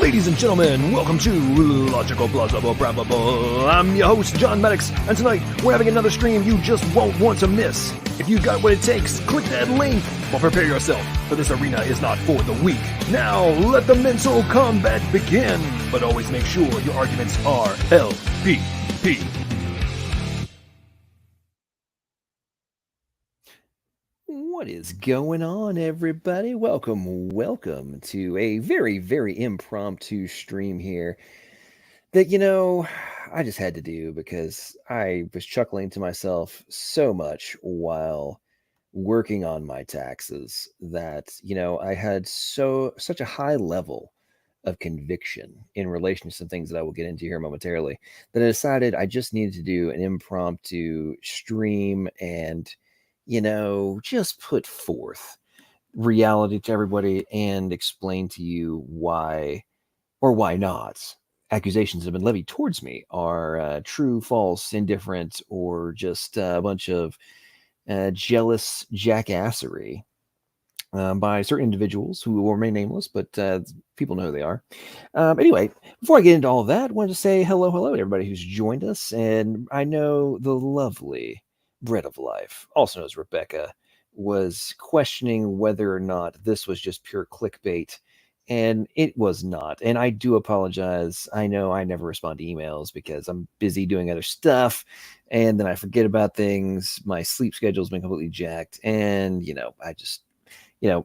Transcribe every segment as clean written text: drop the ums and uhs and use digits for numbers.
Ladies and gentlemen, welcome to Logical, Plausible, Probable. I'm your host, John Maddox, and tonight we're having another stream you just won't want to miss. If you got what it takes, click that link, or prepare yourself, for this arena is not for the weak. Now, let the mental combat begin, but always make sure your arguments are LPP. What is going on, everybody? Welcome to a very, very impromptu stream here that, I just had to do because I was chuckling to myself so much while working on my taxes that, I had such a high level of conviction in relation to some things that I will get into here momentarily that I decided I just needed to do an impromptu stream and just put forth reality to everybody and explain to you why or why not accusations that have been levied towards me are true, false, indifferent, or just a bunch of jealous jackassery by certain individuals who will remain nameless, but people know who they are. Anyway, before I get into all of that, I wanted to say hello to everybody who's joined us. And I know the lovely Bread of Life, also known as Rebecca, was questioning whether or not this was just pure clickbait. And it was not. And I do apologize. I know I never respond to emails because I'm busy doing other stuff. And then I forget about things. My sleep schedule's been completely jacked. And, I just,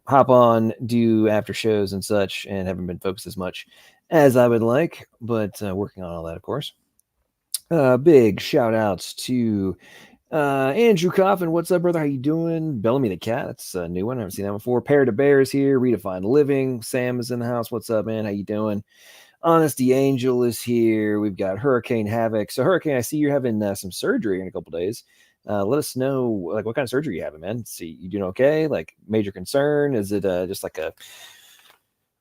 hop on, do after shows and such, and haven't been focused as much as I would like. But working on all that, of course. Big shout outs to Andrew Coffin, what's up, brother? How you doing? Bellamy the Cat, that's a new one. I haven't seen that before. Pair to Bears here. Redefined Living. Sam is in the house. What's up, man? How you doing? Honesty Angel is here. We've got Hurricane Havoc. So, Hurricane, I see you're having some surgery in a couple days. Let us know, like, what kind of surgery you having, man. See, you doing okay? Like, major concern? Is it just like a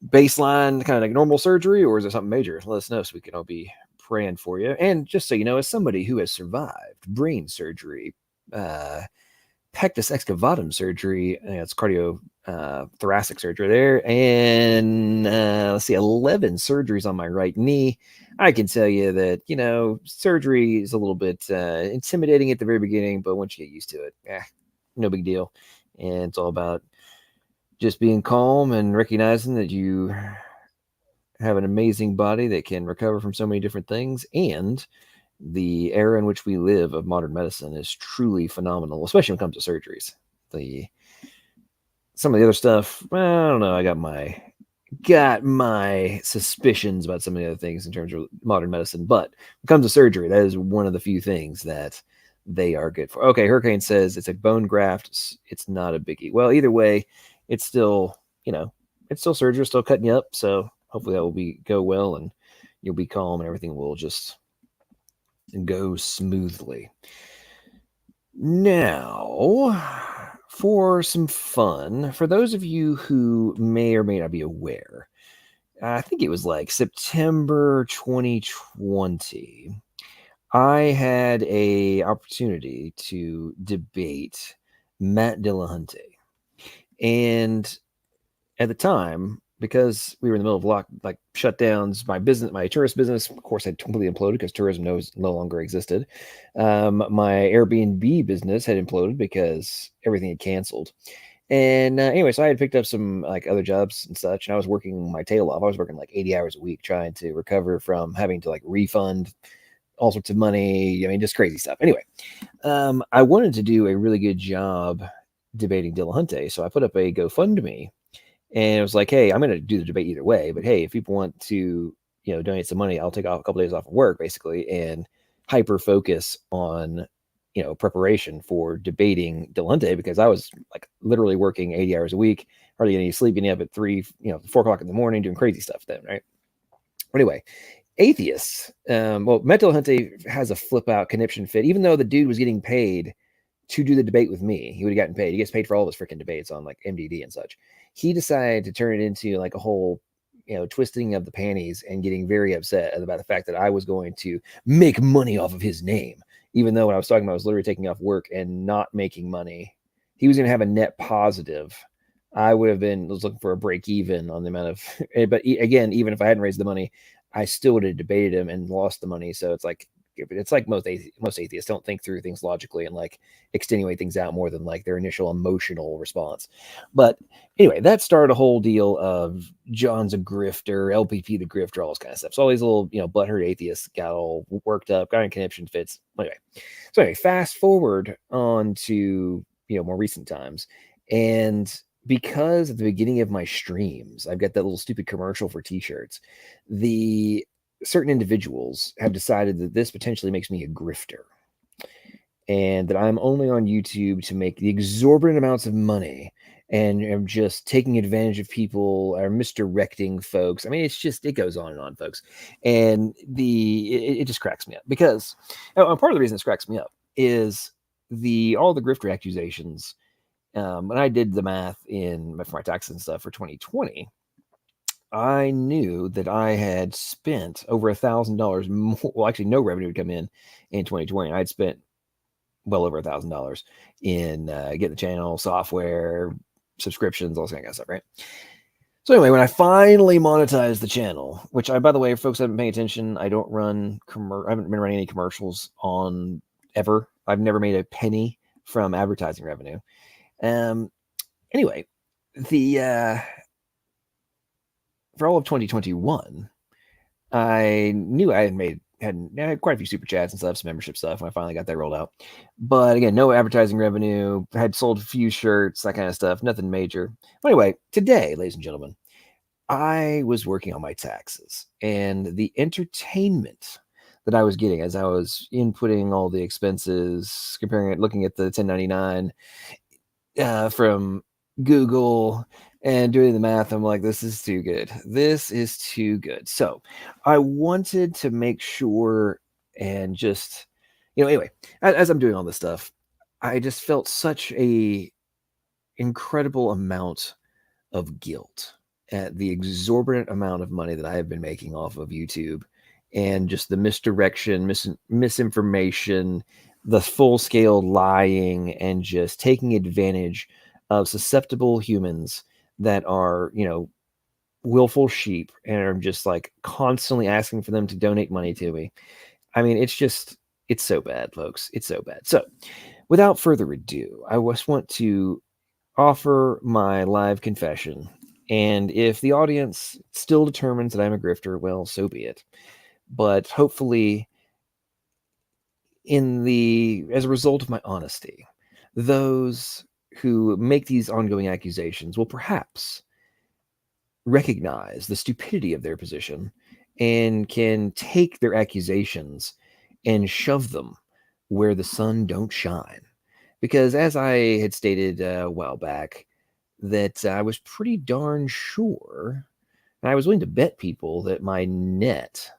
baseline kind of like normal surgery, or is it something major? Let us know so we can all be praying for you. And just so you know, as somebody who has survived brain surgery, pectus excavatum surgery, it's cardio thoracic surgery there, and let's see, 11 surgeries on my right knee. I can tell you that surgery is a little bit intimidating at the very beginning, but once you get used to it, no big deal. And it's all about just being calm and recognizing that you have an amazing body that can recover from so many different things. And the era in which we live of modern medicine is truly phenomenal, especially when it comes to surgeries. Some of the other stuff, I don't know. I got my suspicions about some of the other things in terms of modern medicine, but when it comes to surgery, that is one of the few things that they are good for. Okay, Hurricane says it's a bone graft. It's not a biggie. Well, either way, it's still, it's still surgery, still cutting you up. So hopefully that will go well and you'll be calm and everything will just go smoothly. Now, for some fun, for those of you who may or may not be aware, I think it was like September 2020, I had a opportunity to debate Matt Dillahunty. And at the time, because we were in the middle of shutdowns, my tourist business, of course, had completely imploded because tourism no longer existed. My Airbnb business had imploded because everything had canceled. And anyway, so I had picked up some other jobs and such, and I was working my tail off. I was working 80 hours a week trying to recover from having to refund all sorts of money. I mean, just crazy stuff. Anyway, I wanted to do a really good job debating Dillahunty, so I put up a GoFundMe, and it was like, hey, I'm going to do the debate either way, but hey, if people want to, donate some money, I'll take off a couple days off of work, basically, and hyper focus on, preparation for debating Dillahunty, because I was literally working 80 hours a week, hardly getting any sleep, getting up at 4 o'clock in the morning, doing crazy stuff then, right? Anyway, Atheists, Matt Dillahunty has a flip out conniption fit, even though the dude was getting paid to do the debate with me. He would have gotten paid. He gets paid for all of his freaking debates on MDD and such. He decided to turn it into a whole, twisting of the panties and getting very upset about the fact that I was going to make money off of his name, even though when I was talking about I was literally taking off work and not making money. He was going to have a net positive. I was looking for a break even on the amount of, but again, even if I hadn't raised the money, I still would have debated him and lost the money. So it's most atheists don't think through things logically and extenuate things out more than their initial emotional response. But anyway, that started a whole deal of John's a grifter, LPP the grifter, all this kind of stuff. So all these little butthurt atheists got all worked up, got in conniption fits. Anyway, fast forward on to more recent times, and because at the beginning of my streams, I've got that little stupid commercial for t-shirts, the certain individuals have decided that this potentially makes me a grifter and that I'm only on YouTube to make the exorbitant amounts of money and am just taking advantage of people or misdirecting folks. I mean, it goes on and on, folks. And it just cracks me up because part of the reason this cracks me up is all the grifter accusations. When I did the math for my taxes and stuff for 2020, I knew that I had spent over $1,000 more. Well, actually, no revenue would come in 2020. I'd spent well over $1,000 in getting the channel, software, subscriptions, all that kind of stuff, right? So anyway, when I finally monetized the channel, which by the way, if folks haven't been paying attention, I haven't been running any commercials on ever. I've never made a penny from advertising revenue. Anyway, the for all of 2021, I knew I had quite a few super chats and stuff, some membership stuff, and I finally got that rolled out. But again, no advertising revenue. Had sold a few shirts, that kind of stuff. Nothing major. But anyway, today, ladies and gentlemen, I was working on my taxes, and the entertainment that I was getting as I was inputting all the expenses, comparing it, looking at the 1099 from Google and doing the math, I'm like, this is too good. This is too good. So I wanted to make sure and just, anyway, as I'm doing all this stuff, I just felt such a incredible amount of guilt at the exorbitant amount of money that I have been making off of YouTube and just the misdirection, misinformation, the full scale lying, and just taking advantage of susceptible humans that are, willful sheep and are just like constantly asking for them to donate money to me. I mean, it's so bad, folks. It's so bad. So, without further ado, I just want to offer my live confession. And if the audience still determines that I'm a grifter, well, so be it. But hopefully, as a result of my honesty, those who make these ongoing accusations will perhaps recognize the stupidity of their position and can take their accusations and shove them where the sun don't shine. Because as I had stated a while back, that I was pretty darn sure, and I was willing to bet people that my net,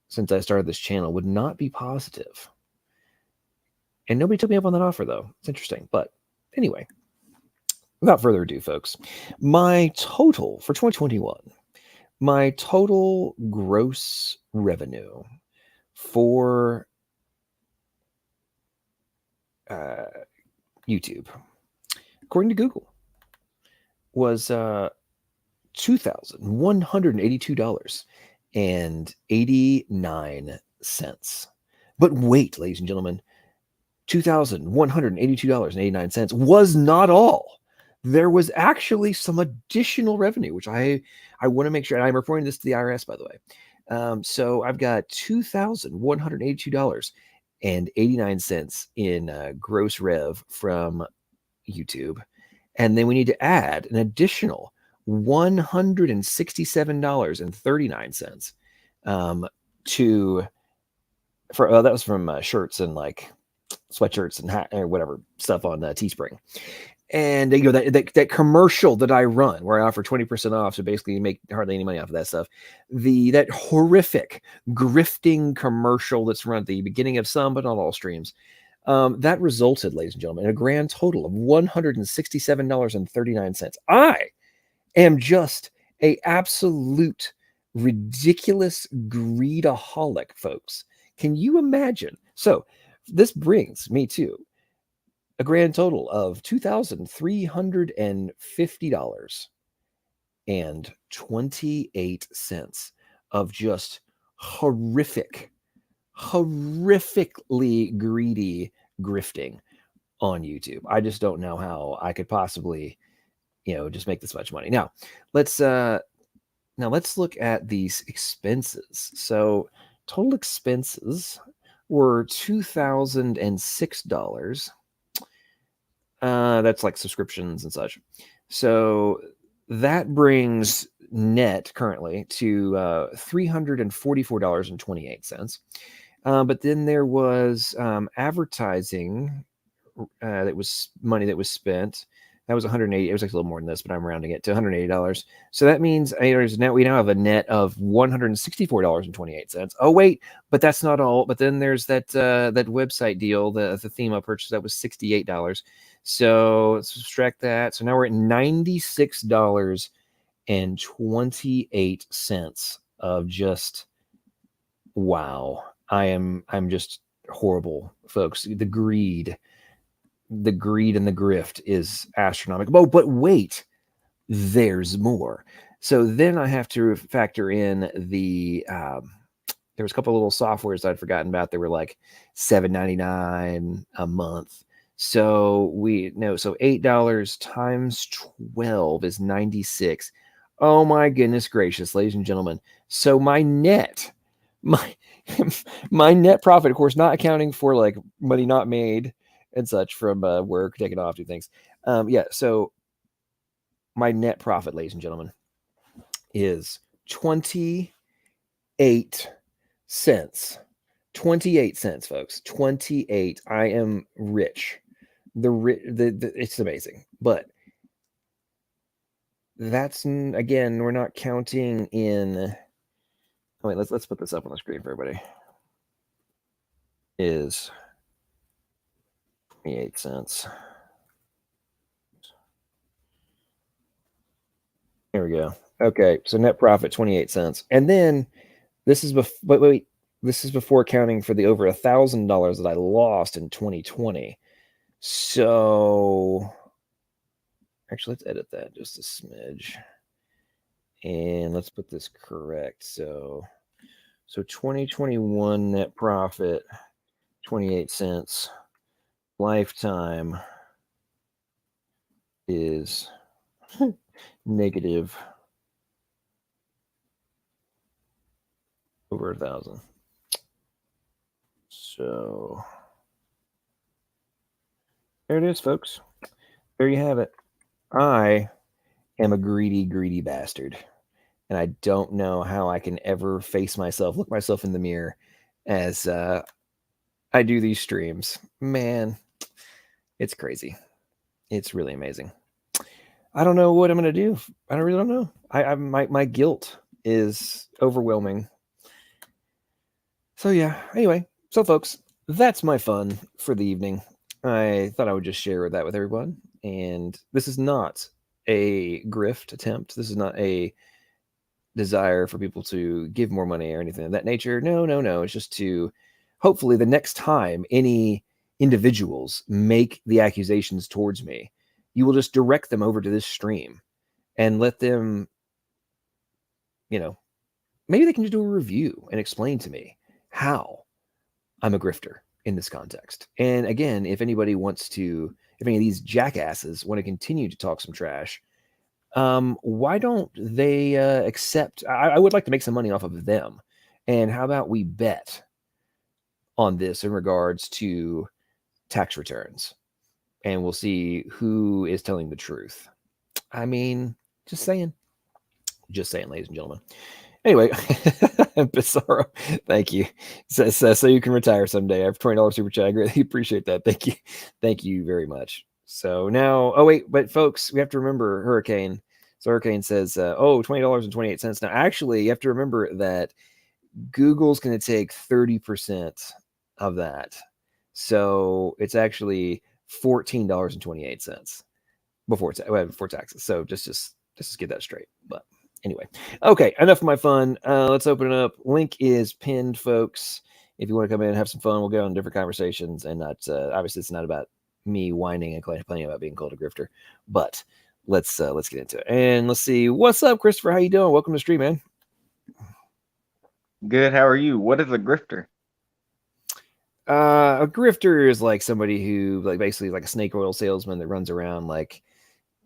since I started this channel, would not be positive. And nobody took me up on that offer, though. It's interesting. But anyway, without further ado, folks, my total for 2021, my total gross revenue for YouTube, according to Google, was $2,182.89. But wait, ladies and gentlemen, $2,182.89 was not all. There was actually some additional revenue, which I want to make sure, and I'm reporting this to the IRS, by the way. So I've got $2,182.89 in gross rev from YouTube. And then we need to add an additional $167.39 that was from shirts and like sweatshirts and hat or whatever stuff on Teespring. And that commercial that I run where I offer 20% off, so basically you make hardly any money off of that stuff. That horrific grifting commercial that's run at the beginning of some, but not all streams. That resulted, ladies and gentlemen, in a grand total of $167.39. I am just a absolute ridiculous greedaholic, folks. Can you imagine? So this brings me to a grand total of $2,350.28 of just horrifically greedy grifting on YouTube. I just don't know how I could possibly, just make this much money. Now, let's look at these expenses. So total expenses were $2,006. That's like subscriptions and such. So that brings net currently to $344.28. But then there was advertising that was money that was spent. That was $180. It was like a little more than this, but I'm rounding it to $180. So that means we now have a net of $164.28. Oh wait, but that's not all. But then there's that website deal, the Thema purchase that was $68. So let's subtract that. So now we're at $96.28 of just wow. I'm just horrible, folks. The greed and the grift is astronomical. Oh, but wait, there's more. So then I have to factor in there was a couple of little softwares I'd forgotten about. They were like $7.99 a month. So so $8 times 12 is 96. Oh my goodness gracious, ladies and gentlemen. So my net net profit, of course, not accounting for like money not made and such from work, taking off, do things. So my net profit, ladies and gentlemen, is 28 cents. 28 cents, folks. 28. I am rich. It's amazing. But that's, again, we're not counting in. Oh, wait, let's put this up on the screen for everybody. Is 28 cents. There we go. Okay, so net profit 28 cents. And then this is this is before accounting for the over $1,000 that I lost in 2020. So actually, let's edit that just a smidge. And let's put this correct. So 2021 net profit, 28 cents. Lifetime is negative over 1,000. So there it is, folks. There you have it. I am a greedy bastard. And I don't know how I can ever look myself in the mirror as I do these streams. Man, it's crazy. It's really amazing. I don't know what I'm going to do. I really don't know. My guilt is overwhelming. So yeah, anyway. So folks, that's my fun for the evening. I thought I would just share that with everyone. And this is not a grift attempt. This is not a desire for people to give more money or anything of that nature. No. It's just to hopefully the next time any individuals make the accusations towards me, you will just direct them over to this stream and let them, maybe they can just do a review and explain to me how I'm a grifter in this context. And again, if any of these jackasses want to continue to talk some trash, why don't they accept? I would like to make some money off of them. And how about we bet on this in regards to tax returns? And we'll see who is telling the truth. I mean, just saying, ladies and gentlemen. Anyway, Bizarro, thank you. So you can retire someday. I have $20 super chat. I greatly appreciate that. Thank you very much. So now, but folks, we have to remember Hurricane. So Hurricane says, $20.28. Now, actually, you have to remember that Google's going to take 30% of that. So it's actually $14.28 before taxes. So just get that straight. But anyway, okay, enough of my fun. Let's open it up. Link is pinned, folks. If you want to come in and have some fun, we'll go on different conversations. And not obviously, it's not about me whining and complaining about being called a grifter. But let's get into it. And let's see. What's up, Christopher? How you doing? Welcome to the stream, man. Good. How are you? What is a grifter? A grifter is like somebody who basically like a snake oil salesman that runs around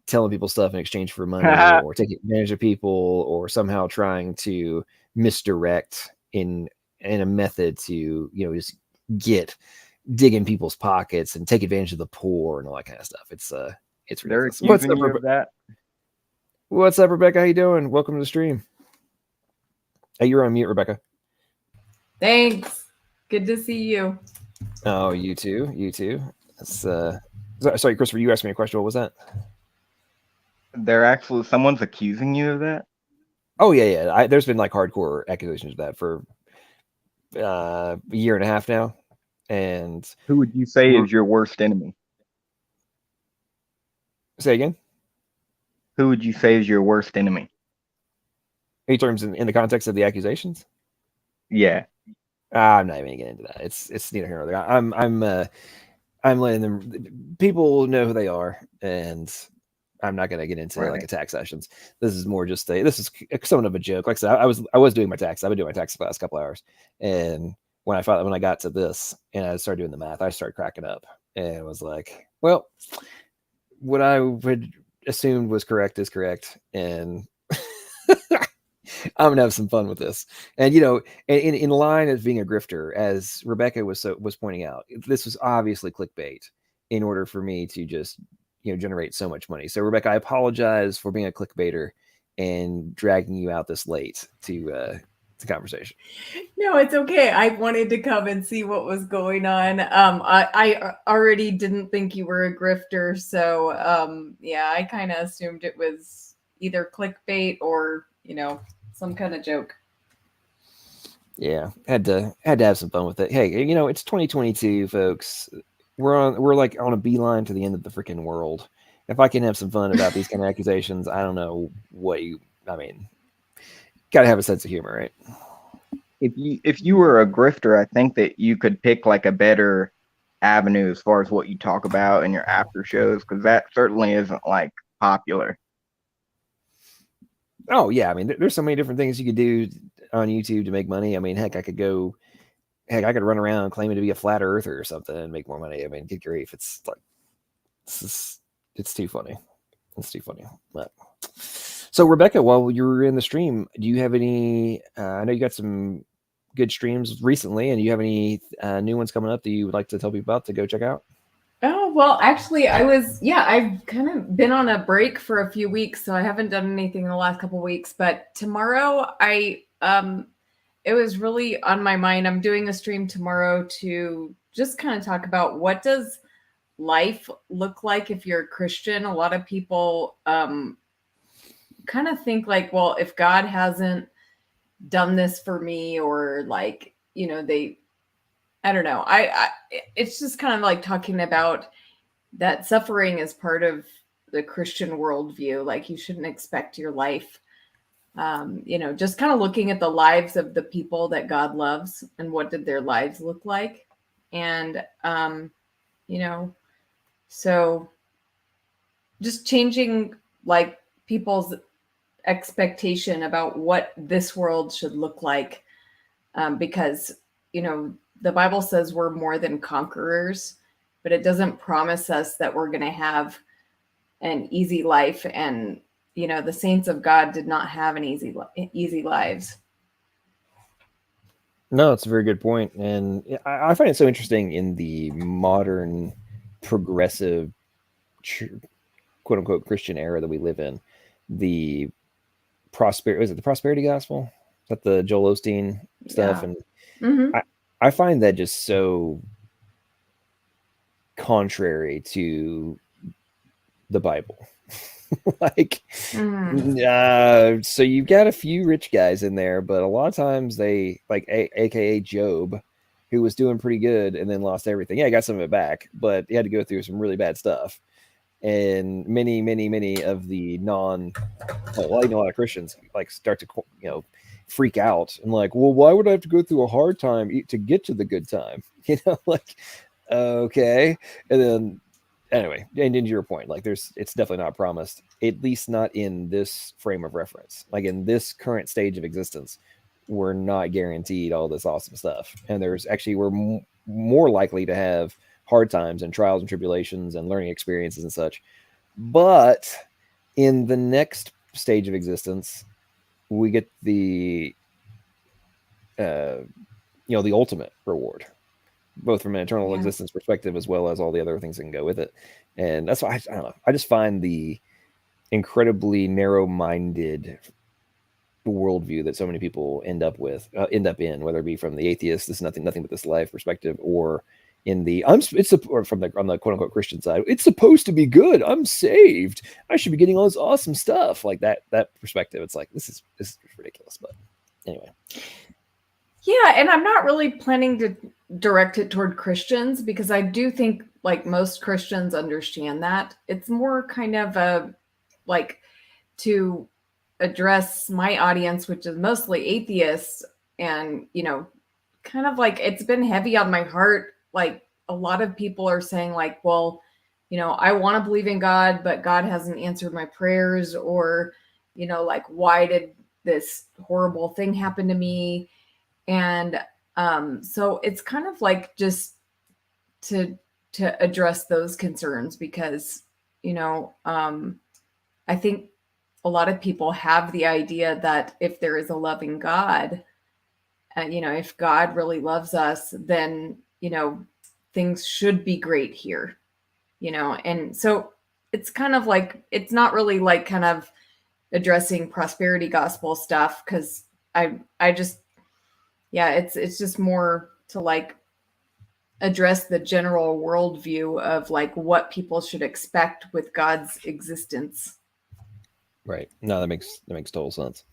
telling people stuff in exchange for money or taking advantage of people or somehow trying to misdirect in a method to just dig in people's pockets and take advantage of the poor and all that kind of stuff. It's ridiculous. What's up, you of that? What's up, Rebecca? How you doing? Welcome to the stream. Hey, you're on mute, Rebecca. Thanks. Good to see you. Oh, you too. Sorry, Christopher, you asked me a question. What was that? Someone's accusing you of that? Oh yeah. There's been hardcore accusations of that for a year and a half now. And who would you say is your worst enemy? Say again? Who would you say is your worst enemy? In terms in the context of the accusations? Yeah. I'm not even gonna get into that. It's neither here nor there. I'm letting them. People know who they are, and I'm not gonna get into attack sessions. This is more just this is somewhat of a joke. Like I said, I was doing my tax. I've been doing my tax the last couple hours, and when I got to this and I started doing the math, I started cracking up and was like, well, what I would assumed was correct is correct, and I'm gonna have some fun with this. And in line as being a grifter, as Rebecca was pointing out, this was obviously clickbait in order for me to just generate so much money. So Rebecca, I apologize for being a clickbaiter and dragging you out this late to conversation. No, it's okay. I wanted to come and see what was going on. I already didn't think you were a grifter, so yeah, I kind of assumed it was either clickbait or some kind of joke. Yeah, had to have some fun with it. Hey, it's 2022, folks. We're like on a beeline to the end of the freaking world. If I can have some fun about these kind of accusations, I don't know I mean, gotta have a sense of humor, right? If you were a grifter, I think that you could pick like a better avenue as far as what you talk about in your after shows, because that certainly isn't like popular. Oh yeah, I mean, there's so many different things you could do on YouTube to make money. I mean, heck, I could run around claiming to be a flat earther or something and make more money. I mean, good grief, it's like it's too funny. It's too funny. But so Rebecca, while you were in the stream, do you have any? I know you got some good streams recently, and do you have any new ones coming up that you would like to tell people about to go check out? Oh, well, actually, I've kind of been on a break for a few weeks, so I haven't done anything in the last couple of weeks. But tomorrow, it was really on my mind. I'm doing a stream tomorrow to just kind of talk about what does life look like if you're a Christian. A lot of people kind of think like, well, if God hasn't done this for me, or like, I don't know. It's just kind of like talking about that suffering is part of the Christian worldview. Like you shouldn't expect your life, just kind of looking at the lives of the people that God loves and what did their lives look like. And, so just changing like people's expectation about what this world should look like. Because, the Bible says we're more than conquerors, but it doesn't promise us that we're going to have an easy life. And, the saints of God did not have an easy lives. No, it's a very good point. And I find it so interesting in the modern progressive quote unquote Christian era that we live in. The the prosperity gospel? Is that the Joel Osteen stuff? Yeah. And Mm-hmm. I find that just so contrary to the Bible. Like, so you've got a few rich guys in there, but a lot of times they like, AKA Job, who was doing pretty good and then lost everything. Yeah, he got some of it back, but he had to go through some really bad stuff. And many of the a lot of Christians like start to freak out and like, well, why would I have to go through a hard time to get to the good time? Like, okay. And then anyway, and into your point, like it's definitely not promised, at least not in this frame of reference. Like in this current stage of existence, we're not guaranteed all this awesome stuff. And we're more likely to have hard times and trials and tribulations and learning experiences and such. But in the next stage of existence, we get the the ultimate reward, both from an eternal existence perspective as well as all the other things that can go with it. And that's why I don't know. I just find the incredibly narrow-minded worldview that so many people end up in, whether it be from the atheist, this is nothing but this life perspective, or in the or from on the quote unquote Christian side, it's supposed to be good. I'm saved. I should be getting all this awesome stuff. Like that perspective. It's like this is ridiculous. But anyway. Yeah, and I'm not really planning to direct it toward Christians because I do think like most Christians understand that. It's more kind of like to address my audience, which is mostly atheists, and kind of like it's been heavy on my heart. Like a lot of people are saying like, well, I want to believe in God, but God hasn't answered my prayers, or like, why did this horrible thing happen to me? And so it's kind of like just to to address those concerns, because, I think a lot of people have the idea that if there is a loving God, and, if God really loves us, then, things should be great here, and so it's kind of like, it's not really like kind of addressing prosperity gospel stuff, because I just, yeah, it's just more to like address the general worldview of like what people should expect with God's existence. Right. No, that makes total sense.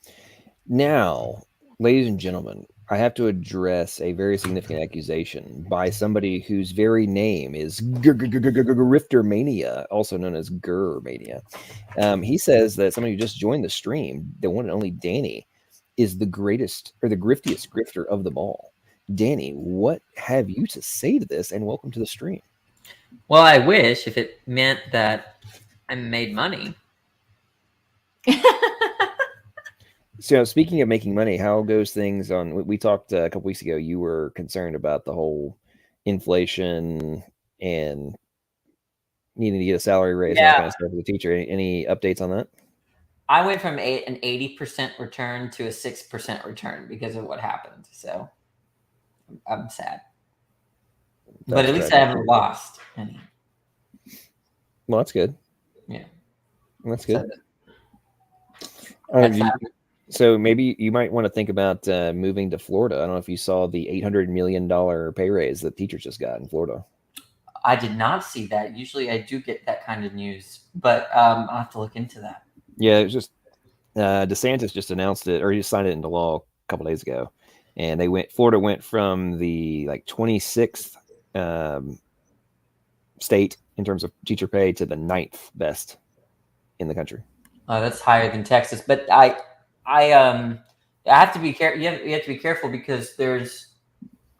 Now, ladies and gentlemen, I have to address a very significant accusation by somebody whose very name is grifter mania, also known as Gur mania. He says that somebody who just joined the stream, the one and only Danny, is the greatest or the griftiest grifter of them all. Danny, what have you to say to this? And welcome to the stream. Well, I wish, if it meant that I made money. So, speaking of making money, how goes things on? We talked a couple weeks ago. You were concerned about the whole inflation and needing to get a salary raise and all that kind of stuff for the teacher. Any updates on that? I went from an 80% return to a 6% return because of what happened. So I'm sad. But at least I haven't lost any. Well, that's good. Yeah. That's good. So, so maybe you might want to think about moving to Florida. I don't know if you saw the $800 million pay raise that teachers just got in Florida. I did not see that. Usually I do get that kind of news, but I'll have to look into that. Yeah, it was just DeSantis just announced it, or he just signed it into law a couple days ago. And Florida went from the 26th state in terms of teacher pay to the 9th best in the country. That's higher than Texas, but I have to be careful. You have to be careful because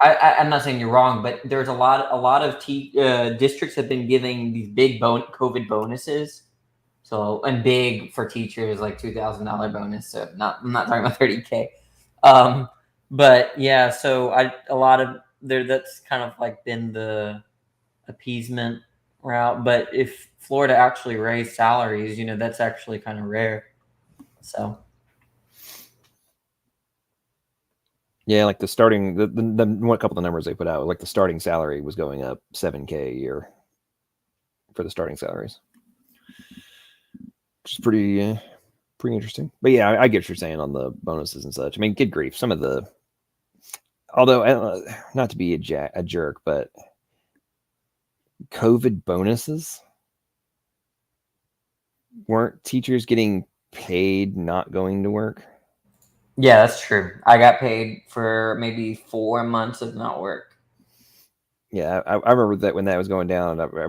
I'm not saying you're wrong, but there's a lot of districts have been giving these big COVID bonuses. So, and big for teachers, like $2,000 bonus. So I'm not talking about $30K. But yeah, so that's kind of like been the appeasement route. But if Florida actually raised salaries, that's actually kind of rare. So. Yeah, like the starting, the one couple of numbers they put out, like the starting salary was going up $7K a year for the starting salaries, which is pretty interesting. But yeah, I get what you're saying on the bonuses and such. I mean, good grief, some of the, although not to be a jerk, but COVID bonuses, weren't teachers getting paid not going to work? Yeah, that's true. I got paid for maybe 4 months of not work. Yeah, I remember that when that was going down. I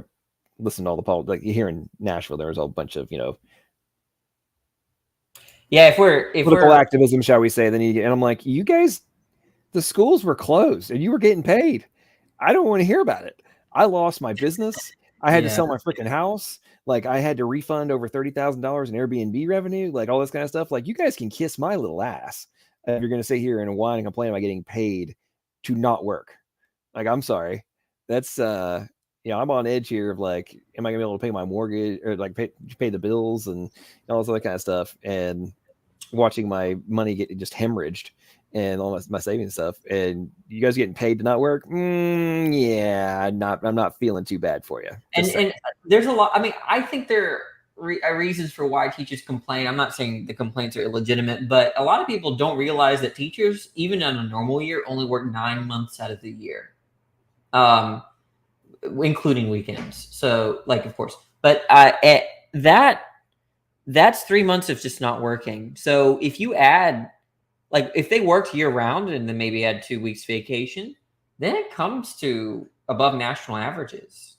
listened to all the politics. Like here in Nashville, there was a bunch of yeah, if we're political activism, shall we say? And I'm like, you guys, the schools were closed and you were getting paid. I don't want to hear about it. I lost my business. I had to sell my freaking house. Like I had to refund over $30,000 in Airbnb revenue, like all this kind of stuff. Like you guys can kiss my little ass if you're going to sit here and whine and complain about getting paid to not work. Like, I'm sorry. That's, I'm on edge here of like, am I gonna be able to pay my mortgage or like pay the bills and all this other kind of stuff, and watching my money get just hemorrhaged and all my savings stuff, and you guys getting paid to not work. Yeah, I'm not feeling too bad for you. And there's a lot. I mean, I think there are reasons for why teachers complain. I'm not saying the complaints are illegitimate, but a lot of people don't realize that teachers, even in a normal year, only work 9 months out of the year, including weekends. So, like, of course, but that's 3 months of just not working. So if you add, like, if they worked year round and then maybe had 2 weeks vacation, then it comes to above national averages.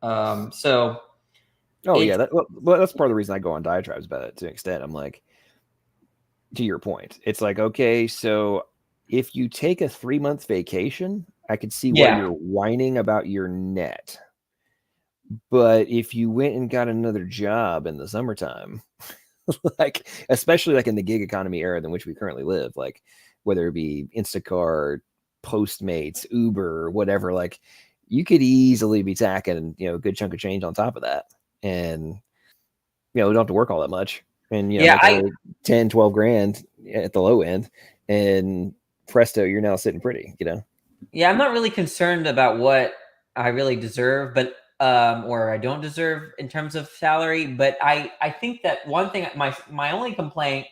So. Oh yeah, that's part of the reason I go on diatribes about it to an extent. I'm like, to your point, it's like, okay, so if you take a 3-month vacation, I could see why you're whining about your net. But if you went and got another job in the summertime, like especially like in the gig economy era in which we currently live, like whether it be Instacart, Postmates, Uber, whatever, like you could easily be tacking, a good chunk of change on top of that. And, you don't have to work all that much. And, Yeah, make 10, 12 grand at the low end. And presto, you're now sitting pretty, Yeah, I'm not really concerned about what I really deserve, but or I don't deserve in terms of salary. But I think that one thing, my only complaint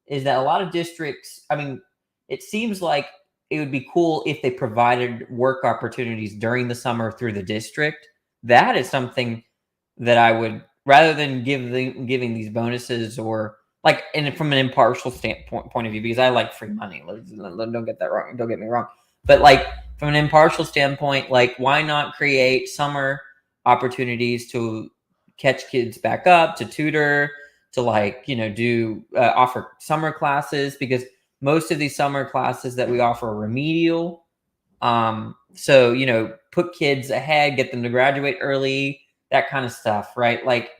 is that a lot of districts, I mean, it seems like it would be cool if they provided work opportunities during the summer through the district. That is something that I would, rather than giving these bonuses, or like, and from an impartial point of view, because I like free money. Don't get that wrong. Don't get me wrong. But like, from an impartial standpoint, like, why not create summer opportunities to catch kids back up, to tutor, to do offer summer classes, because most of these summer classes that we offer are remedial. So put kids ahead, get them to graduate early, that kind of stuff, right? Like,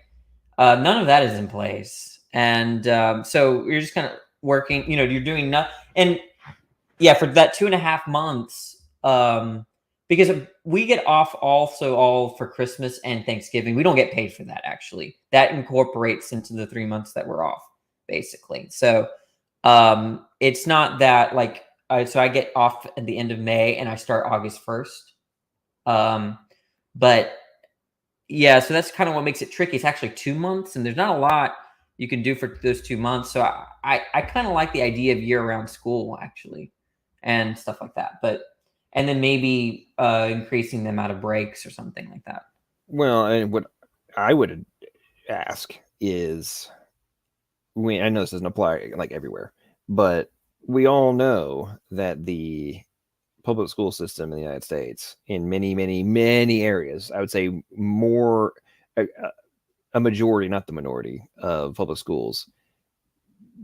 none of that is in place, and so you're just kind of working. You're doing nothing, and yeah, for that 2.5 months, because we get off also all for Christmas and Thanksgiving. We don't get paid for that, actually. That incorporates into the 3 months that we're off, basically. So it's not that like, so I get off at the end of May and I start August 1st. But yeah, so that's kind of what makes it tricky. It's actually 2 months, and there's not a lot you can do for those 2 months. So I kind of like the idea of year-round school, actually, and stuff like that. And then maybe increasing the amount of breaks or something like that. Well, and what I would ask is, I know this doesn't apply like everywhere, but we all know that the public school system in the United States, in many, many, many areas, I would say more, a majority, not the minority, of public schools,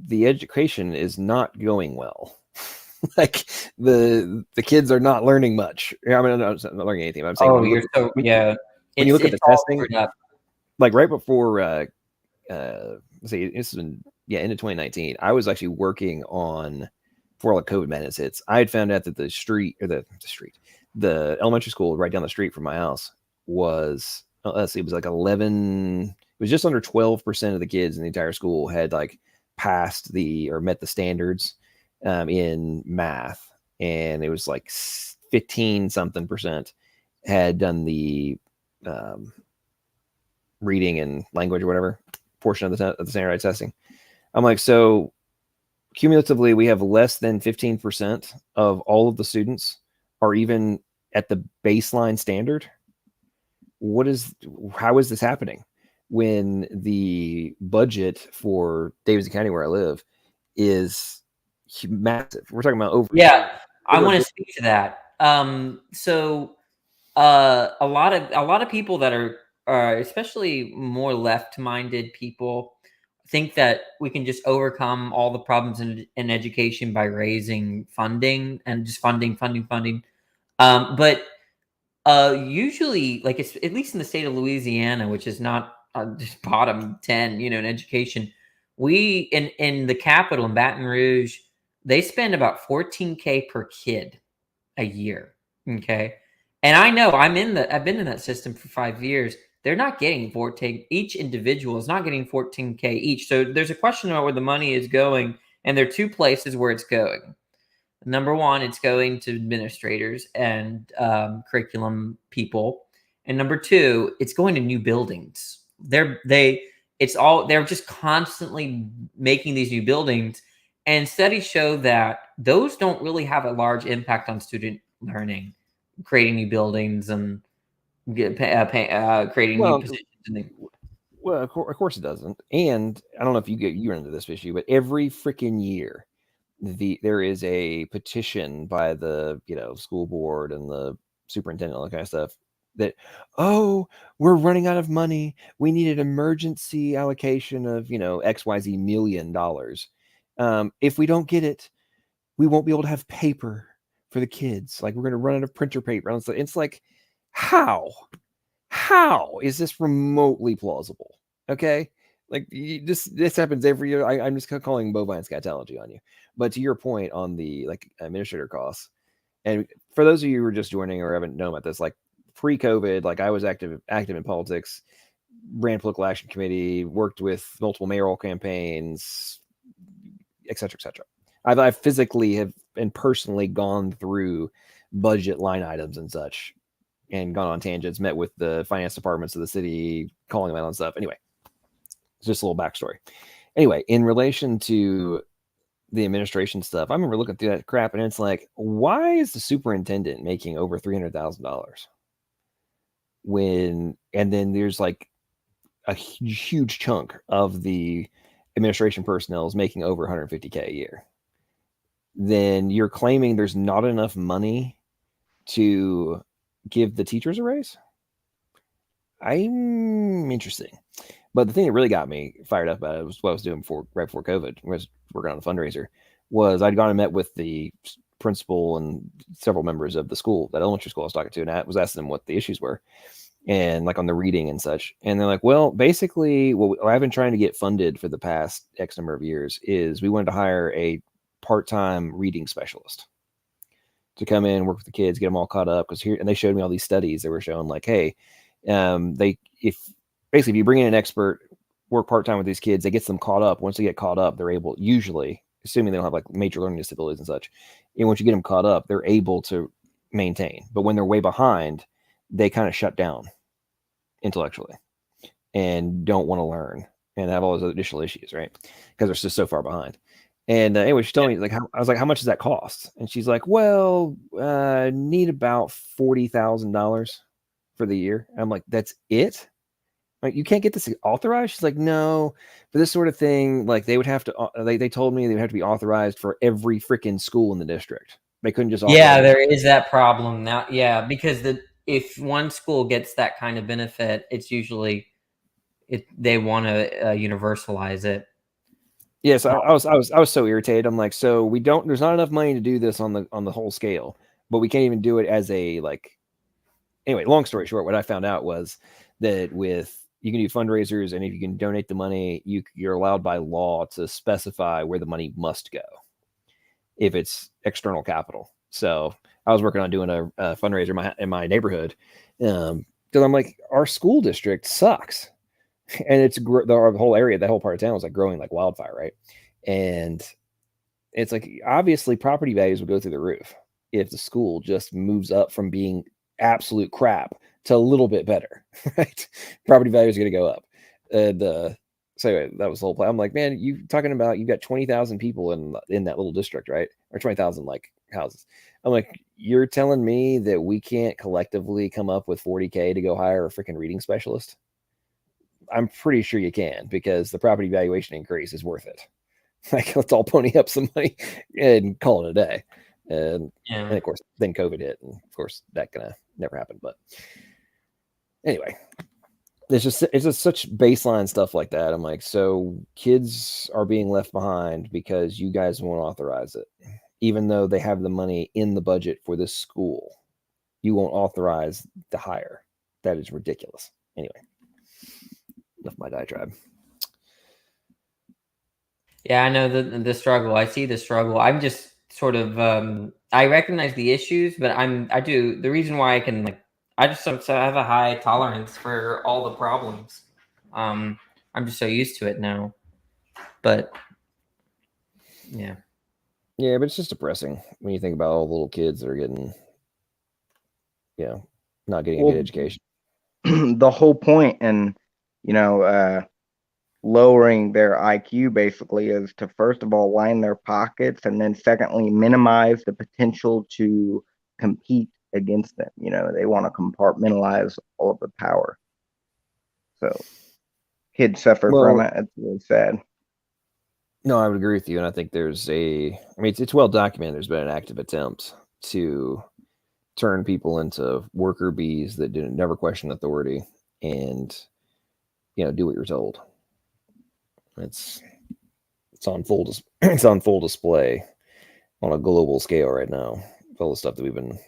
the education is not going well. Like the kids are not learning much. I mean, I'm not learning anything. I'm saying, when you look at the testing, like right before, let's see, this is end of 2019. I was actually working on, before all the COVID madness hits. I had found out that the elementary school right down the street from my house was, it was like 11. It was just under 12% of the kids in the entire school had like passed or met the standards in math, and it was like 15 something percent had done the reading and language or whatever portion of the standardized testing. I'm like, so cumulatively we have less than 15% of all of the students are even at the baseline standard. How is this happening when the budget for Davidson County, where I live, is massive? We're talking about over. Yeah, I want to speak to that. So a lot of people that are especially more left-minded people think that we can just overcome all the problems in education by raising funding and just funding. But usually, like, it's at least in the state of Louisiana, which is not just bottom 10, in education. We in the capital, in Baton Rouge, they spend about $14K per kid a year. Okay. And I know I've been in that system for 5 years. They're not getting 14. Each individual is not getting 14K each. So there's a question about where the money is going. And there are two places where it's going. Number one, it's going to administrators and curriculum people. And number two, it's going to new buildings. They're just constantly making these new buildings. And studies show that those don't really have a large impact on student learning, creating new buildings and creating new positions. Well, of course it doesn't. And I don't know if you're into this issue, but every freaking year, there is a petition by the school board and the superintendent, all that kind of stuff, that, oh, we're running out of money. We need an emergency allocation of XYZ $1 million. If we don't get it, we won't be able to have paper for the kids. Like, we're going to run out of printer paper. And it's like, how is this remotely plausible? Okay, like, this happens every year. I'm just calling bovine scatology on you. But to your point on the administrator costs, and for those of you who are just joining or haven't known about this, like, pre-COVID, like I was active in politics, ran political action committee, worked with multiple mayoral campaigns, et cetera, et cetera. I physically have and personally gone through budget line items and such, and gone on tangents, met with the finance departments of the city, calling them out on stuff. Anyway, it's just a little backstory. Anyway, in relation to the administration stuff, I remember looking through that crap, and it's like, why is the superintendent making over $300,000 when? And then there's like a huge chunk of the administration personnel is making over 150K a year. Then you're claiming there's not enough money to give the teachers a raise? I'm interesting. But the thing that really got me fired up about it was what I was doing right before COVID. I was working on a fundraiser. Was I'd gone and met with the principal and several members of the school, that elementary school I was talking to, and I was asking them what the issues were, and like on the reading and such. And they're like, well, basically, what I've been trying to get funded for the past X number of years is we wanted to hire a part-time reading specialist to come in, work with the kids, get them all caught up. Because here, and they showed me all these studies that were showing like, hey, if you bring in an expert, work part-time with these kids, they get them caught up. Once they get caught up, they're able, usually, assuming they don't have like major learning disabilities and such, and once you get them caught up, they're able to maintain. But when they're way behind, they kind of shut down intellectually and don't want to learn and have all those additional issues, right? Because they're just so far behind. And anyway, she's telling me, I was like, how much does that cost? And she's like, well, need about $40,000 for the year. And I'm like, that's it? Like, you can't get this authorized? She's like, no, for this sort of thing, like they would have to, they told me they would have to be authorized for every freaking school in the district. They couldn't just authorize. Yeah, there is that problem now. Yeah, because if one school gets that kind of benefit, it's usually they want to universalize it. Yeah, so I was so irritated. I'm like, so there's not enough money to do this on the whole scale, but we can't even do it as a like. Anyway, long story short, what I found out was that you can do fundraisers, and if you can donate the money, you're allowed by law to specify where the money must go if it's external capital. So I was working on doing a fundraiser in my neighborhood, because I'm like, our school district sucks, and it's the whole area, that whole part of town was like growing like wildfire, right? And it's like, obviously property values would go through the roof if the school just moves up from being absolute crap to a little bit better, right? Property values are going to go up. So anyway, that was the whole plan. I'm like, man, you talking about, you've got 20,000 people in that little district, right? Or 20,000 like houses. I'm like, you're telling me that we can't collectively come up with $40K to go hire a freaking reading specialist? I'm pretty sure you can, because the property valuation increase is worth it. Like, let's all pony up some money and call it a day. And of course, then COVID hit, and of course that gonna never happen. But anyway, it's just such baseline stuff like that. I'm like, so kids are being left behind because you guys won't authorize it, even though they have the money in the budget for this school. You won't authorize the hire. That is ridiculous. Anyway, enough my diatribe. Yeah, I know the struggle. I see the struggle. I'm just sort of I recognize the issues, but the reason why I can I just have a high tolerance for all the problems. I'm just so used to it now. But yeah, but it's just depressing when you think about all the little kids that are getting, not getting a good education. The whole point, and lowering their IQ basically is to, first of all, line their pockets, and then secondly, minimize the potential to compete against them. They want to compartmentalize all of the power. So kids suffer from it. It's really sad. No, I would agree with you. And I think it's well documented. There's been an active attempt to turn people into worker bees that never question authority and, do what you're told. It's on full display on a global scale right now. All the stuff that we've been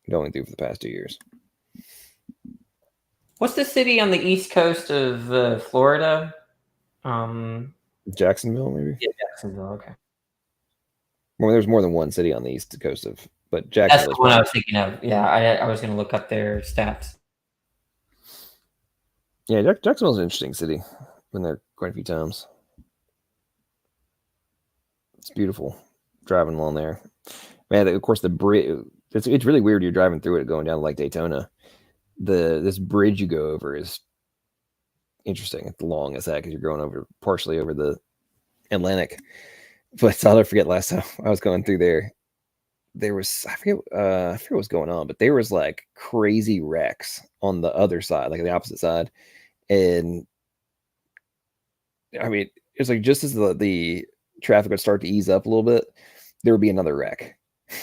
going through for the past 2 years. What's the city on the east coast of Florida? Jacksonville, maybe. Yeah, Jacksonville. Okay. Well, there's more than one city on the east coast but Jacksonville. That's the one I was thinking of. Yeah, I was going to look up their stats. Yeah, Jacksonville's an interesting city. Been there quite a few times. It's beautiful driving along there. Man, of course the bridge. It's really weird. You're driving through it going down like Daytona. This bridge you go over is interesting. It's long as that because you're going over partially over the Atlantic. But I'll never forget last time I was going through there was I forget what was going on, but there was like crazy wrecks on the other side, like the opposite side. And I mean, it's like just as the traffic would start to ease up a little bit, there would be another wreck.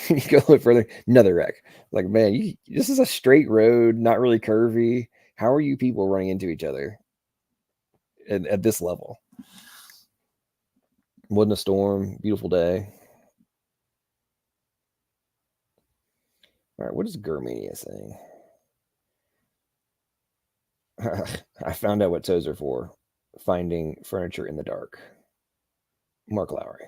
You go a little further, another wreck. Like, man, this is a straight road, not really curvy. How are you people running into each other at this level? Wasn't a storm, beautiful day. All right, what is Germania saying? I found out what toes are for. Finding furniture in the dark. Mark Lowry.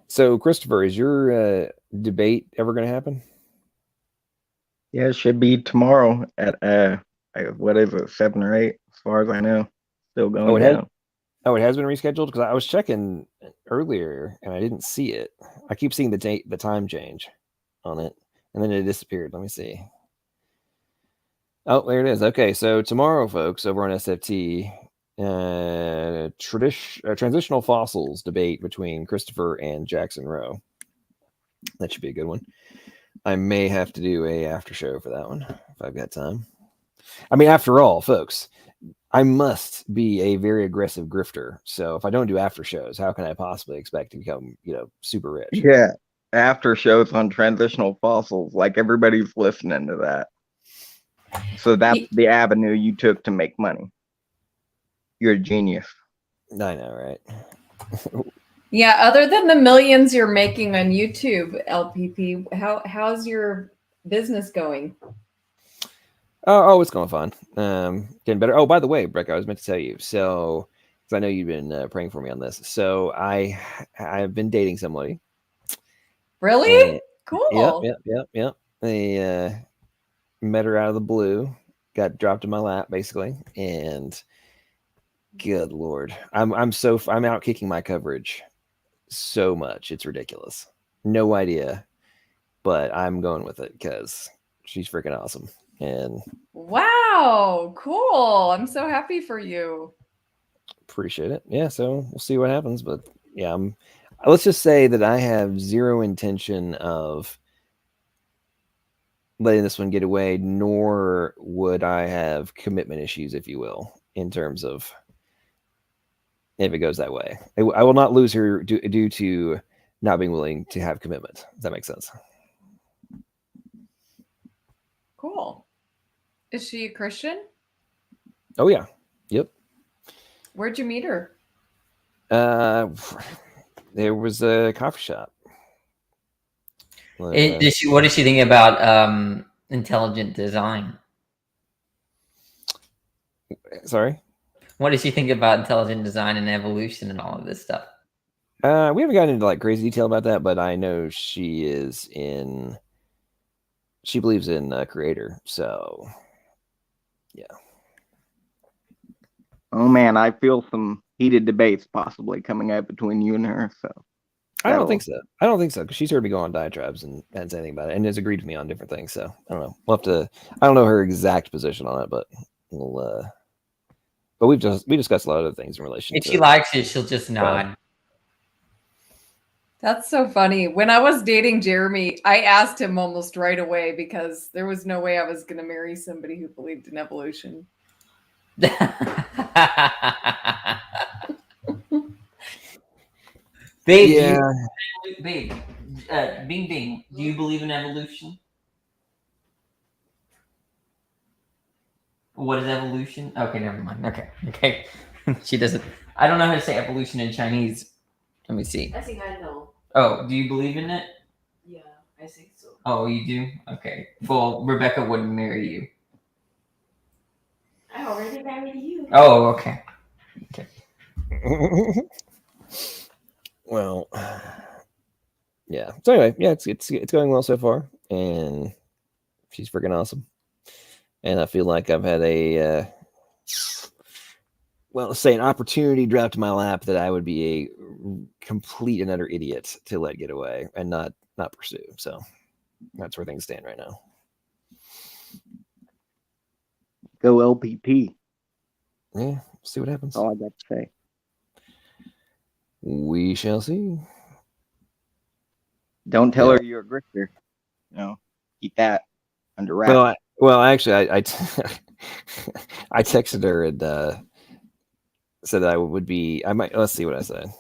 So, Christopher, is your debate ever going to happen? Yeah, it should be tomorrow at what is it, 7 or 8, as far as I know. Still going down. It has been rescheduled because I was checking earlier and I didn't see it. I keep seeing the time change on it, and then it disappeared. Let me see. Oh, there it is. Okay, so tomorrow, folks, over on SFT, transitional fossils debate between Christopher and Jackson Rowe. That should be a good one. I may have to do a after show for that one if I've got time. I mean, after all, folks, I must be a very aggressive grifter. So if I don't do after shows, how can I possibly expect to become, super rich? Yeah, after shows on transitional fossils, like everybody's listening to that. So that's the avenue you took to make money. You're a genius. I know, right? Yeah, other than the millions you're making on YouTube, LPP, how's your business going? Oh, it's going fine. Getting better. Oh, by the way, Breck, I was meant to tell you. So, because I know you've been praying for me on this. So I've been dating somebody. Really? Cool. Yep. I met her out of the blue. Got dropped in my lap, basically, and good Lord, I'm out kicking my coverage so much. It's ridiculous. No idea, but I'm going with it because she's freaking awesome. And wow, cool. I'm so happy for you. Appreciate it. Yeah, so we'll see what happens. But yeah, let's just say that I have zero intention of letting this one get away, nor would I have commitment issues, if you will, in terms of if it goes that way. I will not lose her due to not being willing to have commitment. Does that make sense? Cool. Is she a Christian? Oh, yeah. Yep. Where'd you meet her? There was a coffee shop. What does she think about intelligent design? Sorry? What does she think about intelligent design and evolution and all of this stuff? We haven't gotten into like crazy detail about that, but I know she believes in creator. So, yeah. Oh man, I feel some heated debates possibly coming up between you and her. So I don't think so. I don't think so because she's heard me go on diatribes and hasn't said anything about it, and has agreed with me on different things. So I don't know. We'll have to. I don't know her exact position on it, but we'll. But we discussed a lot of other things in relation. If she likes it, she'll just nod. That's so funny. When I was dating Jeremy, I asked him almost right away because there was no way I was going to marry somebody who believed in evolution. Babe, yeah. Bing Bing, do you believe in evolution? What is evolution? Okay, never mind. Okay. She doesn't. I don't know how to say evolution in Chinese. Let me see. I think I know. Oh, do you believe in it? Yeah, I think so. Oh, you do? Okay. Well, Rebecca wouldn't marry you. I already married you. Oh, okay. Well, yeah. So anyway, yeah, it's going well so far, and she's freaking awesome. and I feel like I've had a well, let's say an opportunity dropped in my lap that I would be a complete and utter idiot to let get away and not pursue. So that's where things stand right now. Go LPP. Yeah, see what happens. That's all I got to say. We shall see. Don't tell her you're a grifter. Keep that under wraps. Well, actually, I texted her and said that I would be. I might. Let's see what I said.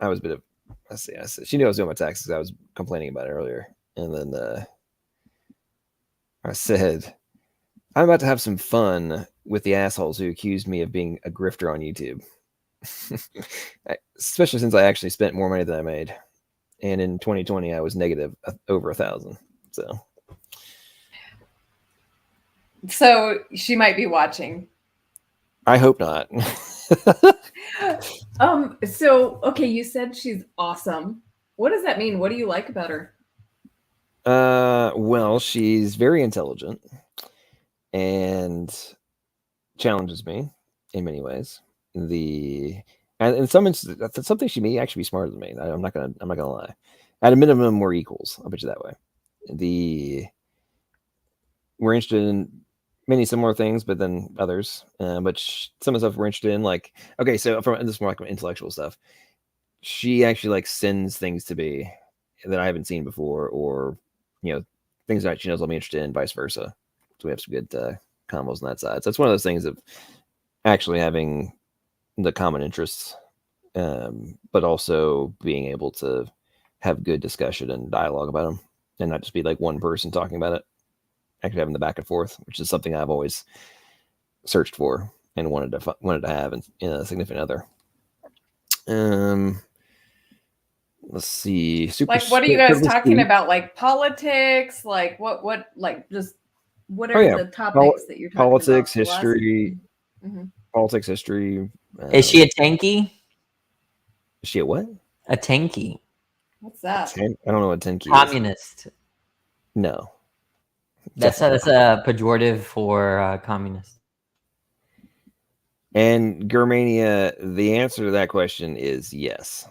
I was a bit of. Let's see. I said she knew I was doing my taxes. I was complaining about it earlier, and then I said I'm about to have some fun with the assholes who accused me of being a grifter on YouTube. Especially since I actually spent more money than I made, and in 2020 I was negative over 1,000. So she might be watching. I hope not. So okay, you said she's awesome. What does that mean? What do you like about her? Well, she's very intelligent and challenges me in many ways. And in some instances, that's something she may actually be smarter than me. I'm not gonna lie. At a minimum, we're equals. I'll put you that way. We're interested in many similar things, but then others. But some of the stuff we're interested in, like, okay, so this is more like intellectual stuff. She actually like sends things to me that I haven't seen before, or things that she knows I'll be interested in, vice versa. So we have some good combos on that side. So it's one of those things of actually having the common interests, but also being able to have good discussion and dialogue about them, and not just be like one person talking about it. Actually having the back and forth, which is something I've always searched for and wanted to have in a significant other. Let's see. What are you guys talking about? Like politics? Like what? Like just what are the topics that you're talking politics, about? History. Politics, history. Is she a tanky? Is she a what? A tanky. What's that? I don't know what tanky Communist. is. No. That's a pejorative for communist. And Germania, the answer to that question is yes.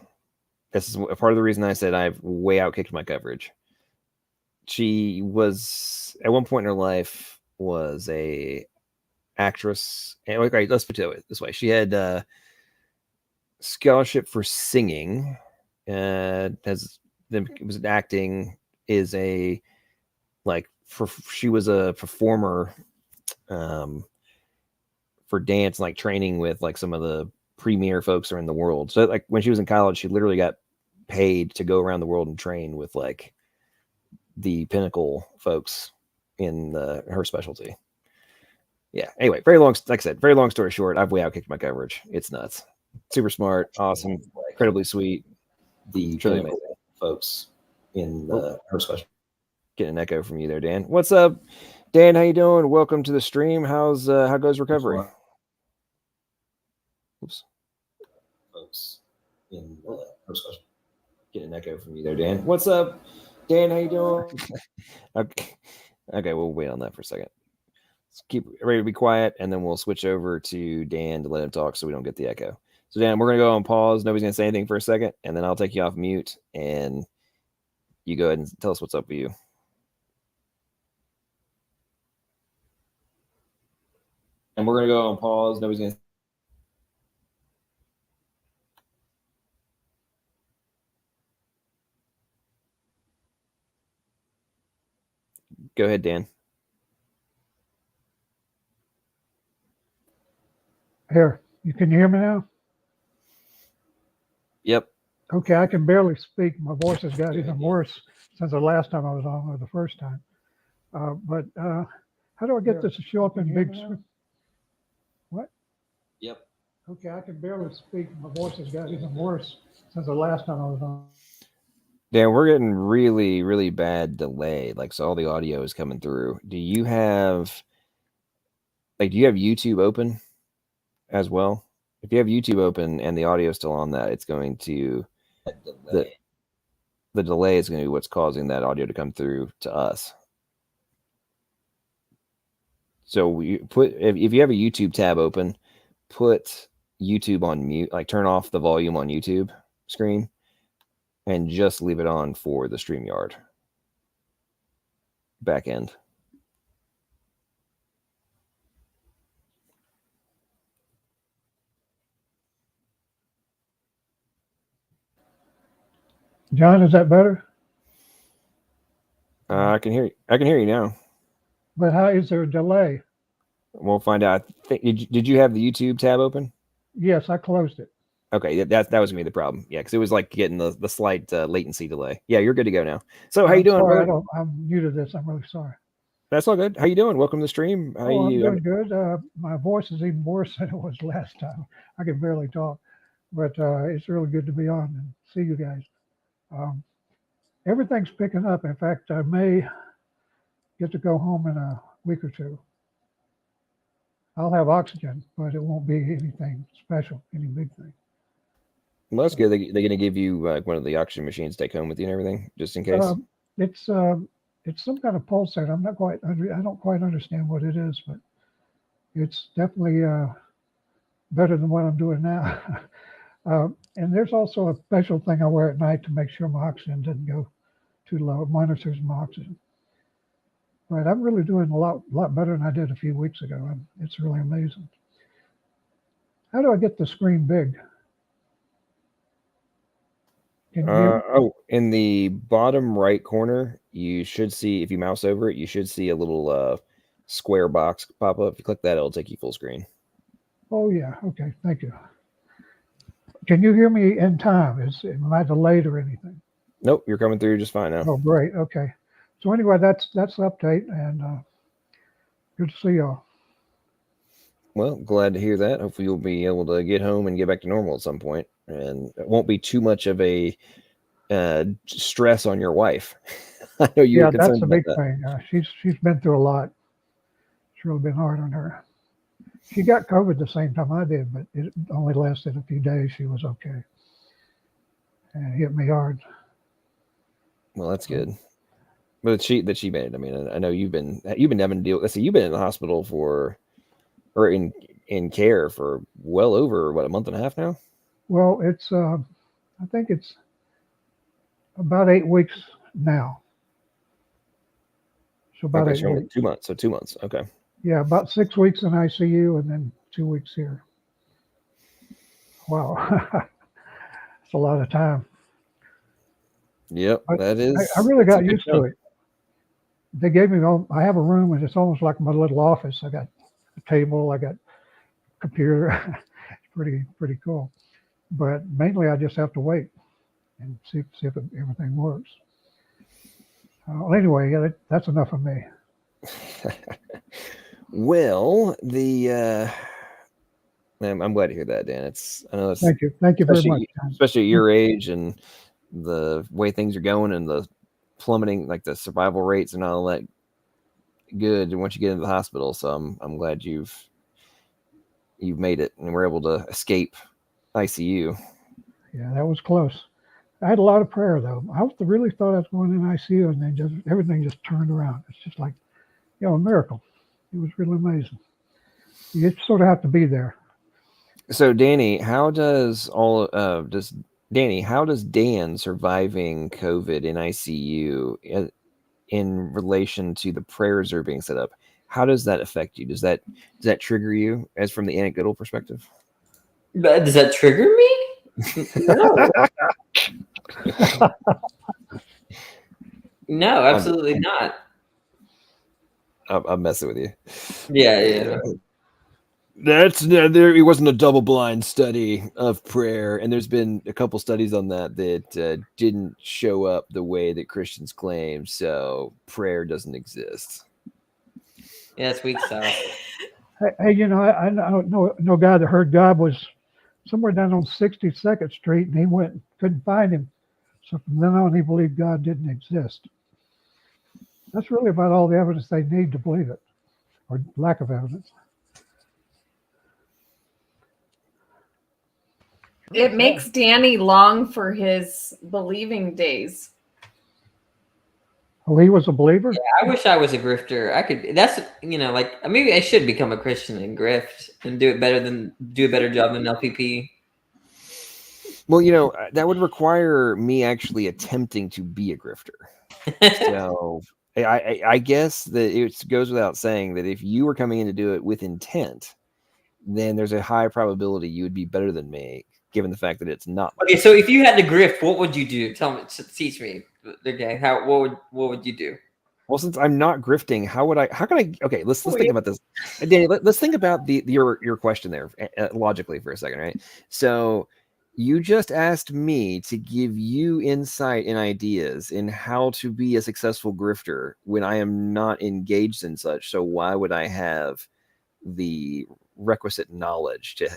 This is part of the reason I said I've way outkicked my coverage. She was, at one point in her life, was a actress. And okay, let's put it this way. She had a scholarship for singing. Was acting, is a she was a performer for dance, like training with like some of the premier folks are in the world. So like when she was in college, she literally got paid to go around the world and train with like the pinnacle folks in her specialty. Yeah. Anyway, like I said, very long story short, I've way outkicked my coverage. It's nuts. Super smart, awesome, incredibly sweet. The truly amazing folks in her specialty. Getting an echo from you there, Dan. What's up, Dan? How you doing? Welcome to the stream. How goes recovery? Oops. Folks in her specialty. Getting an echo from you there, Dan. What's up, Dan? How you doing? Okay, we'll wait on that for a second. Let's keep ready to be quiet, and then we'll switch over to Dan to let him talk so we don't get the echo. So, Dan, we're gonna go on pause. Nobody's gonna say anything for a second, and then I'll take you off mute, and you go ahead and tell us what's up with you. And we're gonna go on pause. Nobody's gonna. Go ahead, Dan. Here, can you hear me now? Yep. Okay, I can barely speak. My voice has got even worse since the last time I was on, or the first time. But how do I get this to show up in big screen? What? Yep. Okay, I can barely speak. My voice has got even worse since the last time I was on. Dan, we're getting really, really bad delay. Like, so all the audio is coming through. Do you have YouTube open as well? If you have YouTube open and the audio is still on that, it's going to the delay is going to be what's causing that audio to come through to us. So you put if you have a YouTube tab open, put YouTube on mute, like turn off the volume on YouTube screen, and just leave it on for the StreamYard back end. John, is that better? I can hear you. I can hear you now. But how is there a delay? We'll find out. Did you have the YouTube tab open? Yes, I closed it. Okay, that was gonna be the problem. Yeah, because it was like getting the slight latency delay. Yeah, you're good to go now. So how you doing, sorry, brother? I'm new to this. I'm really sorry. That's all good. How you doing? Welcome to the stream. How I'm you? doing good. My voice is even worse than it was last time. I can barely talk, but it's really good to be on and see you guys. Everything's picking up. In fact, I may get to go home in a week or two. I'll have oxygen, but it won't be anything special, any big thing. Well, that's good. They're gonna give you one of the oxygen machines to take home with you and everything, just in case. It's some kind of pulsate. I don't quite understand what it is, but it's definitely better than what I'm doing now. And there's also a special thing I wear at night to make sure my oxygen doesn't go too low. It monitors my oxygen. But I'm really doing a lot better than I did a few weeks ago. It's really amazing. How do I get the screen big? In the bottom right corner, you should see, if you mouse over it, you should see a little square box pop up. If you click that, it'll take you full screen. Oh yeah, okay, thank you. Can you hear me in time? Am I delayed or anything? Nope, you're coming through just fine now. Oh, great. Okay. So anyway, that's the update, and good to see y'all. Well, glad to hear that. Hopefully you'll be able to get home and get back to normal at some point, and it won't be too much of a stress on your wife. I know you were concerned that's a about big that. thing. She's been through a lot. It's really been hard on her. She got COVID the same time I did, but it only lasted a few days. She was okay, and it hit me hard. Well, that's good. But she made it. I mean, I know you've been having to deal. Let's see, you've been in the hospital or in care for well over a month and a half now. Well, it's I think it's about 8 weeks now. So about 8 weeks. 2 months. So 2 months. Okay. Yeah, about 6 weeks in ICU and then 2 weeks here. Wow, it's a lot of time. Yep, that is. I really got used to it. They gave me I have a room and it's almost like my little office. I got a table, I got a computer. It's pretty cool. But mainly I just have to wait and see if everything works. Anyway, that's enough of me. Well, I'm glad to hear that, Dan. Thank you very much, especially at your age and the way things are going and the plummeting, like the survival rates and all that. Good once you get into the hospital. So I'm glad you've made it and we're able to escape ICU. Yeah, that was close. I had a lot of prayer though. I really thought I was going in ICU, and then everything just turned around. It's just like, a miracle. It was really amazing. You just sort of have to be there. So Danny, how does Dan surviving COVID in ICU in relation to the prayers that are being set up? How does that affect you? Does that trigger you as from the anecdotal perspective? Does that trigger me? No. No, absolutely not. I'm messing with you. Yeah. It wasn't a double-blind study of prayer, and there's been a couple studies on that didn't show up the way that Christians claim. So prayer doesn't exist. Yeah, it's weak sauce. Hey, I know a guy that heard God was somewhere down on 62nd Street, and he couldn't find him. So from then on, he believed God didn't exist. That's really about all the evidence they need to believe it, or lack of evidence. It makes Danny long for his believing days. Oh, he was a believer? I wish I was a grifter. I could. That's like maybe I should become a Christian and grift and do a better job than LPP. Well, that would require me actually attempting to be a grifter. So I guess that it goes without saying that if you were coming in to do it with intent, then there's a high probability you would be better than me, given the fact that it's not. Okay, so if you had to grift, what would you do? Tell me, teach me. Okay, what would you do? Well, since I'm not grifting, how can I? Okay, let's think about this, Danny. Let's think about your question there logically for a second, right? So you just asked me to give you insight and ideas in how to be a successful grifter when I am not engaged in such. So why would I have the requisite knowledge to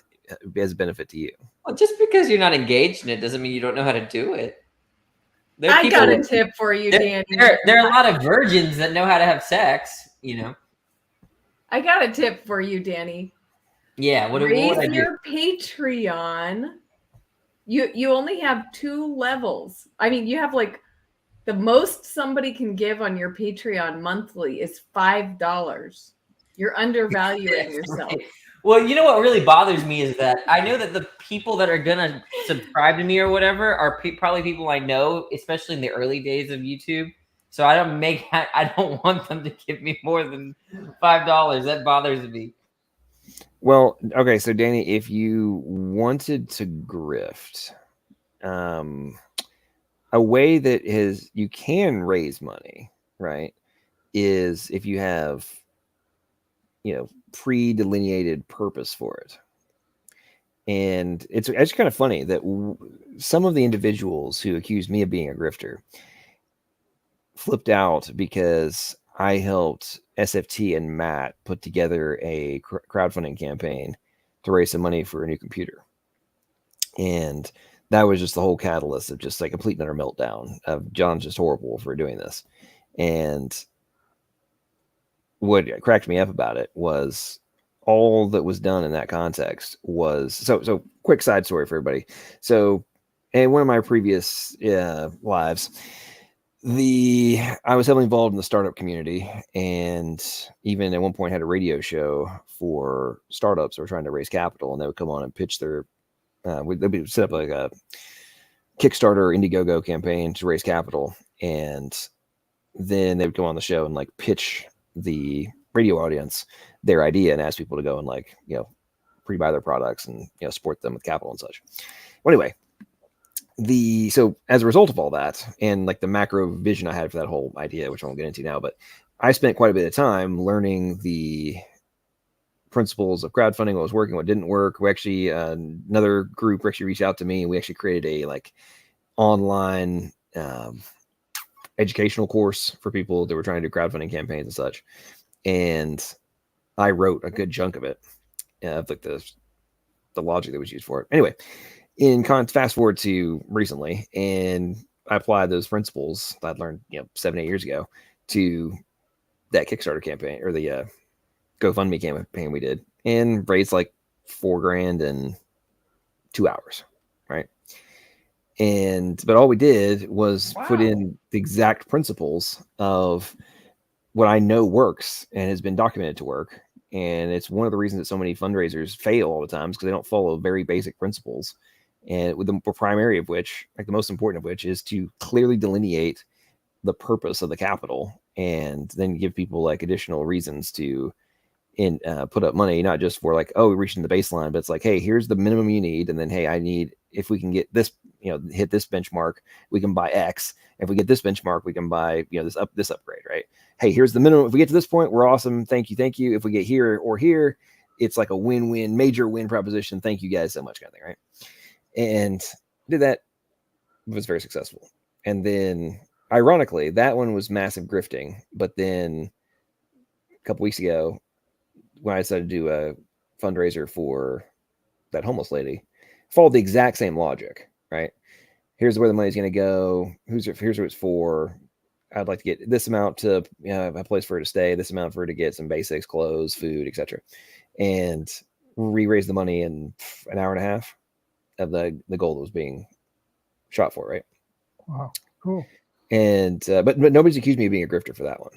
as a benefit to you? Well, just because you're not engaged in it doesn't mean you don't know how to do it. I got a tip for you, Danny. There are a lot of virgins that know how to have sex, I got a tip for you, Danny. Yeah, what would I do? Your Patreon. You only have 2 levels. I mean, you have like the most somebody can give on your Patreon monthly is $5. You're undervaluing yourself. Right. Well, you know what really bothers me is that I know that the people that are gonna subscribe to me or whatever are probably people I know, especially in the early days of YouTube. So I don't want them to give me more than $5. That bothers me. Well, okay, so Danny, if you wanted to grift, a way that you can raise money, right, is if you have pre-delineated purpose for it. And it's actually kind of funny that some of the individuals who accused me of being a grifter flipped out because I helped SFT and Matt put together a crowdfunding campaign to raise some money for a new computer. And that was just the whole catalyst of just like complete and utter meltdown of John's just horrible for doing this. And what cracked me up about it was all that was done in that context was so quick side story for everybody. So in one of my previous lives, I was heavily involved in the startup community, and even at one point had a radio show for startups who were trying to raise capital, and they would come on and pitch their they'd set up like a Kickstarter Indiegogo campaign to raise capital, and then they would come on the show and like pitch the radio audience their idea and ask people to go and like pre-buy their products and support them with capital and such. Well, anyway, so as a result of all that and like the macro vision I had for that whole idea, which I won't get into now, but I spent quite a bit of time learning the principles of crowdfunding, what was working, what didn't work. We actually another group actually reached out to me, and we actually created a like online educational course for people that were trying to do crowdfunding campaigns and such. And I wrote a good chunk of it, like the logic that was used for it. Anyway, fast forward to recently, and I applied those principles that I'd learned 7-8 years ago to that Kickstarter campaign or the GoFundMe campaign we did, and raised like $4,000 in 2 hours, right? But all we did was put in the exact principles of what I know works and has been documented to work. And it's one of the reasons that so many fundraisers fail all the time, because they don't follow very basic principles. And with the primary of which, like the most important of which, is to clearly delineate the purpose of the capital, and then give people like additional reasons to put up money, not just for like, oh, we're reaching the baseline, but it's like, hey, here's the minimum you need, and then hey, I need, if we can get this, hit this benchmark, we can buy X. If we get this benchmark, we can buy this upgrade, right? Hey, here's the minimum. If we get to this point, we're awesome. Thank you. If we get here or here, it's like a win-win, major win proposition. Thank you guys so much, kind of thing, right? And did that, was very successful. And then, ironically, that one was massive grifting. But then a couple weeks ago, when I decided to do a fundraiser for that homeless lady, followed the exact same logic, right? Here's where the money's going to go. Here's what it's for. I'd like to get this amount to a place for her to stay, this amount for her to get some basics, clothes, food, etc. And we raised the money in an hour and a half of the goal that was being shot for, right? Wow, cool. And but nobody's accused me of being a grifter for that one.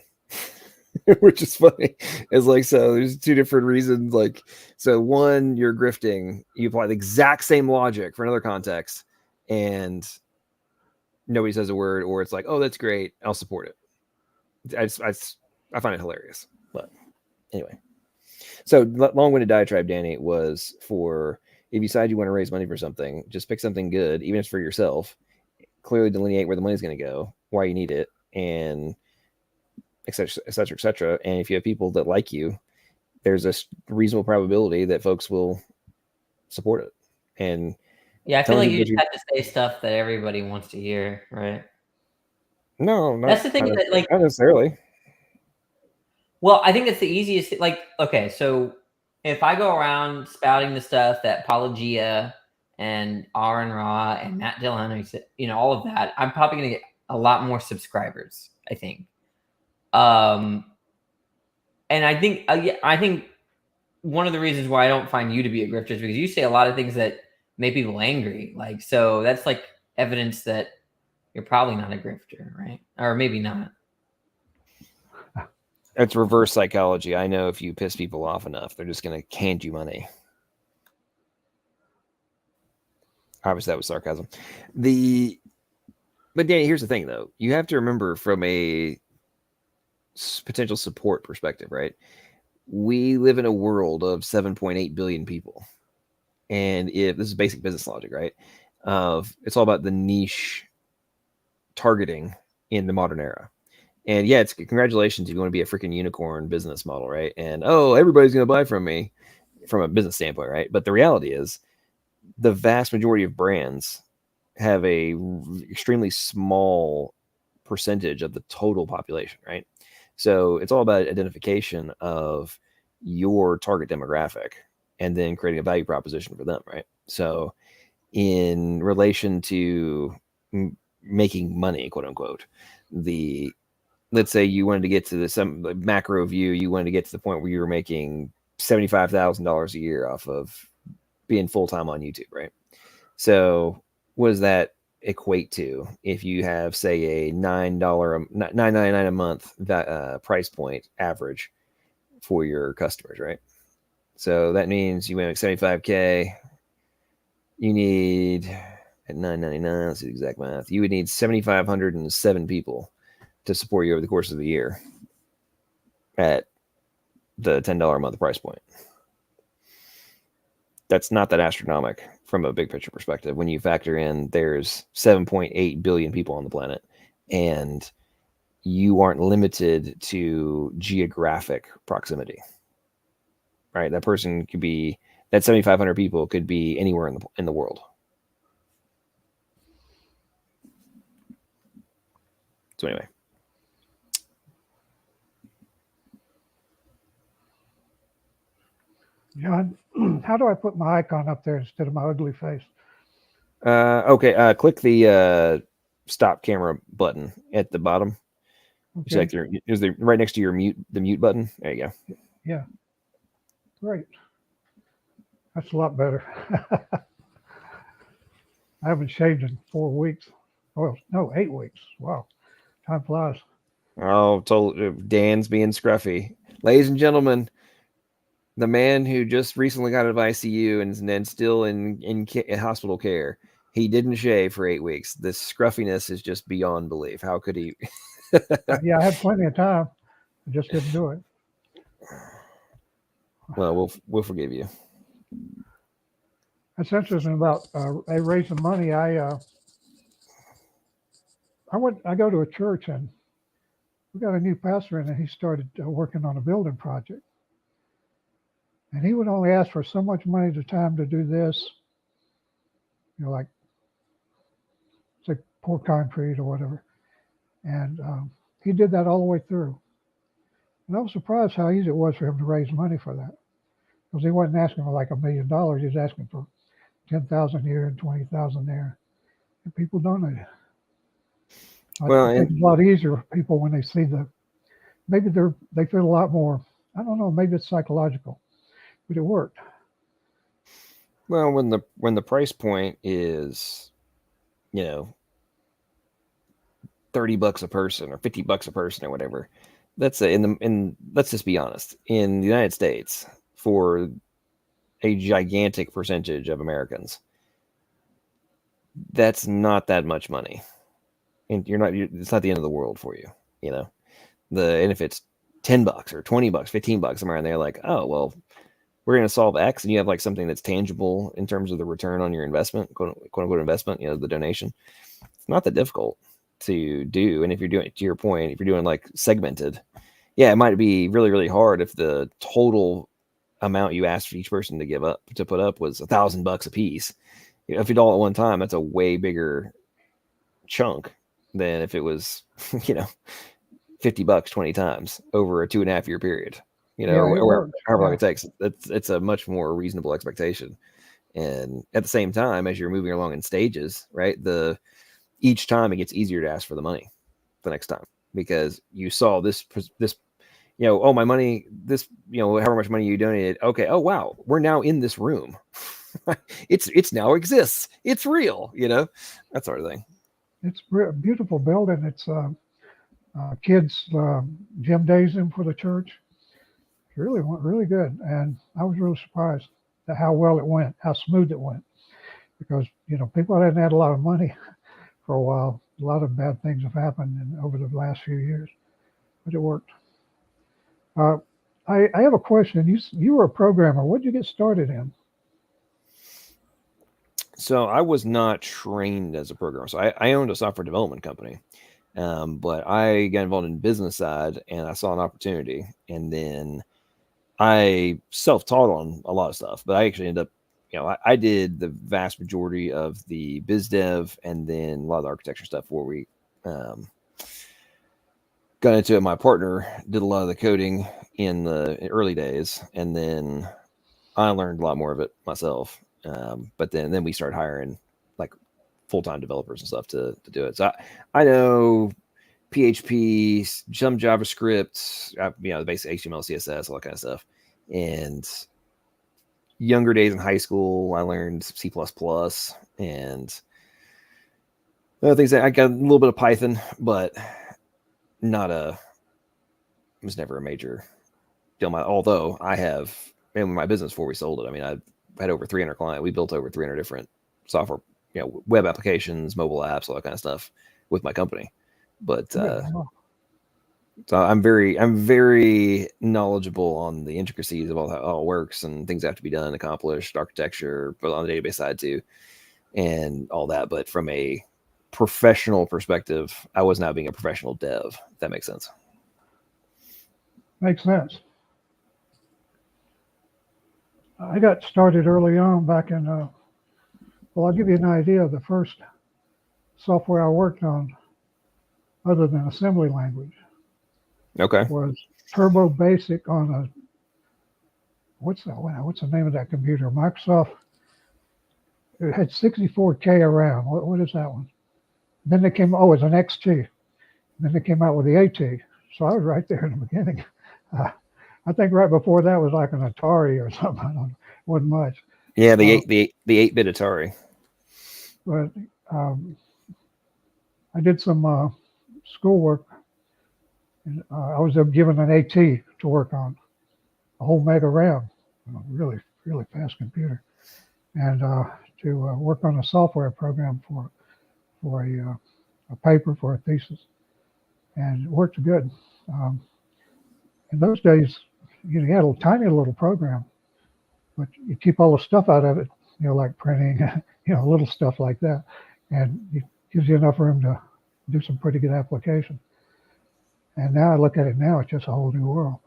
Which is funny. It's like, so there's two different reasons. Like, so one, you're grifting, you apply the exact same logic for another context, and nobody says a word, or it's like, oh, that's great, I'll support it. I find it hilarious. But anyway, so long-winded diatribe, Danny, was for if you decide you want to raise money for something, just pick something good, even if it's for yourself. Clearly delineate where the money's going to go, why you need it, and et cetera, et cetera, et cetera. And if you have people that like you, there's a reasonable probability that folks will support it. And yeah, I feel like you just have to say stuff that everybody wants to hear, right? No, that's the thing. That like not necessarily. Well, I think it's the easiest. Like, okay, so if I go around spouting the stuff that Apologia and Aaron Ra and Matt Dillon, you know, all of that, I'm probably going to get a lot more subscribers, I think. And I think one of the reasons why I don't find you to be a grifter is because you say a lot of things that make people angry. Like, so that's like evidence that you're probably not a grifter, right? Or maybe not. It's reverse psychology. I know if you piss people off enough, they're just going to hand you money. Obviously, that was sarcasm. But Danny, here's the thing, though. You have to remember from a potential support perspective, right? We live in a world of 7.8 billion people. And if this is basic business logic, right? It's all about the niche targeting in the modern era. And yeah, it's congratulations if you want to be a freaking unicorn business model, right? And oh, everybody's going to buy from me from a business standpoint, right? But the reality is the vast majority of brands have a extremely small percentage of the total population, right? So it's all about identification of your target demographic and then creating a value proposition for them, right? So in relation to making money, quote unquote, let's say you wanted to get to some macro view, you wanted to get to the point where you were making $75,000 a year off of being full-time on YouTube, right? So what does that equate to if you have, say, a $9.99 a month price point average for your customers, right? So that means you make 75K. You need at $9.99, that's the exact math. You would need 7,507 people to support you over the course of the year at the $10 a month price point. That's not that astronomical from a big picture perspective. When you factor in there's 7.8 billion people on the planet, and you aren't limited to geographic proximity, right? That person could be, that 7,500 people could be anywhere in the world. So anyway. John, how do I put my icon up there instead of my ugly face? Okay. Click the stop camera button at the bottom. Okay. Is there right next to your the mute button? There you go. Yeah. Great. That's a lot better. I haven't shaved in 4 weeks. Well, no, 8 weeks. Wow. Time flies. Oh, Dan's being scruffy. Ladies and gentlemen, the man who just recently got out of ICU and then still in hospital care, he didn't shave for 8 weeks. The scruffiness is just beyond belief. How could he? Yeah, I had plenty of time. I just didn't do it. Well, we'll forgive you. That's interesting about raising money. I go to a church and we got a new pastor in, and he started working on a building project. And he would only ask for so much money at a time to do this, you know, like say pour concrete or whatever. And he did that all the way through. And I was surprised how easy it was for him to raise money for that, because he wasn't asking for like $1 million. He was asking for 10,000 here and 20,000 there, and people donated. Well, it's a lot easier for people when they see maybe they feel a lot more. I don't know. Maybe it's psychological, but it worked. Well, when the price point is, you know, $30 a person or $50 a person or whatever. That's let's just be honest. In the United States, for a gigantic percentage of Americans, that's not that much money. And it's not the end of the world for you, you know. And if it's $10 or $20, $15 somewhere in there, like, oh well, we're going to solve X, and you have like something that's tangible in terms of the return on your investment, quote unquote investment, you know, the donation. It's not that difficult to do. And if you're doing, to your point, if you're doing like segmented, yeah, it might be really, really hard if the total amount you asked for each person to put up was $1,000 a piece. You know, if you do all at one time, that's a way bigger chunk than if it was, you know, $50 20 times over a 2.5 year period, you know, or however long it takes. It's a much more reasonable expectation. And at the same time, as you're moving along in stages, right, each time it gets easier to ask for the money the next time, because you saw this, you know, oh, my money, this, you know, however much money you donated. Okay. Oh, wow. We're now in this room. it's now exists. It's real, you know, that sort of thing. It's a beautiful building. It's kids gymnasium for the church. It really went really good. And I was really surprised at how well it went, how smooth it went, because, you know, people hadn't had a lot of money for a while. A lot of bad things have happened over the last few years, but it worked. I have a question. You were a programmer. What did you get started in? So I was not trained as a programmer. So I owned a software development company, but I got involved in the business side, and I saw an opportunity, and then I self-taught on a lot of stuff. But I actually ended up, you know, I did the vast majority of the biz dev, and then a lot of the architecture stuff where we got into it. My partner did a lot of the coding in the early days, and then I learned a lot more of it myself. But then we started hiring like full-time developers and stuff to do it. So I know PHP, some JavaScript, you know, the basic HTML, CSS, all that kind of stuff. And younger days in high school, I learned C++, and other things. I got a little bit of Python, but it was never a major deal. Although I have, in my business before we sold it, I mean, I had over 300 clients. We built over 300 different software, you know, web applications, mobile apps, all that kind of stuff with my company. But so I'm very knowledgeable on the intricacies of how it all works and things that have to be done, accomplished, architecture, but on the database side too, and all that. But from a professional perspective, I was now being a professional dev, if that makes sense. Makes sense. I got started early on back in, well, I'll give you an idea. The first software I worked on, other than assembly language, was Turbo Basic on what's the name of that computer? Microsoft. It had 64K around. What is that one? Then they came, it was an XT. Then they came out with the AT. So I was right there in the beginning. I think right before that was like an Atari or something. I don't know. It wasn't much. Yeah, the 8-bit Atari. But I did some schoolwork. And, I was given an AT to work on, a whole mega RAM, really, really fast computer, and to work on a software program for a paper for a thesis, and it worked good. In those days, you had a tiny little program, but you keep all the stuff out of it, like printing, little stuff like that, and it gives you enough room to do some pretty good application. And now I look at it now, it's just a whole new world.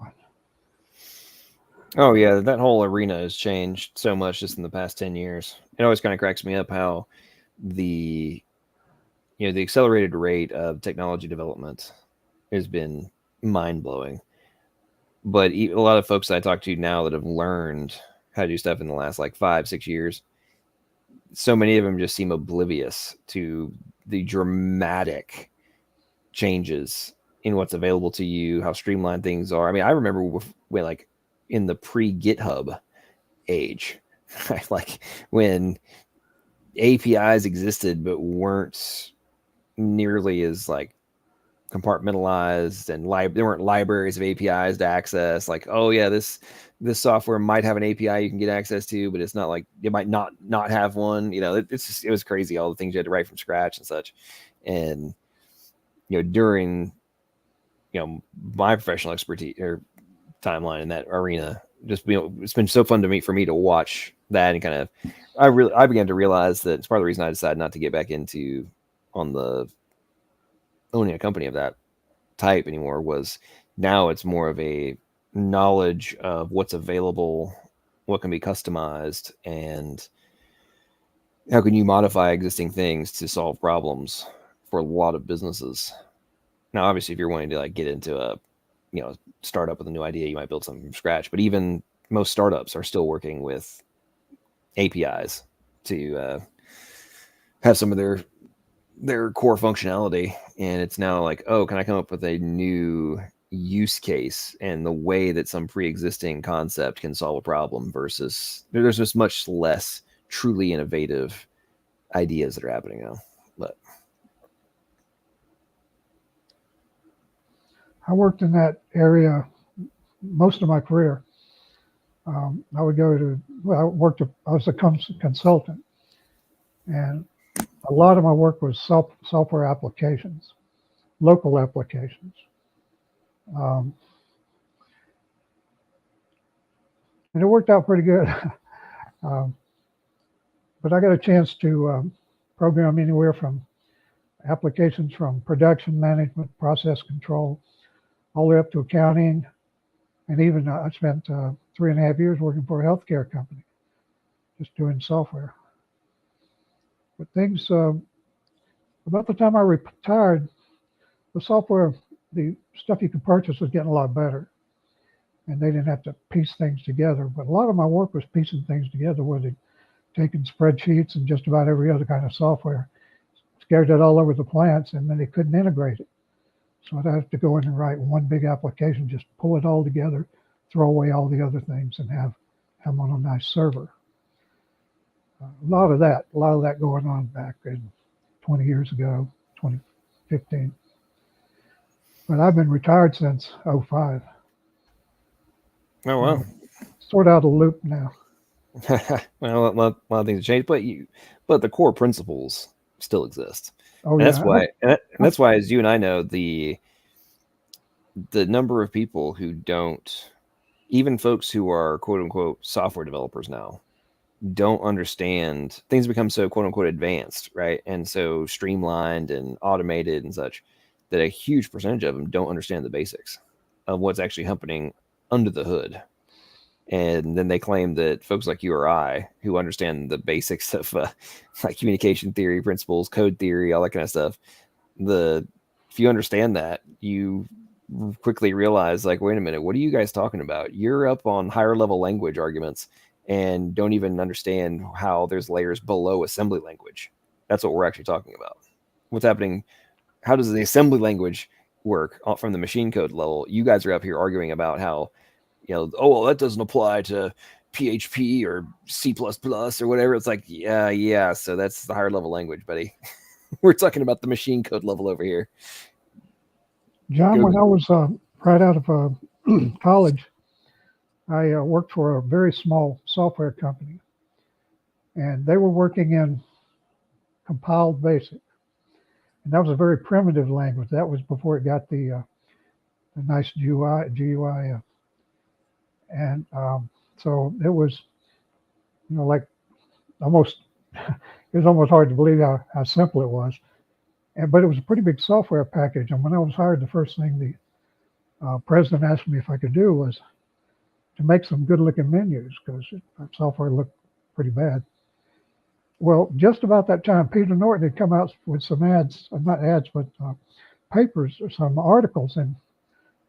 Oh yeah, that whole arena has changed so much just in the past 10 years. It always kind of cracks me up how the accelerated rate of technology development has been mind-blowing. But a lot of folks that I talk to now that have learned how to do stuff in the last like 5-6 years, so many of them just seem oblivious to the dramatic changes in what's available to you, how streamlined things are. I mean, I remember when like in the pre-GitHub age, like when APIs existed but weren't nearly as like compartmentalized, and there weren't libraries of APIs to access. Like, oh yeah, this software might have an API you can get access to, but it's not like it might not have one. You know, it was crazy, all the things you had to write from scratch and such. And during my professional expertise or timeline in that arena, just it's been so fun for me to watch that, and kind of I began to realize that it's part of the reason I decided not to get back into owning a company of that type anymore. Was now it's more of a knowledge of what's available, what can be customized, and how can you modify existing things to solve problems for a lot of businesses. Now, obviously, if you're wanting to get into a startup with a new idea, you might build something from scratch. But even most startups are still working with APIs to have some of their core functionality. And it's now like, oh, can I come up with a new use case and the way that some pre-existing concept can solve a problem, versus there's just much less truly innovative ideas that are happening now. But I worked in that area most of my career. I was a consultant, and a lot of my work was software applications, local applications. And it worked out pretty good. But I got a chance to program anywhere from applications from production management, process control, all the way up to accounting. And even I spent 3.5 years working for a healthcare company, just doing software. But things, about the time I retired, the software, the stuff you could purchase was getting a lot better. And they didn't have to piece things together. But a lot of my work was piecing things together, where they'd taken spreadsheets and just about every other kind of software, scattered it all over the plants, and then they couldn't integrate it. So I'd have to go in and write one big application, just pull it all together, throw away all the other things, and have them on a nice server. A lot of that going on back in 20 years ago, 2015. But I've been retired since 2005. Oh, wow. Sort out of the loop now. Well, a lot of things have changed, but the core principles still exist. Oh, and yeah. That's why, as you and I know, the number of people who don't, even folks who are quote unquote software developers now, don't understand things become so quote unquote advanced, right? And so streamlined and automated and such, that a huge percentage of them don't understand the basics of what's actually happening under the hood. And then they claim that folks like you or I, who understand the basics of like communication theory, principles, code theory, all that kind of stuff, if you understand that, you quickly realize, like, wait a minute, what are you guys talking about? You're up on higher level language arguments and don't even understand how there's layers below assembly language. That's what we're actually talking about. What's happening? How does the assembly language work from the machine code level? You guys are up here arguing about how, oh, well, that doesn't apply to PHP or C++ or whatever. It's like, yeah. So that's the higher level language, buddy. We're talking about the machine code level over here. John, when I was right out of college, I worked for a very small software company, and they were working in compiled BASIC. And that was a very primitive language. That was before it got the nice GUI. And so it was, like almost, it was almost hard to believe how simple it was. But it was a pretty big software package. And when I was hired, the first thing the president asked me if I could do was to make some good looking menus, because our software looked pretty bad. Well, just about that time, Peter Norton had come out with some ads, not ads, but papers or some articles in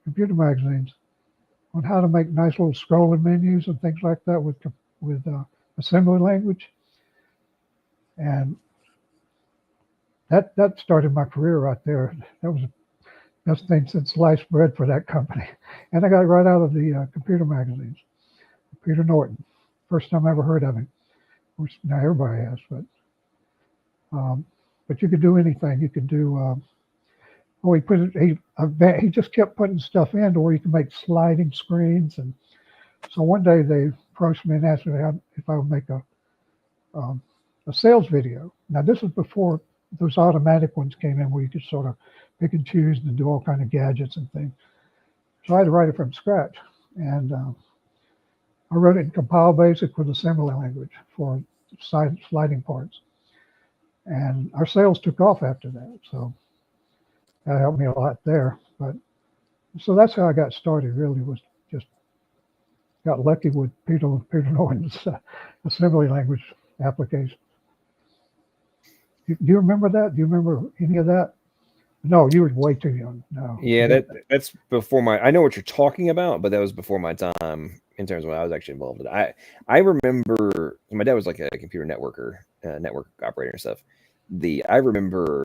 computer magazines on how to make nice little scrolling menus and things like that with assembly language. And that started my career right there. That was the best thing since sliced bread for that company. And I got it right out of the computer magazines. Peter Norton, first time I ever heard of him. Of course, now everybody has, but you could do anything. You could do, Oh, he just kept putting stuff in to where you can make sliding screens. And so one day they approached me and asked me if I would make a sales video. Now this is before those automatic ones came in where you could sort of pick and choose and do all kind of gadgets and things. So I had to write it from scratch. And I wrote it in Compile Basic with assembly language for sliding parts. And our sales took off after that. So that helped me a lot there. But so that's how I got started, really, was just got lucky with Peter Norton's assembly language application. Do you remember that? Do you remember any of that? No, you were way too young. No. Yeah, that's before my. I know what you're talking about, but that was before my time in terms of when I was actually involved with it. I remember my dad was like a computer networker, network operator and stuff. I remember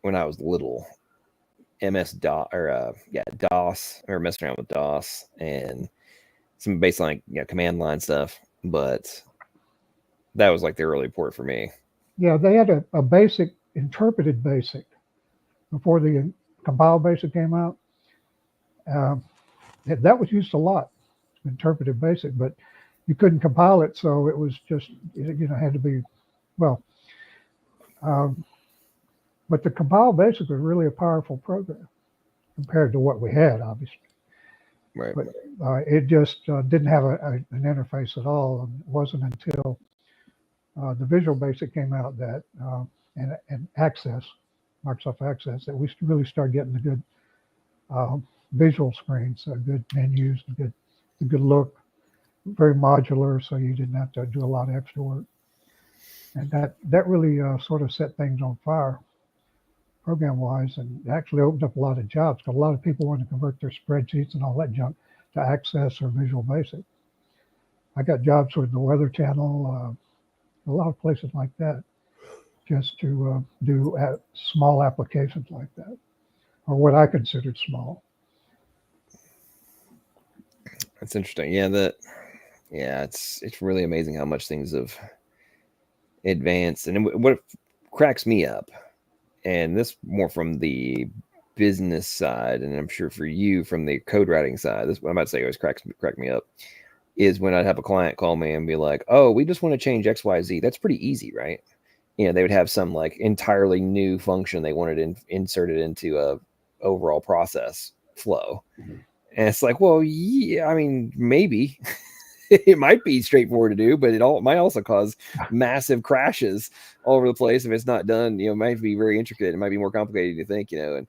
when I was little, DOS, or messing around with DOS and some baseline, command line stuff. But that was like the early port for me. Yeah, they had a basic, interpreted basic before the compile basic came out. That was used a lot, interpreted basic, but you couldn't compile it, so it was just, had to be, well, but the compile basic was really a powerful program compared to what we had, obviously. Right. But it just didn't have an interface at all. And it wasn't until the Visual Basic came out that and Access, Microsoft Access, that we really started getting the good visual screens, good menus, the good look, very modular, so you didn't have to do a lot of extra work. And that really sort of set things on fire, program-wise, and actually opened up a lot of jobs because a lot of people wanted to convert their spreadsheets and all that junk to Access or Visual Basic. I got jobs with the Weather Channel, a lot of places like that, just to do small applications like that, or what I considered small. That's interesting. It's really amazing how much things have advanced. And what cracks me up, and this more from the business side, and I'm sure for you from the code writing side, this what I'm about to say always crack me up, is when I'd have a client call me and be like, "Oh, we just want to change XYZ." That's pretty easy, right? They would have some like entirely new function they wanted inserted into a overall process flow. Mm-hmm. And it's like, well, yeah, I mean, maybe it might be straightforward to do, but it might also cause massive crashes all over the place if it's not done. It might be very intricate. It might be more complicated than you think. And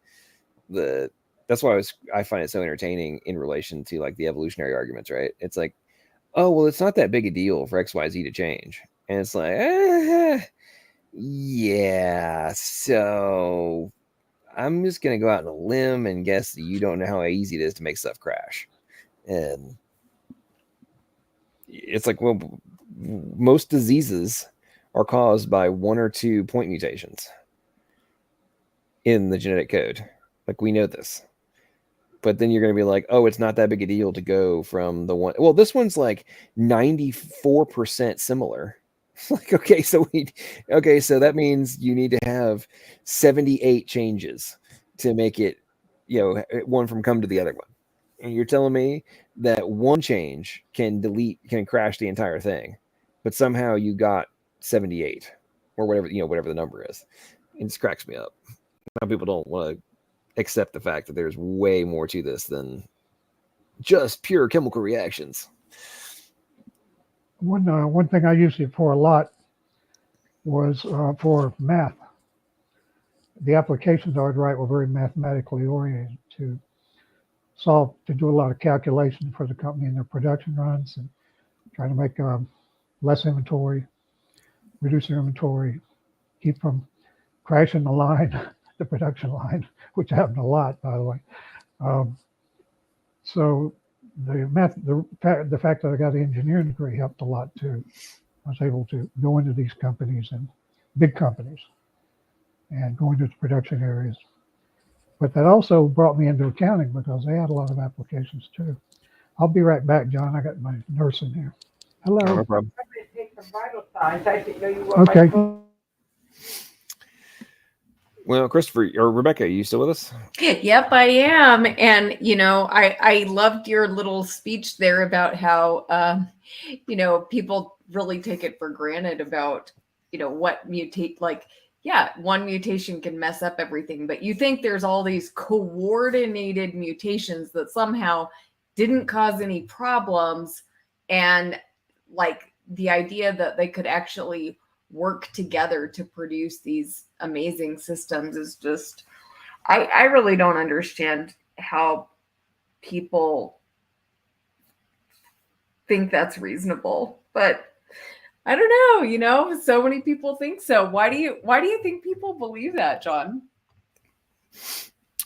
that's why I find it so entertaining in relation to like the evolutionary arguments, right? It's like, oh, well, it's not that big a deal for XYZ to change, and it's like, yeah. So I'm just gonna go out on a limb and guess that you don't know how easy it is to make stuff crash. And it's like, well, most diseases are caused by 1 or 2 point mutations in the genetic code. Like, we know this. But then you're going to be like, oh, it's not that big a deal to go from the one. Well, this one's like 94% similar. Like, okay, so that means you need to have 78 changes to make it, one from come to the other one. And you're telling me that one change can crash the entire thing, but somehow you got 78 or whatever the number is. It just cracks me up. Some people don't want to accept the fact that there's way more to this than just pure chemical reactions. One thing I used it for a lot was for math. The applications I would write were very mathematically oriented to do a lot of calculation for the company in their production runs and trying to make less inventory, reduce their inventory, keep from crashing the line, the production line, which happened a lot, by the way. So the fact that I got an engineering degree helped a lot too. I was able to go into these companies and big companies and go into the production areas. But that also brought me into accounting because they had a lot of applications too. I'll be right back, John. I got my nurse in here. Hello. No problem. I'm going to take some vital signs. I didn't know you were Okay. Well, Christopher or Rebecca, are you still with us? Yep, I am. And, I loved your little speech there about how, people really take it for granted about, what mutate, like, yeah, one mutation can mess up everything, but you think there's all these coordinated mutations that somehow didn't cause any problems. And like the idea that they could actually work together to produce these amazing systems is just, I really don't understand how people think that's reasonable, but I don't know, so many people think so. Why do you think people believe that, John?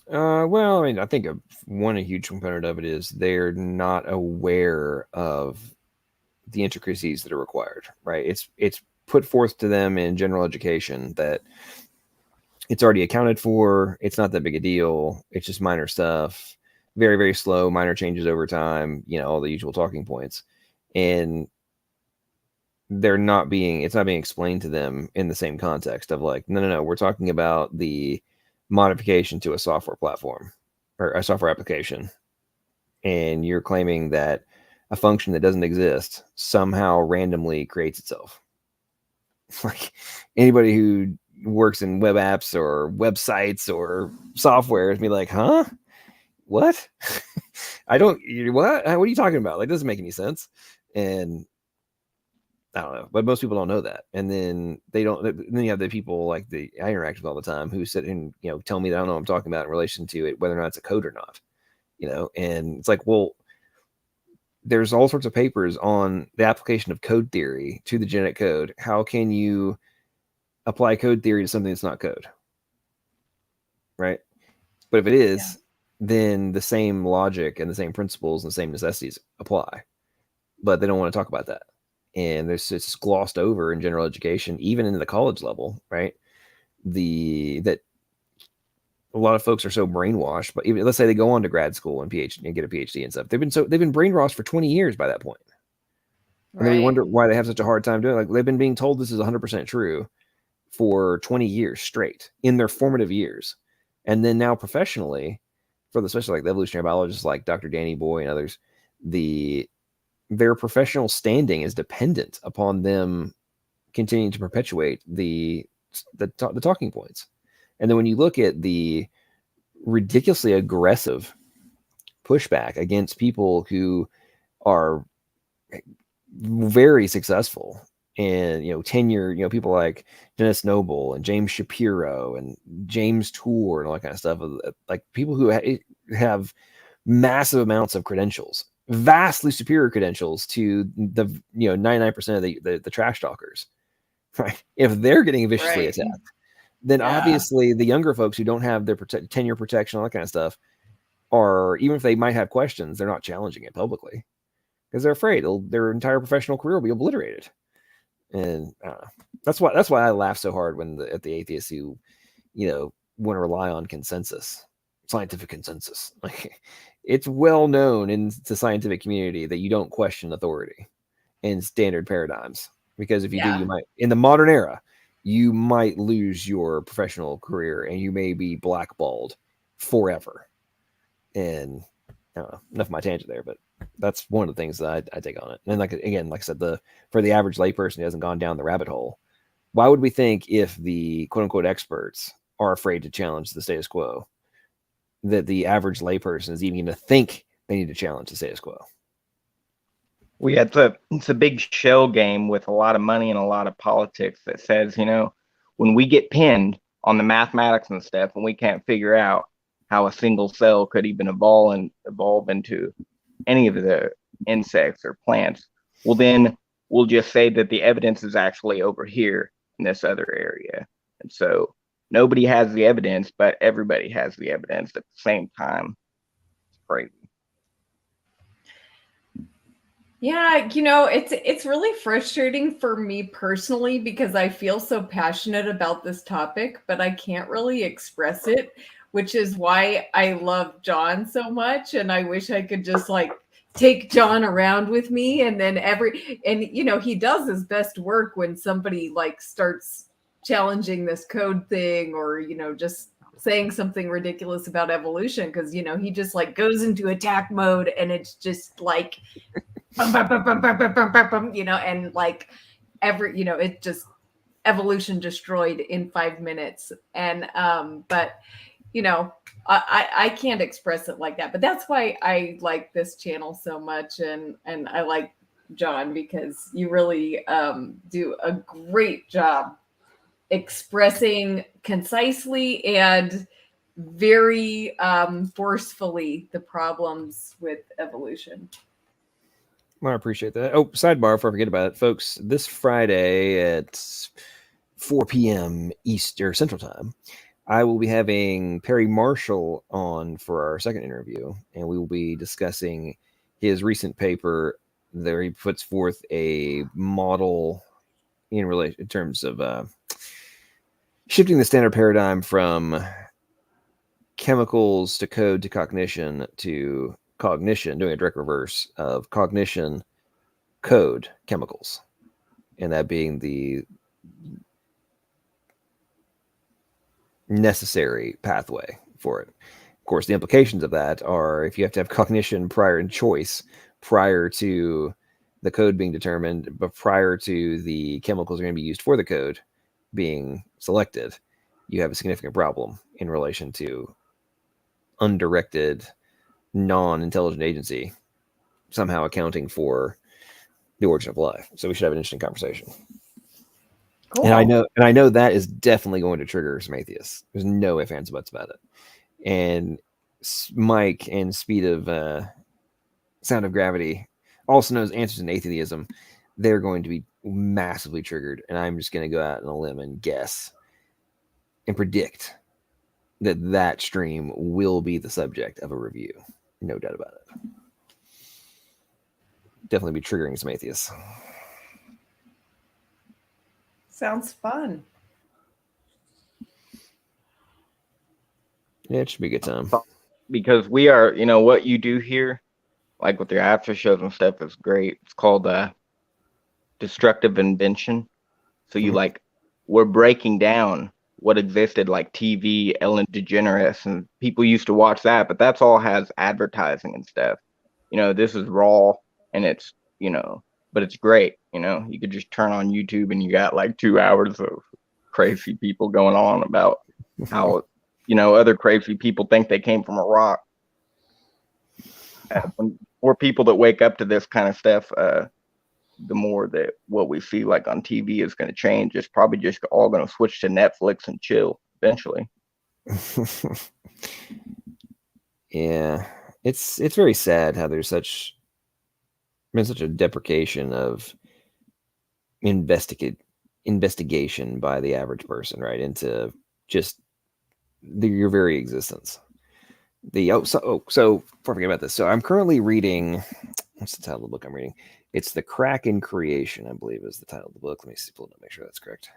Well, I mean, I think one huge component of it is they're not aware of the intricacies that are required, right? It's put forth to them in general education that it's already accounted for. It's not that big a deal. It's just minor stuff, very, very slow, minor changes over time, all the usual talking points. And it's not being explained to them in the same context of like, no, we're talking about the modification to a software platform or a software application. And you're claiming that a function that doesn't exist somehow randomly creates itself. Like anybody who works in web apps or websites or software is be like, huh? What? What are you talking about? Like, it doesn't make any sense. And I don't know, but most people don't know that. And then then you have the people like I interact with all the time who sit and, tell me that I don't know what I'm talking about in relation to it, whether or not it's a code or not, and it's like, well, there's all sorts of papers on the application of code theory to the genetic code. How can you apply code theory to something that's not code? Right. But if it is, then the same logic and the same principles and the same necessities apply, but they don't want to talk about that. And it's glossed over in general education, even in the college level, right? That a lot of folks are so brainwashed, but even let's say they go on to grad school and PhD and get a PhD and stuff. They've been brainwashed for 20 years by that point. And then we wonder why they have such a hard time doing it. Like they've been being told this is 100% true for 20 years straight in their formative years. And then now professionally, especially like the evolutionary biologists like Dr. Danny Boy and others, their professional standing is dependent upon them continuing to perpetuate the talking points. And then when you look at the ridiculously aggressive pushback against people who are very successful and, tenure, people like Dennis Noble and James Shapiro and James Tour and all that kind of stuff, like people who have massive amounts of credentials, vastly superior credentials to the 99% of the trash talkers, right? If they're getting viciously attacked, then obviously the younger folks who don't have their tenure protection, all that kind of stuff, are, even if they might have questions, they're not challenging it publicly because they're afraid their entire professional career will be obliterated. And that's why I laugh so hard at the atheists who, want to rely on consensus, scientific consensus. Like, it's well known in the scientific community that you don't question authority and standard paradigms, because if you do, you might, in the modern era, you might lose your professional career and you may be blackballed forever. And I don't know, enough of my tangent there, but that's one of the things that I take on it. And like I said, for the average layperson who hasn't gone down the rabbit hole, why would we think, if the quote unquote experts are afraid to challenge the status quo, that the average layperson is even going to think they need to challenge the status quo? Well, yeah, it's a big shell game with a lot of money and a lot of politics that says, when we get pinned on the mathematics and stuff and we can't figure out how a single cell could even evolve into any of the insects or plants, well, then we'll just say that the evidence is actually over here in this other area. And so nobody has the evidence, but everybody has the evidence at the same time. It's crazy. Yeah, it's really frustrating for me personally because I feel so passionate about this topic, but I can't really express it, which is why I love John so much. And I wish I could just like take John around with me. And then he does his best work when somebody like starts challenging this code thing, or just saying something ridiculous about evolution, because he just like goes into attack mode, and it's just like bum, bum, bum, bum, bum, bum, bum, bum, bum, and like it just evolution destroyed in 5 minutes. And but I can't express it like that, but that's why I like this channel so much, and I like John, because you really do a great job expressing concisely and very forcefully the problems with evolution. Well, I appreciate that. Oh, sidebar, before I forget about it, folks, this Friday at 4 p.m. Eastern Central Time, I will be having Perry Marshall on for our second interview, and we will be discussing his recent paper there. He puts forth a model in terms of shifting the standard paradigm from chemicals to code to cognition, doing a direct reverse of cognition, code, chemicals, and that being the necessary pathway for it. Of course, the implications of that are if you have to have cognition prior and choice prior to the code being determined, but prior to the chemicals are going to be used for the code being selected, you have a significant problem in relation to undirected, non-intelligent agency somehow accounting for the origin of life. So we should have an interesting conversation. Cool. And I know that is definitely going to trigger some atheists. There's no ifs, ands, buts about it. And Mike and Speed of Sound of Gravity, also known as Answers in Atheism, they're going to be massively triggered. And I'm just going to go out on a limb and guess and predict that stream will be the subject of a review. No doubt about it. Definitely be triggering some atheists. Sounds fun. Yeah, it should be a good time. Because we are, what you do here, like with your after shows and stuff, is great. It's called destructive invention. So you we're breaking down what existed, like TV, Ellen DeGeneres, and people used to watch that, but that's all has advertising and stuff. This is raw, and it's, but it's great. You could just turn on YouTube and you got like 2 hours of crazy people going on about how, other crazy people think they came from a rock. More people that wake up to this kind of stuff, the more that what we see like on TV is going to change. It's probably just all going to switch to Netflix and chill eventually. Yeah, it's very sad how there's been such a deprecation of investigation by the average person, right, into just your very existence. So before I forget about this, so I'm currently reading, what's the title of the book I'm reading? It's The Crack in Creation, I believe is the title of the book. Let me see, pull it up, make sure that's correct.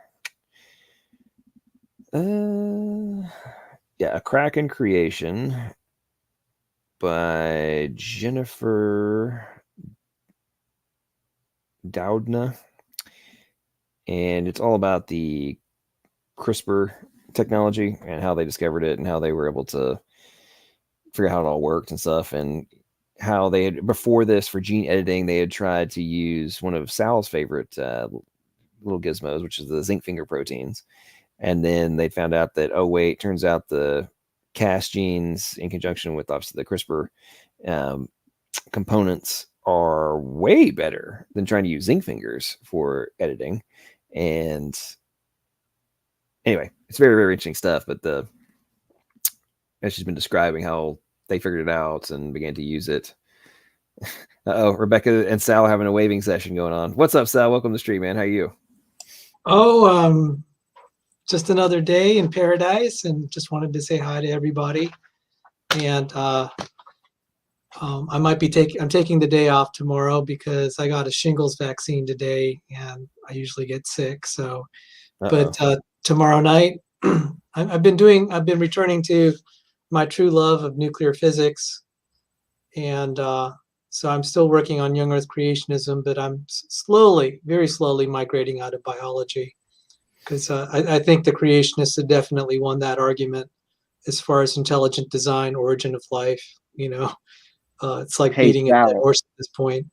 Yeah, A Crack in Creation by Jennifer Doudna. And it's all about the CRISPR technology and how they discovered it and how they were able to figure out how it all worked and stuff, and how they had, before this, for gene editing, they had tried to use one of Sal's favorite little gizmos, which is the zinc finger proteins. And then they found out that, oh, wait, turns out the Cas genes in conjunction with obviously the CRISPR components are way better than trying to use zinc fingers for editing. And anyway, it's very, very interesting stuff. But she's been describing how they figured it out and began to use it. Uh-oh, Rebecca and Sal having a waving session going on. What's up, Sal? Welcome to the stream, man. How are you? Oh, just another day in paradise, and just wanted to say hi to everybody. And I'm taking the day off tomorrow because I got a shingles vaccine today, and I usually get sick. So, but tomorrow night, I've been returning to my true love of nuclear physics, and so I'm still working on young Earth creationism, but I'm very slowly migrating out of biology. because I think the creationists have definitely won that argument as far as intelligent design, origin of life. It's like Hey, beating a dead Sal. horse at this point.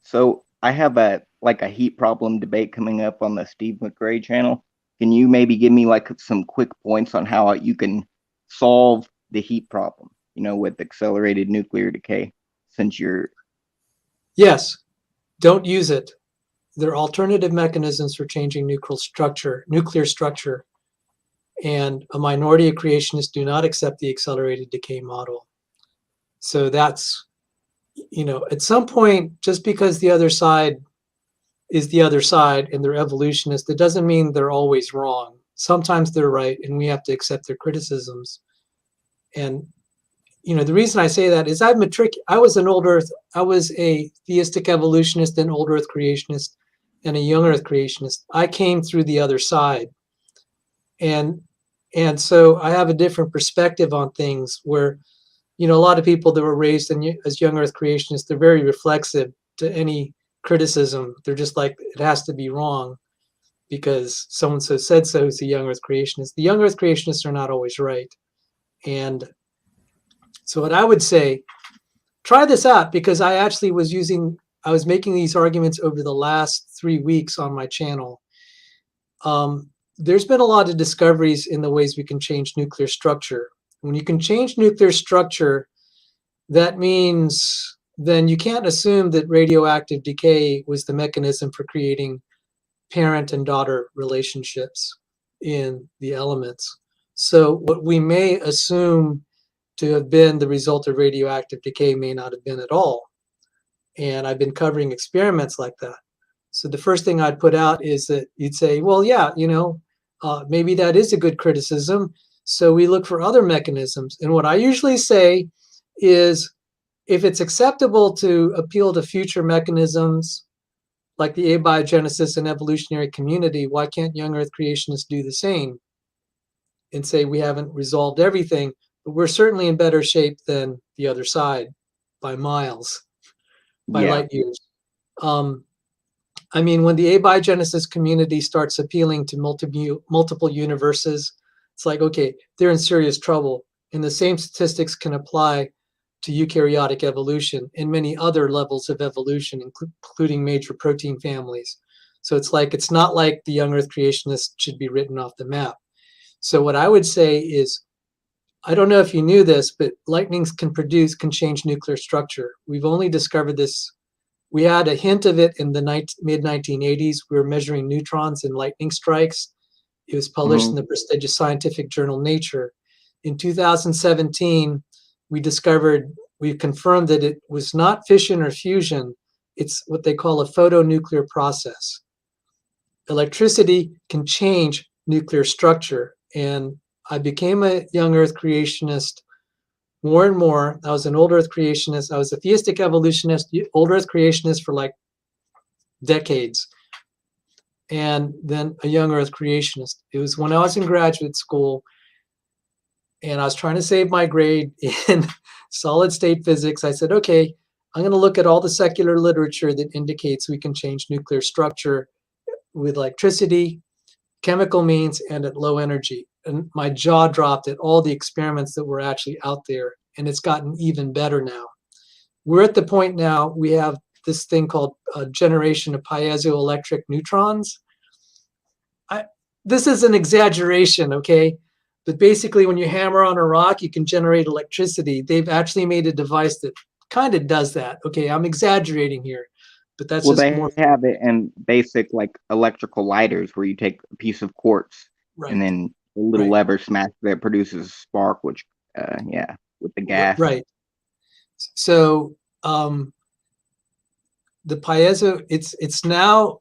So I have a heat problem debate coming up on the Steve McRae channel. Can you maybe give me like some quick points on how you can solve the heat problem, with accelerated nuclear decay, since you're... Yes, don't use it. There are alternative mechanisms for changing nuclear structure, and a minority of creationists do not accept the accelerated decay model. So that's, at some point, just because the other side is the other side and they're evolutionists, it doesn't mean they're always wrong. Sometimes they're right, and we have to accept their criticisms. And the reason I say that is I was a theistic evolutionist, an old Earth creationist, and a young Earth creationist. I came through the other side, and so I have a different perspective on things. Where, a lot of people that were raised as young Earth creationists, they're very reflexive to any criticism. They're just like, it has to be wrong because someone said so who's a young Earth creationist. The young Earth creationists are not always right, and so what I would say, try this out, because I was making these arguments over the last 3 weeks on my channel. There's been a lot of discoveries in the ways we can change nuclear structure. When you can change nuclear structure, that means then you can't assume that radioactive decay was the mechanism for creating parent and daughter relationships in the elements. So what we may assume to have been the result of radioactive decay may not have been at all. And I've been covering experiments like that. So the first thing I'd put out is that you'd say, well, yeah, maybe that is a good criticism. So we look for other mechanisms. And what I usually say is, if it's acceptable to appeal to future mechanisms like the abiogenesis and evolutionary community, why can't young Earth creationists do the same and say we haven't resolved everything? But we're certainly in better shape than the other side by miles, by light years. When the abiogenesis community starts appealing to multiple universes, it's like, okay, they're in serious trouble. And the same statistics can apply to eukaryotic evolution and many other levels of evolution, including major protein families. So it's not like the young Earth creationists should be written off the map. So what I would say is, I don't know if you knew this, but lightnings can change nuclear structure. We've only discovered this. We had a hint of it in the mid-1980s. We were measuring neutrons in lightning strikes. It was published in the prestigious scientific journal Nature. In 2017, we confirmed that it was not fission or fusion. It's what they call a photonuclear process. Electricity can change nuclear structure. And I became a young Earth creationist more and more. I was an old Earth creationist. I was a theistic evolutionist, old Earth creationist for like decades. And then a young Earth creationist. It was when I was in graduate school and I was trying to save my grade in solid state physics. I said, okay, I'm going to look at all the secular literature that indicates we can change nuclear structure with electricity, chemical means, and at low energy. And my jaw dropped at all the experiments that were actually out there. And it's gotten even better now. We're at the point now, we have this thing called a generation of piezoelectric neutrons. This is an exaggeration, okay? But basically, when you hammer on a rock, you can generate electricity. They've actually made a device that kind of does that. Okay, I'm exaggerating here, but that's just more. They have it in basic electrical lighters where you take a piece of quartz and then a little lever smash that produces a spark, which, with the gas. Right. So the piezo, it's now,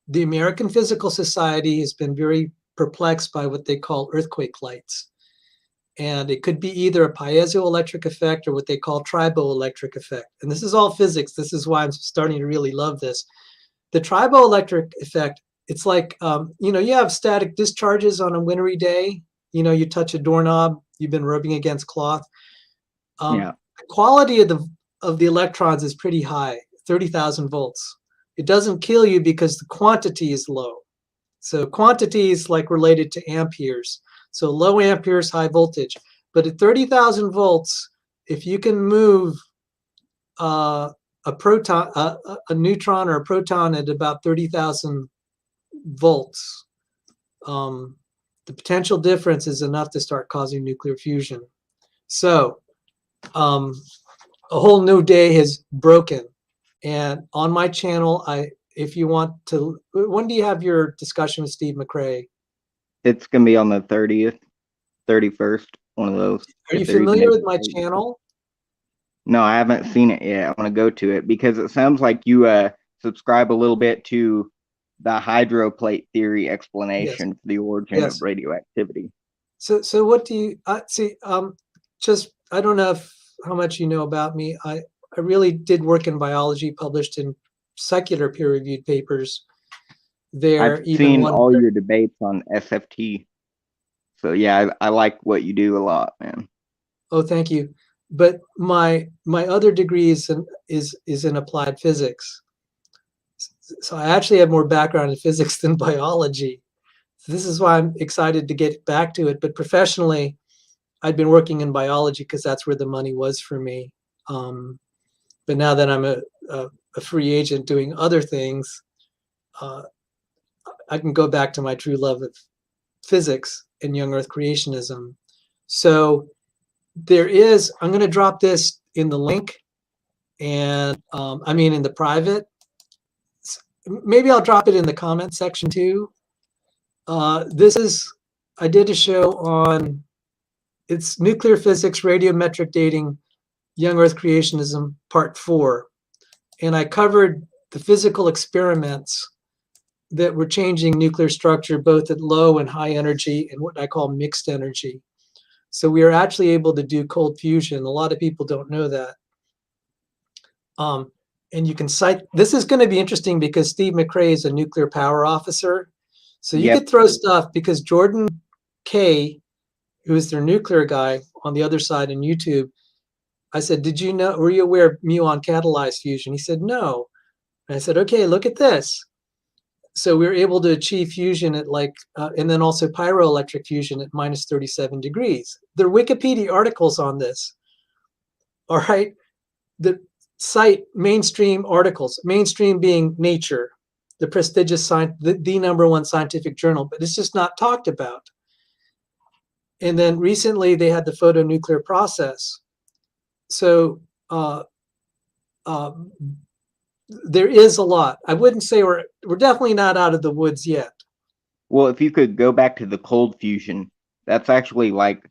the American Physical Society has been very perplexed by what they call earthquake lights. And it could be either a piezoelectric effect or what they call triboelectric effect. And this is all physics. This is why I'm starting to really love this. The triboelectric effect, it's like, you have static discharges on a wintry day. You touch a doorknob, you've been rubbing against cloth. The quality of the electrons is pretty high, 30,000 volts. It doesn't kill you because the quantity is low. So quantities like related to amperes. So low amperes, high voltage. But at 30,000 volts, if you can move a proton, a neutron or a proton at about 30,000 volts, the potential difference is enough to start causing nuclear fusion. So a whole new day has broken. And on my channel, if you want to, when do you have your discussion with Steve McRae? It's gonna be on the 30th, 31st, one of those. Are you familiar with my channel? No, I haven't seen it yet. I want to go to it because it sounds like you subscribe a little bit to the hydroplate theory explanation for the origin of radioactivity. So what do you see? Just I don't know how much you know about me. I really did work in biology, published in secular peer-reviewed papers. I've seen all your debates on SFT. So yeah, I like what you do a lot, man. Oh, thank you. But my other degree is in applied physics. So I actually have more background in physics than biology. So this is why I'm excited to get back to it. But professionally, I'd been working in biology because that's where the money was for me. But now that I'm a free agent doing other things, I can go back to my true love of physics and young Earth creationism. So there is, I'm going to drop this in the link, and I mean in the private. Maybe I'll drop it in the comment section too. I did a show on, it's nuclear physics, radiometric dating, young Earth creationism, part 4. And I covered the physical experiments that were changing nuclear structure both at low and high energy and what I call mixed energy. So we are actually able to do cold fusion. A lot of people don't know that. And you can cite, this is going to be interesting because Steve McRae is a nuclear power officer. So you could throw stuff because Jordan Kay, who is their nuclear guy on the other side in YouTube, I said, were you aware of muon catalyzed fusion? He said, no. And I said, okay, look at this. So we were able to achieve fusion at and then also pyroelectric fusion at minus 37 degrees. There are Wikipedia articles on this. All right. Cite mainstream articles, mainstream being Nature, the prestigious the #1 scientific journal, but it's just not talked about. And then recently they had the photonuclear process. So there is a lot. I wouldn't say we're definitely not out of the woods yet. Well, if you could go back to the cold fusion, that's actually like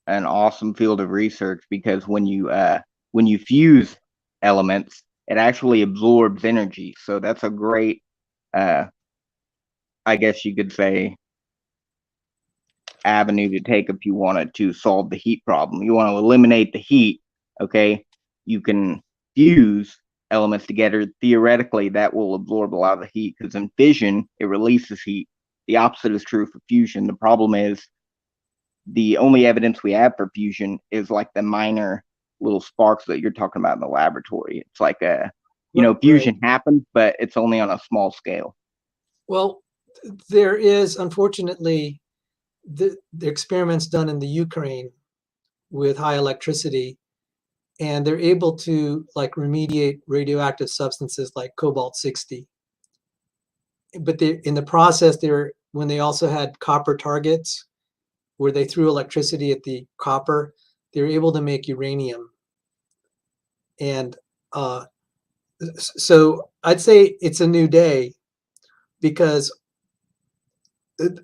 an awesome field of research because when you fuse elements, it actually absorbs energy. So that's a great, I guess you could say, avenue to take if you wanted to solve the heat problem. You want to eliminate the heat, okay? You can fuse elements together. Theoretically, that will absorb a lot of the heat because in fission, it releases heat. The opposite is true for fusion. The problem is the only evidence we have for fusion is like the minor little sparks that you're talking about in the laboratory. It's like fusion happens, but it's only on a small scale. Well, there is unfortunately the experiments done in the Ukraine with high electricity, and they're able to remediate radioactive substances like cobalt-60. But in the process, when they also had copper targets where they threw electricity at the copper, they were able to make uranium. And so I'd say it's a new day because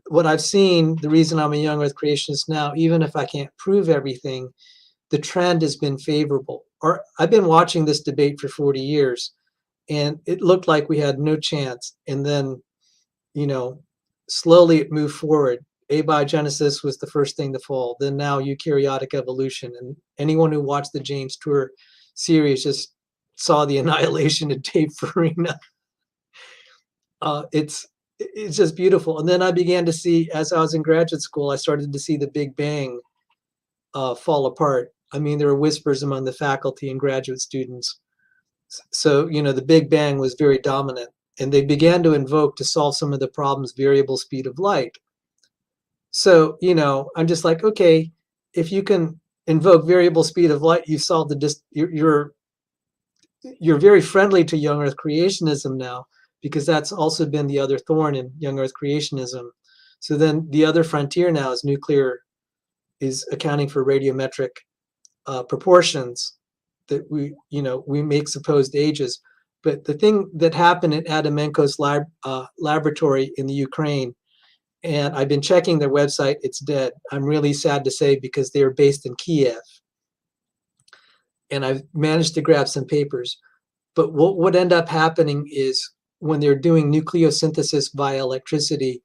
what I've seen, the reason I'm a young Earth creationist now, even if I can't prove everything, the trend has been favorable. Or I've been watching this debate for 40 years, and it looked like we had no chance. And then, slowly it moved forward. Abiogenesis was the first thing to fall. Then now eukaryotic evolution. And anyone who watched the James Tour series just saw the annihilation of Dave Farina. It's just beautiful. And then I began to see, as I was in graduate school, I started to see the Big Bang fall apart. I mean, there were whispers among the faculty and graduate students. So, the Big Bang was very dominant. and they began to invoke to solve some of the problems variable speed of light. So, you know, I'm just like, okay, if you can invoke variable speed of light, you solve the you're very friendly to young Earth creationism now, because that's also been the other thorn in young Earth creationism. So then the other frontier now is nuclear, is accounting for radiometric proportions that we make supposed ages. But the thing that happened at Adamenko's laboratory in the Ukraine, and I've been checking their website, it's dead. I'm really sad to say, because they are based in Kiev. And I've managed to grab some papers. But what would end up happening is, when they're doing nucleosynthesis via electricity,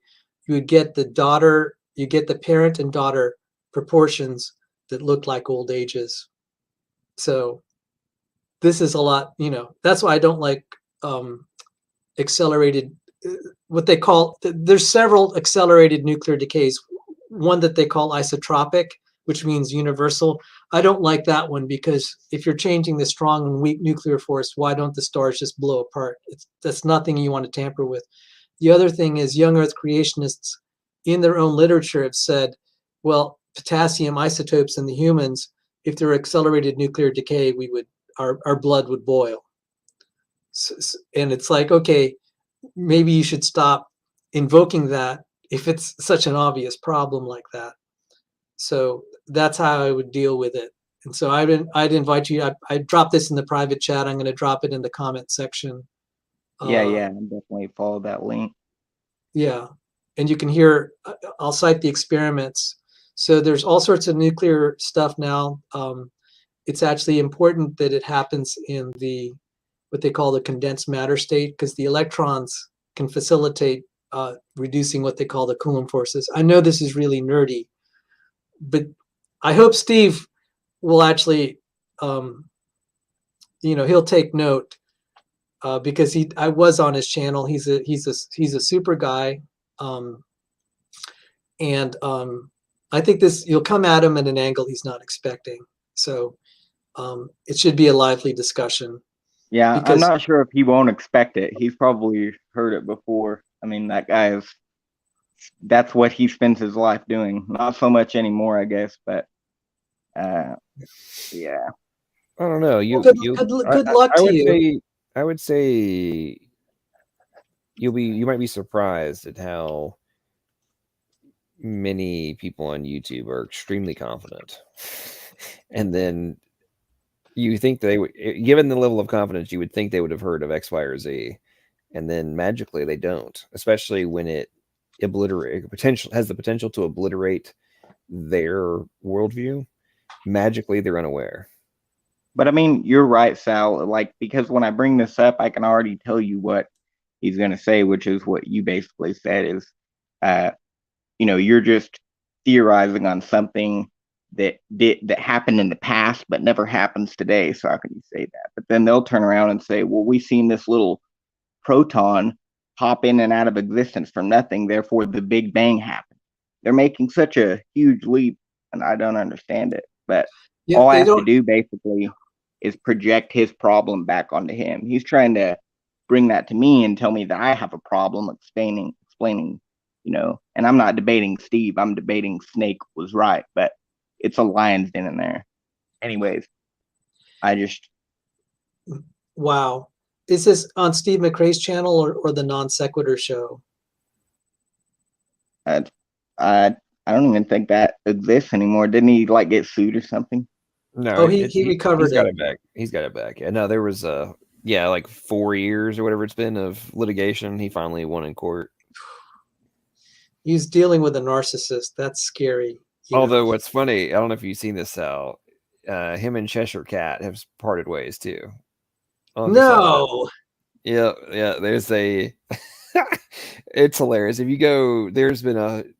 you would get the parent and daughter proportions that look like old ages. So this is a lot, that's why I don't like accelerated, what they call, there's several accelerated nuclear decays. One that they call isotropic, which means universal. I don't like that one, because if you're changing the strong and weak nuclear force, why don't the stars just blow apart? That's nothing you want to tamper with. The other thing is, young Earth creationists in their own literature have said, well, potassium isotopes in the humans, if there were accelerated nuclear decay, our blood would boil. And it's like, okay, maybe you should stop invoking that if it's such an obvious problem like that. So that's how I would deal with it. And so I'd invite you, I dropped this in the private chat. I'm going to drop it in the comment section. Yeah, and definitely follow that link. Yeah. And you can hear, I'll cite the experiments. So there's all sorts of nuclear stuff now. It's actually important that it happens in what they call the condensed matter state, because the electrons can facilitate reducing what they call the Coulomb forces. I know this is really nerdy, but I hope Steve will actually, he'll take note, because I was on his channel. He's a super guy, and I think you'll come at him at an angle he's not expecting. So it should be a lively discussion. Yeah, I'm not sure if he won't expect it. He's probably heard it before. I mean, that's what he spends his life doing. Not so much anymore, I guess, but yeah. I don't know. Good luck to you. I would say you might be surprised at how many people on YouTube are extremely confident, and then you think they would, given the level of confidence, you would think they would have heard of X, Y, or Z, and then magically they don't. Especially when it has the potential to obliterate their worldview. Magically, they're unaware. But I mean, you're right, Sal. Like, because when I bring this up, I can already tell you what he's going to say, which is what you basically said is, you're just theorizing on something that happened in the past but never happens today. So how can you say that? But then they'll turn around and say, well, we've seen this little proton pop in and out of existence from nothing, therefore the Big Bang happened. They're making such a huge leap, and I don't understand it. But all I have to do basically is project his problem back onto him. He's trying to bring that to me and tell me that I have a problem explaining, and I'm not debating Steve. I'm debating Snake was right, but it's a lion's den in there. Anyways, Wow. Is this on Steve McRae's channel or the Non Sequitur show? I don't even think that exists anymore. Didn't he get sued or something? No, he recovered He's got it back. He's got it back. Yeah, no, there was 4 years or whatever it's been of litigation. He finally won in court. He's dealing with a narcissist. That's scary. Although what's funny, I don't know if you've seen this, Sal. Him and Cheshire Cat have parted ways too. No. Yeah. There's it's hilarious. If you go, there's been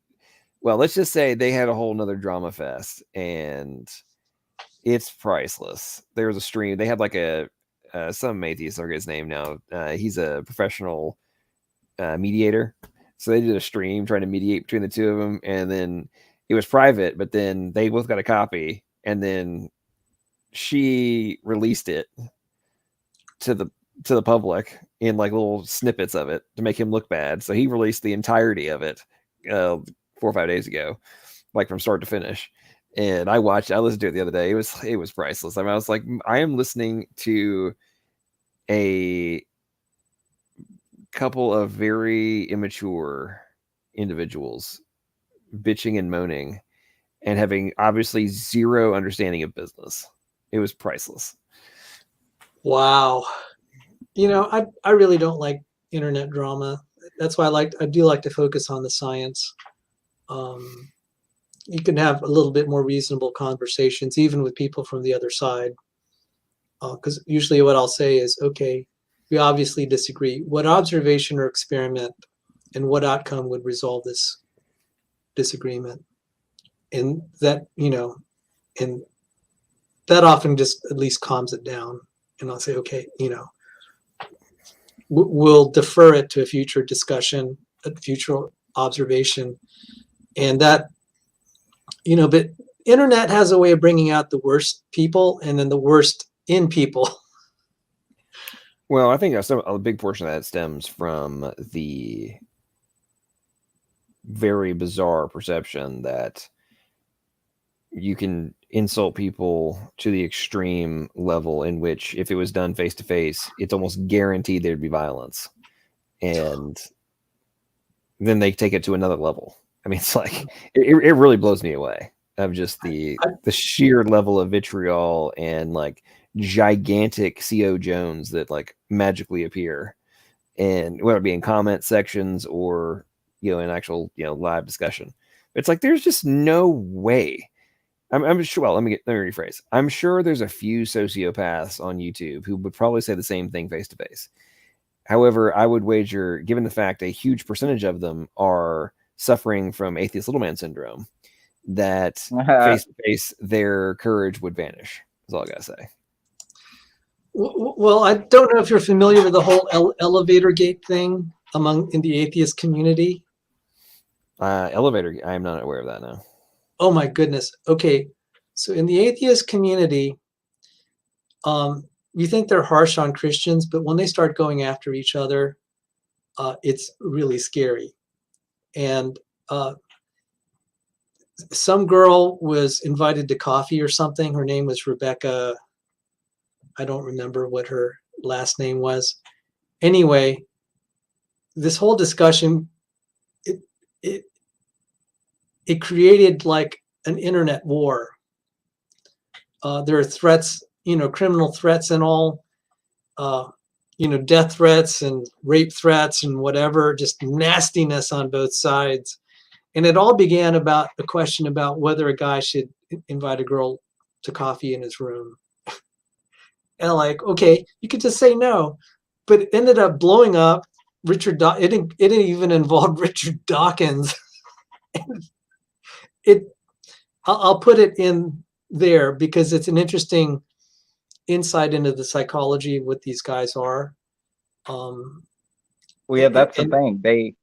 let's just say they had a whole nother drama fest, and it's priceless. There was a stream. They had some atheist, I forget his name now. He's a professional mediator. So they did a stream trying to mediate between the two of them, and then it was private, but then they both got a copy, and then she released it to the to the public in like little snippets of it to make him look bad. So he released the entirety of it 4 or 5 days ago, like from start to finish. And I listened to it the other day. It was priceless. I mean, I was like, I am listening to a couple of very immature individuals bitching and moaning and having obviously zero understanding of business. It was priceless. Wow. You know, I really don't like internet drama. That's why I do like to focus on the science. You can have a little bit more reasonable conversations, even with people from the other side. Because usually what I'll say is, okay, we obviously disagree. What observation or experiment and what outcome would resolve this disagreement? And that, you know, and that often just at least calms it down. And I'll say, okay, you know, we'll defer it to a future discussion, a future observation. And that, you know, but internet has a way of bringing out the worst people and then the worst in people. Well, I think a big portion of that stems from the very bizarre perception that you can insult people to the extreme level in which if it was done face to face, it's almost guaranteed there'd be violence. And then they take it to another level. I mean, it's like, it really blows me away of just the sheer level of vitriol and like gigantic CO Jones that like magically appear. And whether it be in comment sections or, you know, in actual, you know, live discussion, it's like, there's just no way. I'm sure. Well, let me rephrase. I'm sure there's a few sociopaths on YouTube who would probably say the same thing face to face. However, I would wager, given the fact a huge percentage of them are suffering from atheist little man syndrome, that face to face their courage would vanish. That's all I gotta say. Well, I don't know if you're familiar with the whole elevator gate thing in the atheist community. Elevator. I am not aware of that now. Oh my goodness. Okay. So in the atheist community, you think they're harsh on Christians, but when they start going after each other, it's really scary. And some girl was invited to coffee or something. Her name was Rebecca. I don't remember what her last name was. Anyway, this whole discussion, it created like an internet war. There are threats, you know, criminal threats and all, you know, death threats and rape threats and whatever, just nastiness on both sides. And it all began about the question about whether a guy should invite a girl to coffee in his room. And like, okay, you could just say no, but it ended up blowing up. It didn't even involve Richard Dawkins. I'll put it in there because it's an interesting insight into the psychology of what these guys are. Well, yeah, that's the thing.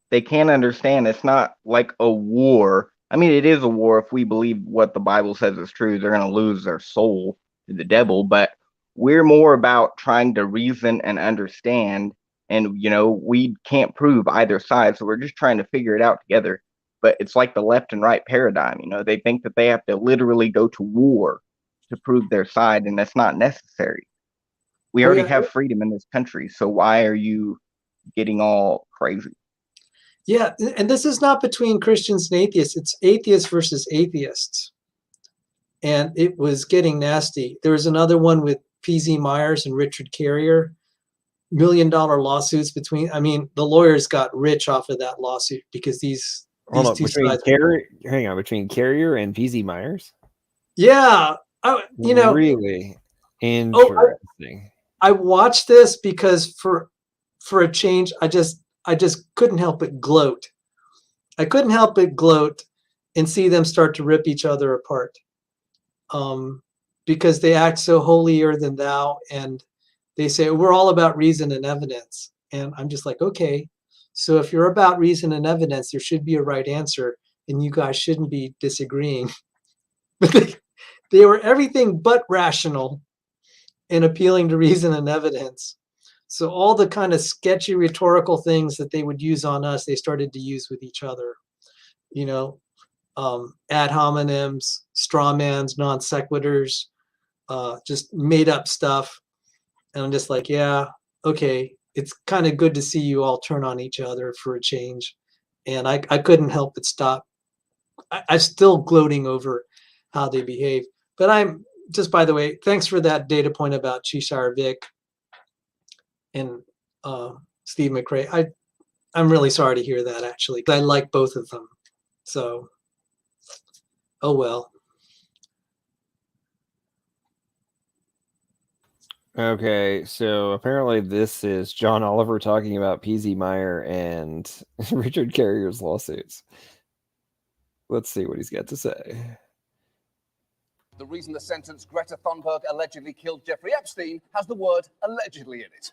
They can't understand. It's not like a war. I mean, it is a war if we believe what the Bible says is true. They're going to lose their soul to the devil. But we're more about trying to reason and understand. And, you know, we can't prove either side. So we're just trying to figure it out together. But it's like the left and right paradigm. You know, they think that they have to literally go to war to prove their side, and that's not necessary. We already have freedom in this country. So why are you getting all crazy? Yeah, and this is not between Christians and atheists. It's atheists versus atheists. And it was getting nasty. There was another one with P.Z. Myers and Richard Carrier, $1 million lawsuits between. I mean, the lawyers got rich off of that lawsuit because these two sides. Between Carrier and P.Z. Myers? Yeah. You know. Really interesting. I watched this because for a change, I just couldn't help but gloat. I couldn't help but gloat and see them start to rip each other apart. Because they act so holier than thou, and they say we're all about reason and evidence. And I'm just like, okay, so if you're about reason and evidence, there should be a right answer, and you guys shouldn't be disagreeing. But they were everything but rational and appealing to reason and evidence. So all the kind of sketchy rhetorical things that they would use on us, they started to use with each other. You know, ad hominems, straw mans, non sequiturs, just made up stuff. And I'm just like, yeah, okay. It's kind of good to see you all turn on each other for a change. And I couldn't help but stop. I'm still gloating over how they behave. But I'm just, by the way, thanks for that data point about Cheshire Vic and Steve McRae. I'm really sorry to hear that, actually. I like both of them. So, oh well. Okay, so apparently this is John Oliver talking about PZ Meyer and Richard Carrier's lawsuits. Let's see what he's got to say. The reason the sentence Greta Thunberg allegedly killed Jeffrey Epstein has the word allegedly in it.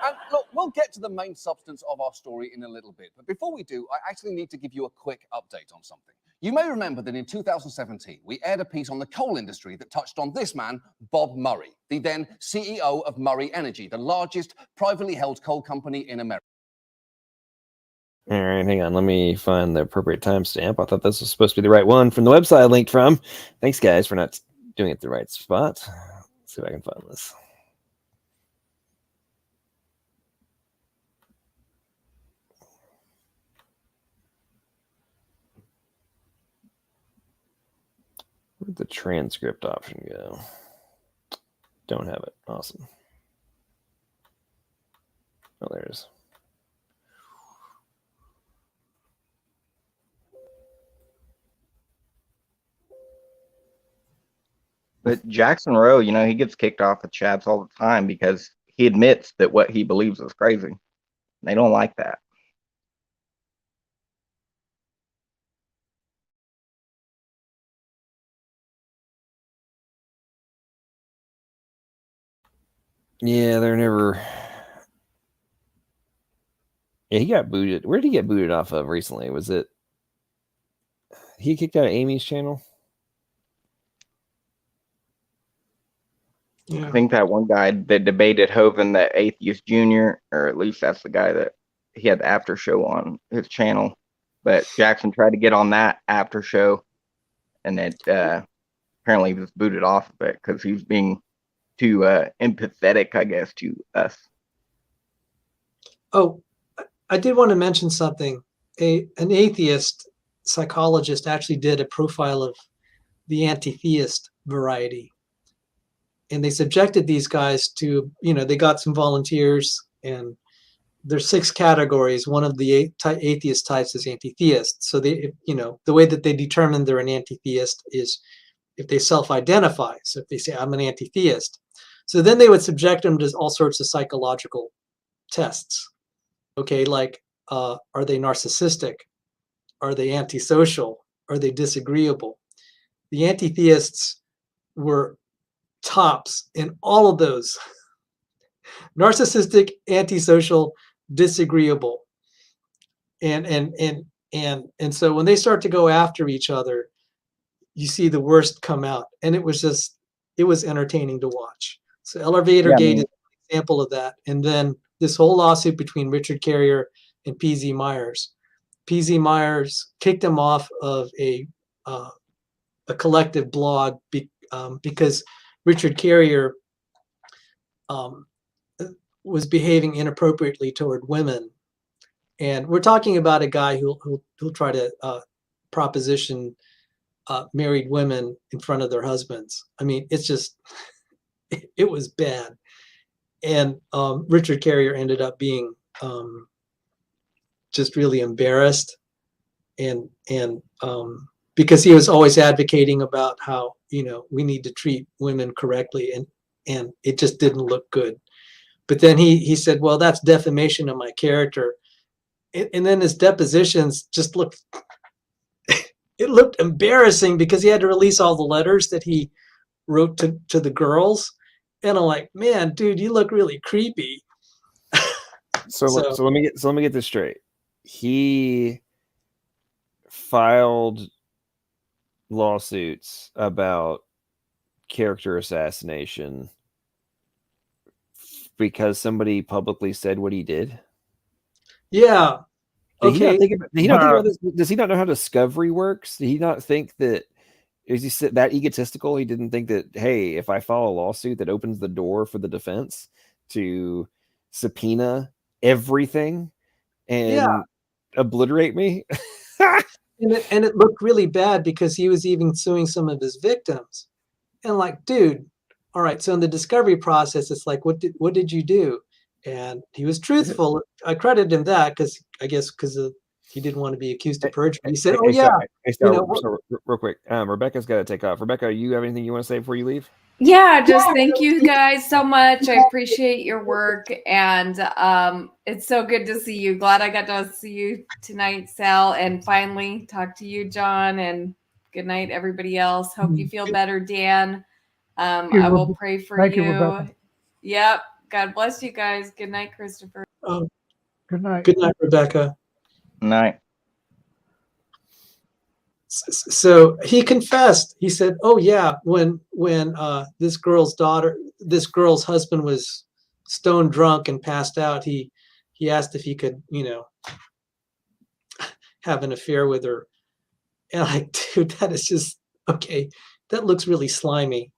And look, we'll get to the main substance of our story in a little bit. But before we do, I actually need to give you a quick update on something. You may remember that in 2017, we aired a piece on the coal industry that touched on this man, Bob Murray, the then CEO of Murray Energy, the largest privately held coal company in America. All right, hang on. Let me find the appropriate timestamp. I thought this was supposed to be the right one from the website I linked from. Thanks, guys, for not doing it the right spot. Let's see if I can find this. Where'd the transcript option go? Don't have it. Awesome. Oh, there it is. But Jackson Rowe, you know, he gets kicked off of chats all the time because he admits that what he believes is crazy. They don't like that. Yeah, they're never. Yeah, he got booted. Where did he get booted off of recently? Was it he kicked out of Amy's channel? Yeah. I think that one guy that debated Hovind, that Atheist Jr., or at least that's the guy that he had the after show on his channel. But Jackson tried to get on that after show, and it apparently was booted off of it because he was being too empathetic, I guess, to us. Oh, I did want to mention something. An atheist psychologist actually did a profile of the anti-theist variety. And they subjected these guys to, you know, they got some volunteers, and there's 6 categories. One of the atheist types is anti-theist. So they, you know, the way that they determine they're an anti-theist is if they self-identify. So if they say, I'm an anti-theist. So then they would subject them to all sorts of psychological tests. Okay, like, are they narcissistic? Are they antisocial? Are they disagreeable? The anti-theists were tops in all of those. Narcissistic, antisocial, disagreeable. And so when they start to go after each other, you see the worst come out. And it was entertaining to watch. So Elevator Gate is an example of that. And then this whole lawsuit between Richard Carrier and PZ Myers. PZ Myers kicked him off of a collective blog because Richard Carrier was behaving inappropriately toward women. And we're talking about a guy who'll try to proposition married women in front of their husbands. I mean, it's just, it was bad. And Richard Carrier ended up being just really embarrassed, and because he was always advocating about how, you know, we need to treat women correctly, and it just didn't look good. But then he said, well, that's defamation of my character. And then his depositions just looked, it looked embarrassing because he had to release all the letters that he wrote to the girls. And I'm like, man, dude, you look really creepy. So let me get this straight. He filed lawsuits about character assassination because somebody publicly said what he did? Yeah. Did he not Okay. think about, did he not think about this? Does he not know how discovery works? Did he not think that, is he that egotistical? He didn't think that, hey, if I file a lawsuit that opens the door for the defense to subpoena everything and obliterate me? And it looked really bad because he was even suing some of his victims. And like, dude, all right. So in the discovery process, it's like, what did you do? And he was truthful. I credit him that because I guess because he didn't want to be accused of perjury. He said, "Oh yeah, real quick, Rebecca's got to take off. Rebecca, you have anything you want to say before you leave?" Yeah, just thank you guys so much. I appreciate your work, and it's so good to see you. Glad I got to see you tonight, Sal, and finally talk to you, John. And good night, everybody else. Hope you feel better, Dan. I will pray for Thank you, you. Rebecca. Yep. God bless you guys. Good night, Christopher. Good night. Good night, Rebecca. Night. So he confessed. He said, "Oh yeah, when this girl's husband was stone drunk and passed out, he asked if he could, have an affair with her." And like, dude, that is just okay. That looks really slimy.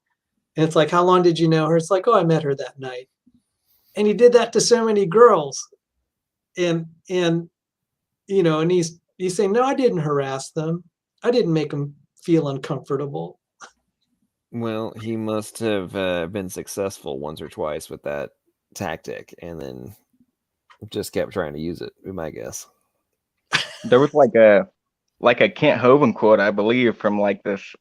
And it's like, how long did you know her? It's like, oh, I met her that night. And he did that to so many girls. And and he's saying, no, I didn't harass them. I didn't make them feel uncomfortable. Well, he must have been successful once or twice with that tactic, and then just kept trying to use it. Be my guess. There was like a Kent Hovind quote, I believe, from like this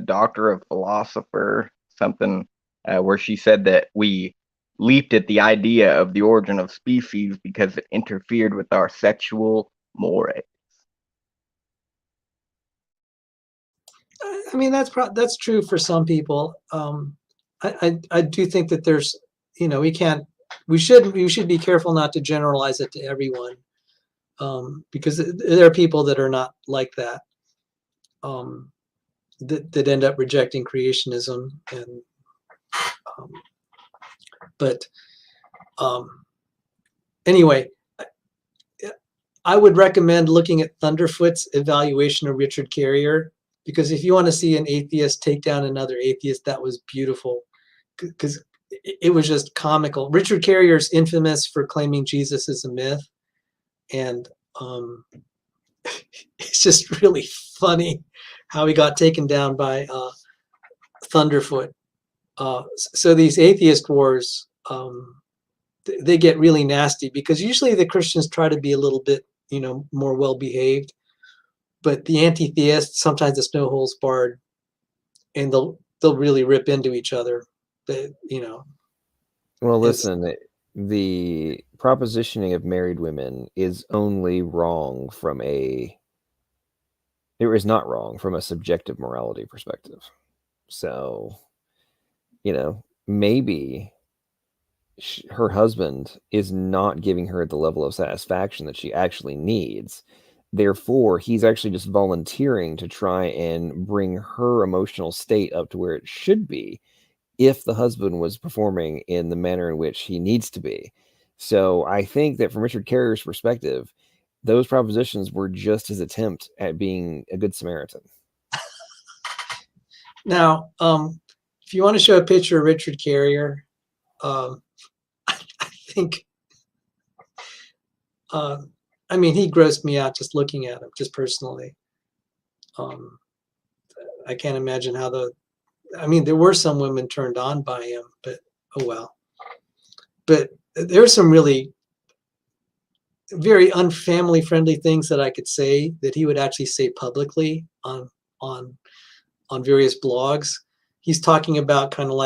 doctor of philosopher something, where she said that we leaped at the idea of the origin of species because it interfered with our sexual mores. I mean, that's true for some people. I do think that there's, we should be careful not to generalize it to everyone, because there are people that are not like that, that end up rejecting creationism, and anyway, I would recommend looking at Thunderfoot's evaluation of Richard Carrier, because if you want to see an atheist take down another atheist, that was beautiful, because it was just comical. Richard Carrier is infamous for claiming Jesus is a myth, and it's just really funny how he got taken down by Thunderfoot. So these atheist wars, they get really nasty, because usually the Christians try to be a little bit, more well-behaved, but the anti-theists, sometimes it's no holds barred, and they'll really rip into each other. Well, listen, the propositioning of married women is only wrong from it is not wrong from a subjective morality perspective. So, maybe her husband is not giving her the level of satisfaction that she actually needs. Therefore, he's actually just volunteering to try and bring her emotional state up to where it should be if the husband was performing in the manner in which he needs to be. So I think that from Richard Carrier's perspective, those propositions were just his attempt at being a good Samaritan. Now, if you want to show a picture of Richard Carrier, I think, he grossed me out just looking at him, just personally. I can't imagine how there were some women turned on by him, but oh well. But there's some really very unfamily friendly things that I could say that he would actually say publicly on various blogs. He's talking about kind of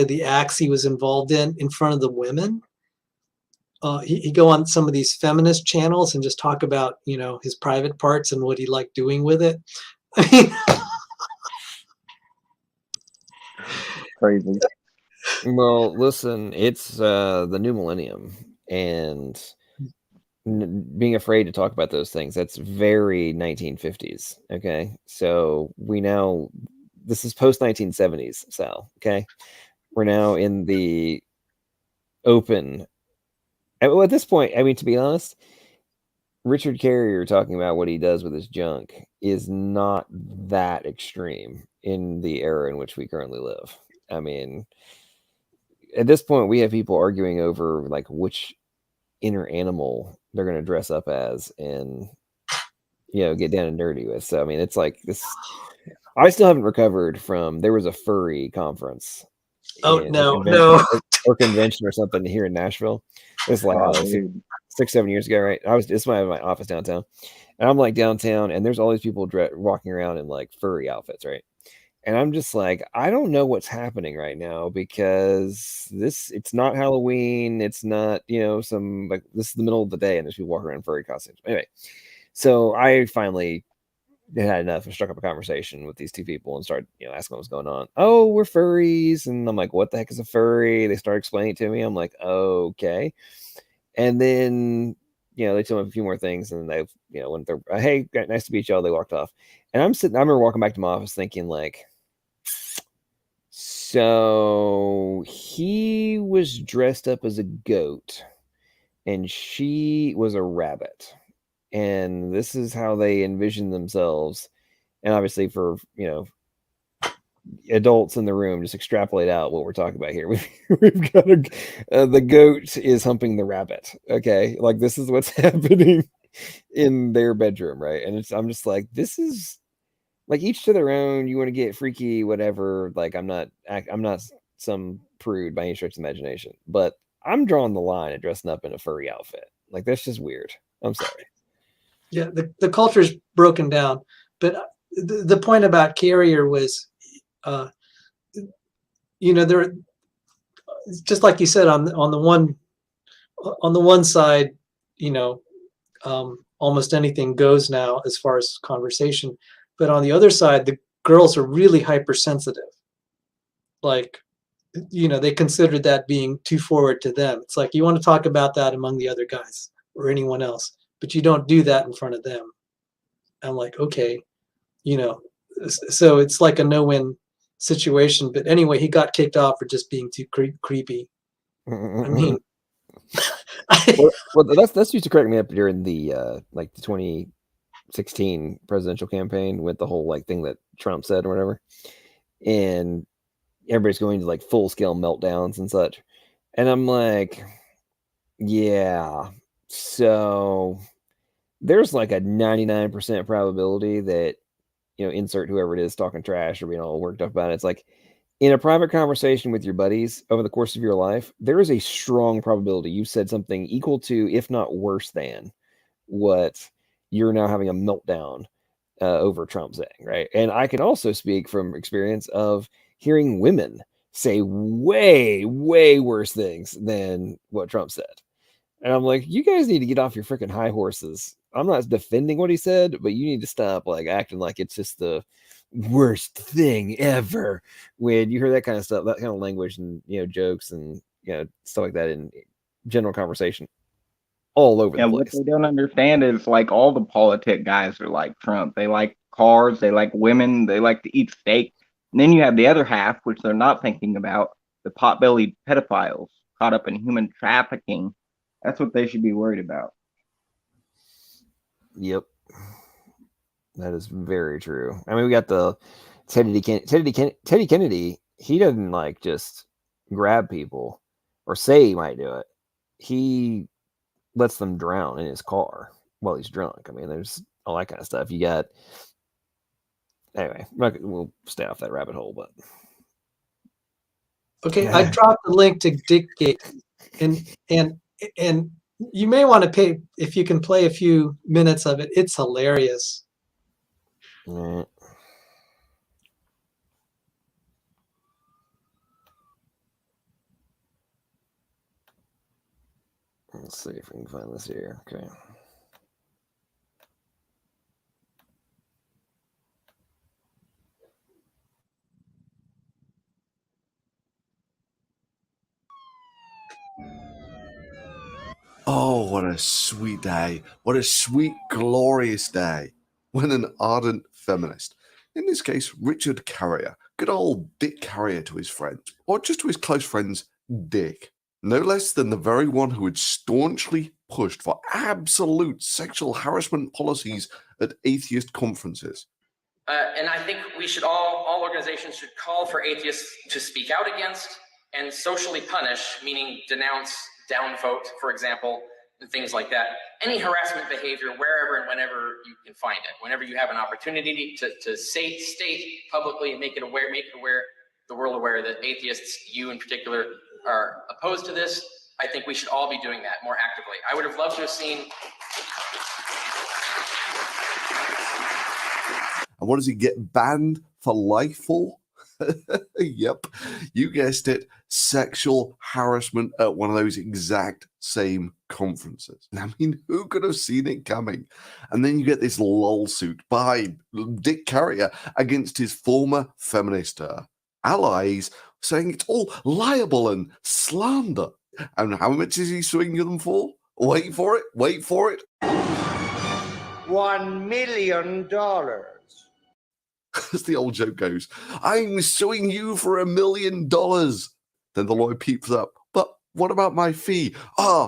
the acts he was involved in front of the women. He'd go on some of these feminist channels and just talk about, his private parts and what he liked doing with it. Crazy. Well, listen, it's the new millennium, and being afraid to talk about those things, that's very 1950s. Okay, so this is post 1970s, Sal. Okay, we're now in the open. Well, at this point, I mean, to be honest, Richard Carrier talking about what he does with his junk is not that extreme in the era in which we currently live. I mean, at this point, we have people arguing over like which inner animal they're going to dress up as and get down and dirty with. So I mean, it's like this. I still haven't recovered from. There was a furry conference. Oh no. Or convention or something here in Nashville. It's like 6-7 years ago, right? It's my office downtown, and I'm like downtown, and there's all these people walking around in like furry outfits, right? And I'm just like, I don't know what's happening right now because it's not Halloween, it's not some like this is the middle of the day, and there's people walking around in furry costumes. Anyway, so I finally had enough and struck up a conversation with these two people and started asking what was going on. Oh, we're furries. And I'm like, what the heck is a furry? They started explaining it to me. I'm like, okay. And then they told me a few more things, and they when they're hey, nice to meet y'all, they walked off. And I remember walking back to my office thinking like, so he was dressed up as a goat and she was a rabbit, and this is how they envision themselves. And obviously for adults in the room, just extrapolate out what we're talking about here. We've got the goat is humping the rabbit. Okay, like this is what's happening in their bedroom, right? And I'm just like, this is like each to their own. You want to get freaky, whatever. Like I'm not some prude by any stretch of the imagination, but I'm drawing the line at dressing up in a furry outfit. Like that's just weird. I'm sorry. Yeah, the culture's broken down. But the point about Carrier was, there, just like you said, on the one side, almost anything goes now as far as conversation. But on the other side, the girls are really hypersensitive. Like, they considered that being too forward to them. It's like you want to talk about that among the other guys or anyone else, but you don't do that in front of them. I'm like, okay, so it's like a no-win situation. But anyway, he got kicked off for just being too creepy. I mean, well, that's used to crack me up during the like the 2016 presidential campaign with the whole like thing that Trump said or whatever, and everybody's going to like full-scale meltdowns and such, and I'm like, yeah, so there's like a 99% probability that insert whoever it is talking trash or being all worked up about it. It's like in a private conversation with your buddies over the course of your life, there is a strong probability you said something equal to, if not worse than, what you're now having a meltdown over Trump saying, right? And I can also speak from experience of hearing women say way, way worse things than what Trump said. And I'm like, you guys need to get off your freaking high horses. I'm not defending what he said, but you need to stop like acting like it's just the worst thing ever. When you hear that kind of stuff, that kind of language and jokes and stuff like that in general conversation all over the place. What they don't understand is like all the politic guys are like Trump. They like cars, they like women, they like to eat steak. And then you have the other half, which they're not thinking about, the pot-bellied pedophiles caught up in human trafficking. That's what they should be worried about. Yep. That is very true. I mean, we got the Teddy Kennedy. He doesn't like just grab people or say he might do it. He lets them drown in his car while he's drunk. I mean, there's all that kind of stuff. You got anyway. We'll stay off that rabbit hole, but okay. I dropped the link to Dickgate, and you may want to pay if you can play a few minutes of it. It's hilarious. Right. Let's see if we can find this here. Okay. Oh, what a sweet day. What a sweet, glorious day when an ardent feminist, in this case, Richard Carrier, good old Dick Carrier to his friends, or just to his close friends, Dick, No less than the very one who had staunchly pushed for absolute sexual harassment policies at atheist conferences. And I think we should all organizations should call for atheists to speak out against and socially punish, meaning denounce, downvote, for example, and things like that. Any harassment behavior wherever and whenever you can find it. Whenever you have an opportunity to state publicly and make the world aware that atheists, you in particular, are opposed to this, I think we should all be doing that more actively. I would have loved to have seen. And what does he get banned for life for? Yep, you guessed it, sexual harassment at one of those exact same conferences. I mean, who could have seen it coming? And then you get this lawsuit by Dick Carrier against his former feminist allies, saying it's all liable and slander. And how much is he suing them for? Wait for it, wait for it. $1 million. As the old joke goes, I'm suing you for $1 million. Then the lawyer peeps up. But what about my fee?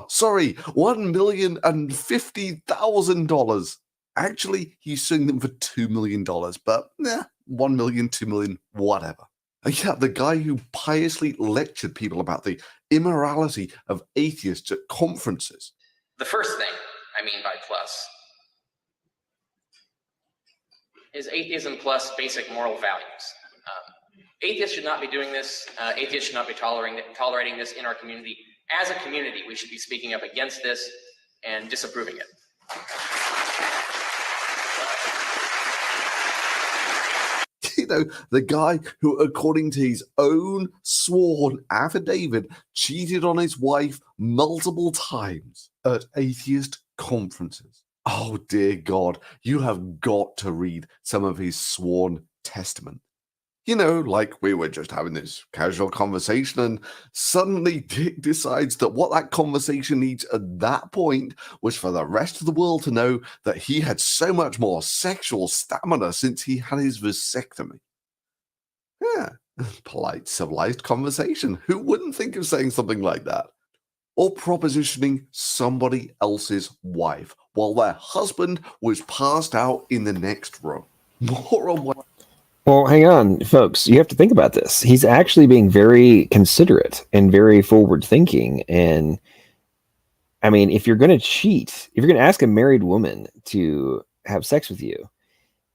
Sorry, $1,050,000. Actually, he's suing them for $2 million, but 1 million, 2 million, whatever. Yeah, the guy who piously lectured people about the immorality of atheists at conferences. The first thing I mean by plus is atheism plus basic moral values. Atheists should not be doing this. Atheists should not be tolerating this in our community. As a community, we should be speaking up against this and disapproving it. You know, the guy who, according to his own sworn affidavit, cheated on his wife multiple times at atheist conferences. Oh, dear God, you have got to read some of his sworn testament. You know, like we were just having this casual conversation and suddenly Dick decides that what that conversation needs at that point was for the rest of the world to know that he had so much more sexual stamina since he had his vasectomy. Yeah, polite, civilized conversation. Who wouldn't think of saying something like that? Or propositioning somebody else's wife while their husband was passed out in the next room. More on what? Well, hang on, folks. You have to think about this. He's actually being very considerate and very forward-thinking. And, I mean, if you're going to cheat, if you're going to ask a married woman to have sex with you,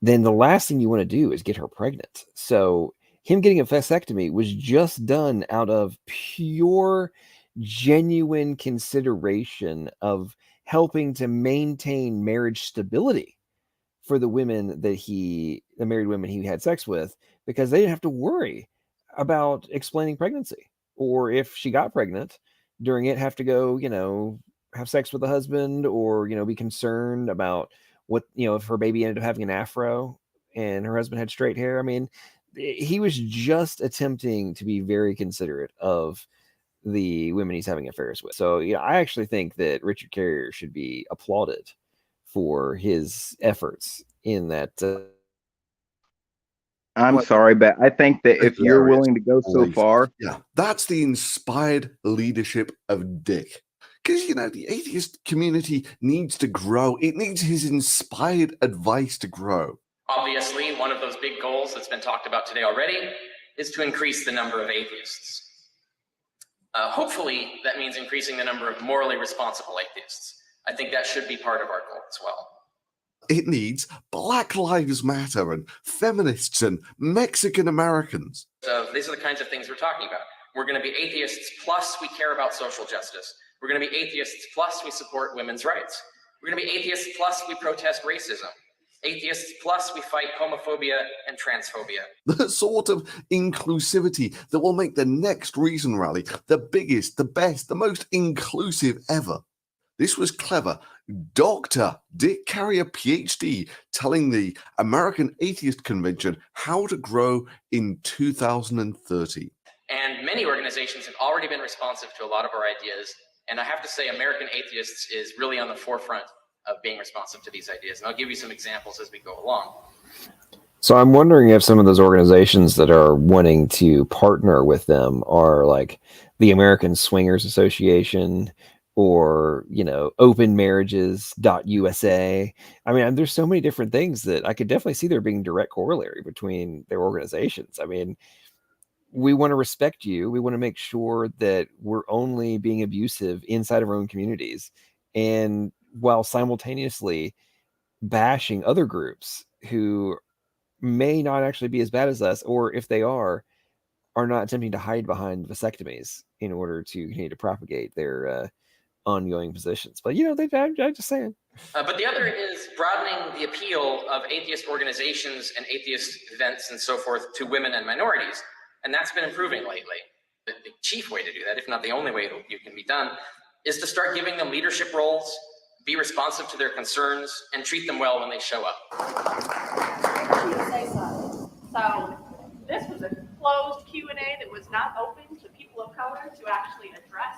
then the last thing you want to do is get her pregnant. So him getting a vasectomy was just done out of pure, genuine consideration of helping to maintain marriage stability for the women that the married women he had sex with, because they didn't have to worry about explaining pregnancy, or if she got pregnant during it, have to go, have sex with the husband, or, be concerned about what, if her baby ended up having an afro and her husband had straight hair. I mean, he was just attempting to be very considerate of the women he's having affairs with. So, I actually think that Richard Carrier should be applauded for his efforts in that. I'm sorry, but I think that if you're willing to go so far. Yeah, that's the inspired leadership of Dick. Because, the atheist community needs to grow. It needs his inspired advice to grow. Obviously, one of those big goals that's been talked about today already is to increase the number of atheists. Hopefully, that means increasing the number of morally responsible atheists. I think that should be part of our goal as well. It needs Black Lives Matter and feminists and Mexican Americans. So these are the kinds of things we're talking about. We're going to be atheists plus we care about social justice. We're going to be atheists plus we support women's rights. We're going to be atheists plus we protest racism. Atheists plus we fight homophobia and transphobia. The sort of inclusivity that will make the next Reason Rally the biggest, the best, the most inclusive ever. This was clever. Dr. Dick Carrier, PhD, telling the American Atheist Convention how to grow in 2030. And many organizations have already been responsive to a lot of our ideas. And I have to say, American Atheists is really on the forefront of being responsive to these ideas. And I'll give you some examples as we go along. So I'm wondering if some of those organizations that are wanting to partner with them are like the American Swingers Association, or openmarriages.usa. I mean, there's so many different things that I could definitely see there being direct corollary between their organizations. I mean, we want to respect you. We want to make sure that we're only being abusive inside of our own communities, and while simultaneously bashing other groups who may not actually be as bad as us, or if they are not attempting to hide behind vasectomies in order to continue to propagate their ongoing positions. But I'm just saying. But the other is broadening the appeal of atheist organizations and atheist events and so forth to women and minorities. And that's been improving lately. The chief way to do that, if not the only way you can be done, is to start giving them leadership roles, be responsive to their concerns, and treat them well when they show up. So this was a closed Q&A that was not open to people of color to actually address.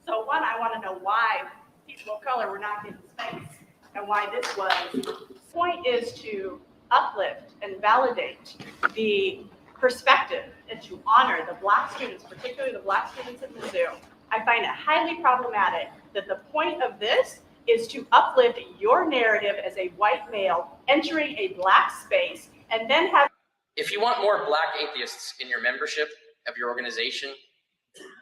So one, I want to know why people of color were not given space and why this was. The point is to uplift and validate the perspective and to honor the Black students, particularly the Black students at Mizzou. I find it highly problematic that the point of this is to uplift your narrative as a white male entering a Black space and then have. If you want more Black atheists in your membership of your organization,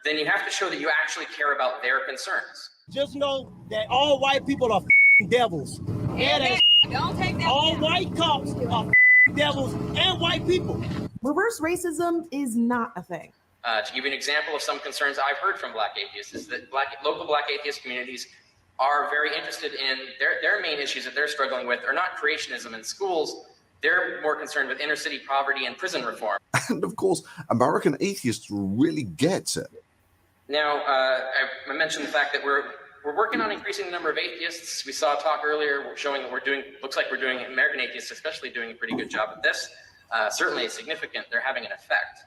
then you have to show that you actually care about their concerns. Just know that all white people are devils. And don't take that. All white cops are devils and white people. Reverse racism is not a thing. To give you an example of some concerns I've heard from Black atheists is that local Black atheist communities are very interested in their main issues that they're struggling with are not creationism in schools. They're more concerned with inner city poverty and prison reform. And of course, American atheists really gets it. Now, I mentioned the fact that we're working on increasing the number of atheists. We saw a talk earlier showing that looks like we're doing, American atheists especially, doing a pretty good job at this. Certainly significant. They're having an effect.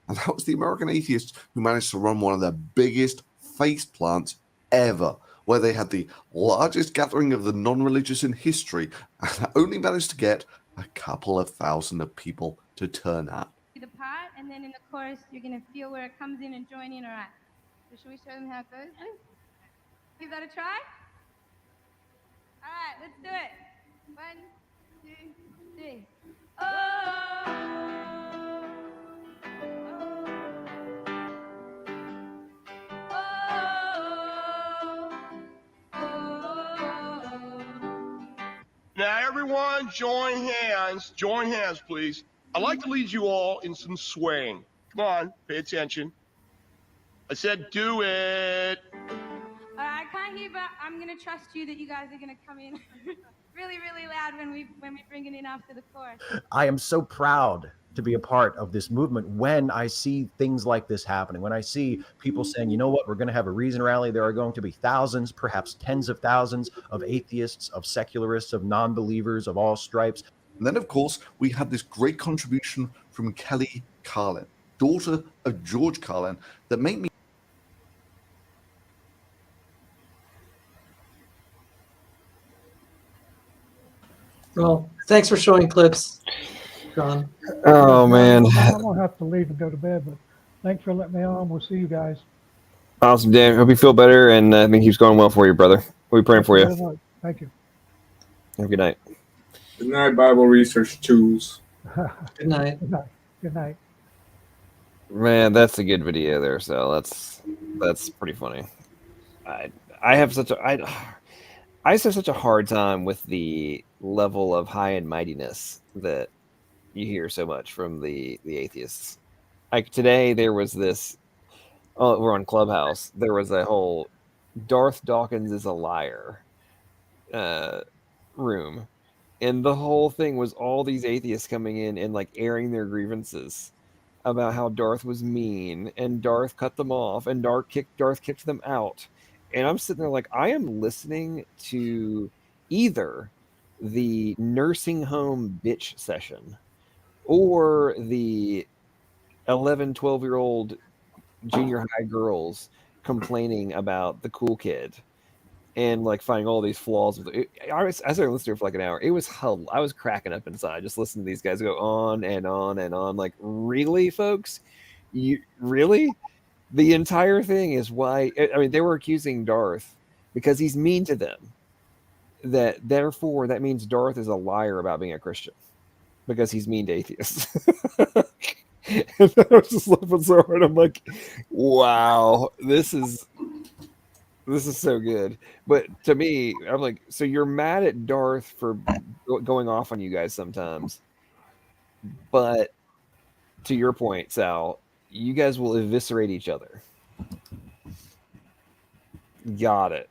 And that was the American atheists who managed to run one of the biggest face plants ever, where they had the largest gathering of the non-religious in history and only managed to get a couple of thousand of people to turn up. The part, and then in the chorus, you're going to feel where it comes in and join in, all right? So should we show them how it goes? Give that a try? All right, let's do it. 1, 2, 3. Now, everyone, join hands. Join hands, please. I'd like to lead you all in some swaying. Come on, pay attention. I said do it. I can't hear, but I'm going to trust you that you guys are going to come in really, really loud when we bring it in after the chorus. I am so proud to be a part of this movement when I see things like this happening, when I see people saying, you know what, we're going to have a reason rally. There are going to be thousands, perhaps tens of thousands of atheists, of secularists, of non-believers, of all stripes. And then, of course, we had this great contribution from Kelly Carlin, daughter of George Carlin, that made me. Well, thanks for showing clips, John. Oh, man. I'm going to have to leave and go to bed, but thanks for letting me on. We'll see you guys. Awesome, Dan. Hope you feel better, and I think he's going well for you, brother. We'll be praying for you. Thank you. Have a good night. Good night, Bible Research Tools. Good night. Good night. Good night. Man, that's a good video there. So that's pretty funny. I have such a hard time with the level of high and mightiness that you hear so much from the atheists. Like today, there was this. Oh, we're on Clubhouse. There was a whole Darth Dawkins is a liar room, and the whole thing was all these atheists coming in and like airing their grievances about how Darth was mean and Darth cut them off and Darth kicked them out. And I'm sitting there like, I am listening to either the nursing home bitch session or the 11, 12-year-old junior high girls complaining about the cool kid and like finding all these flaws with it. I started listening to it for like an hour. It was hell. I was cracking up inside just listening to these guys go on and on and on. Like, really, folks? You really? The entire thing is why. I mean, they were accusing Darth because he's mean to them. Therefore, that means Darth is a liar about being a Christian because he's mean to atheists. And I was just laughing so hard. I'm like, wow, this is so good. But to me, I'm like, so you're mad at Darth for going off on you guys sometimes, but to your point, Sal, you guys will eviscerate each other. Got it.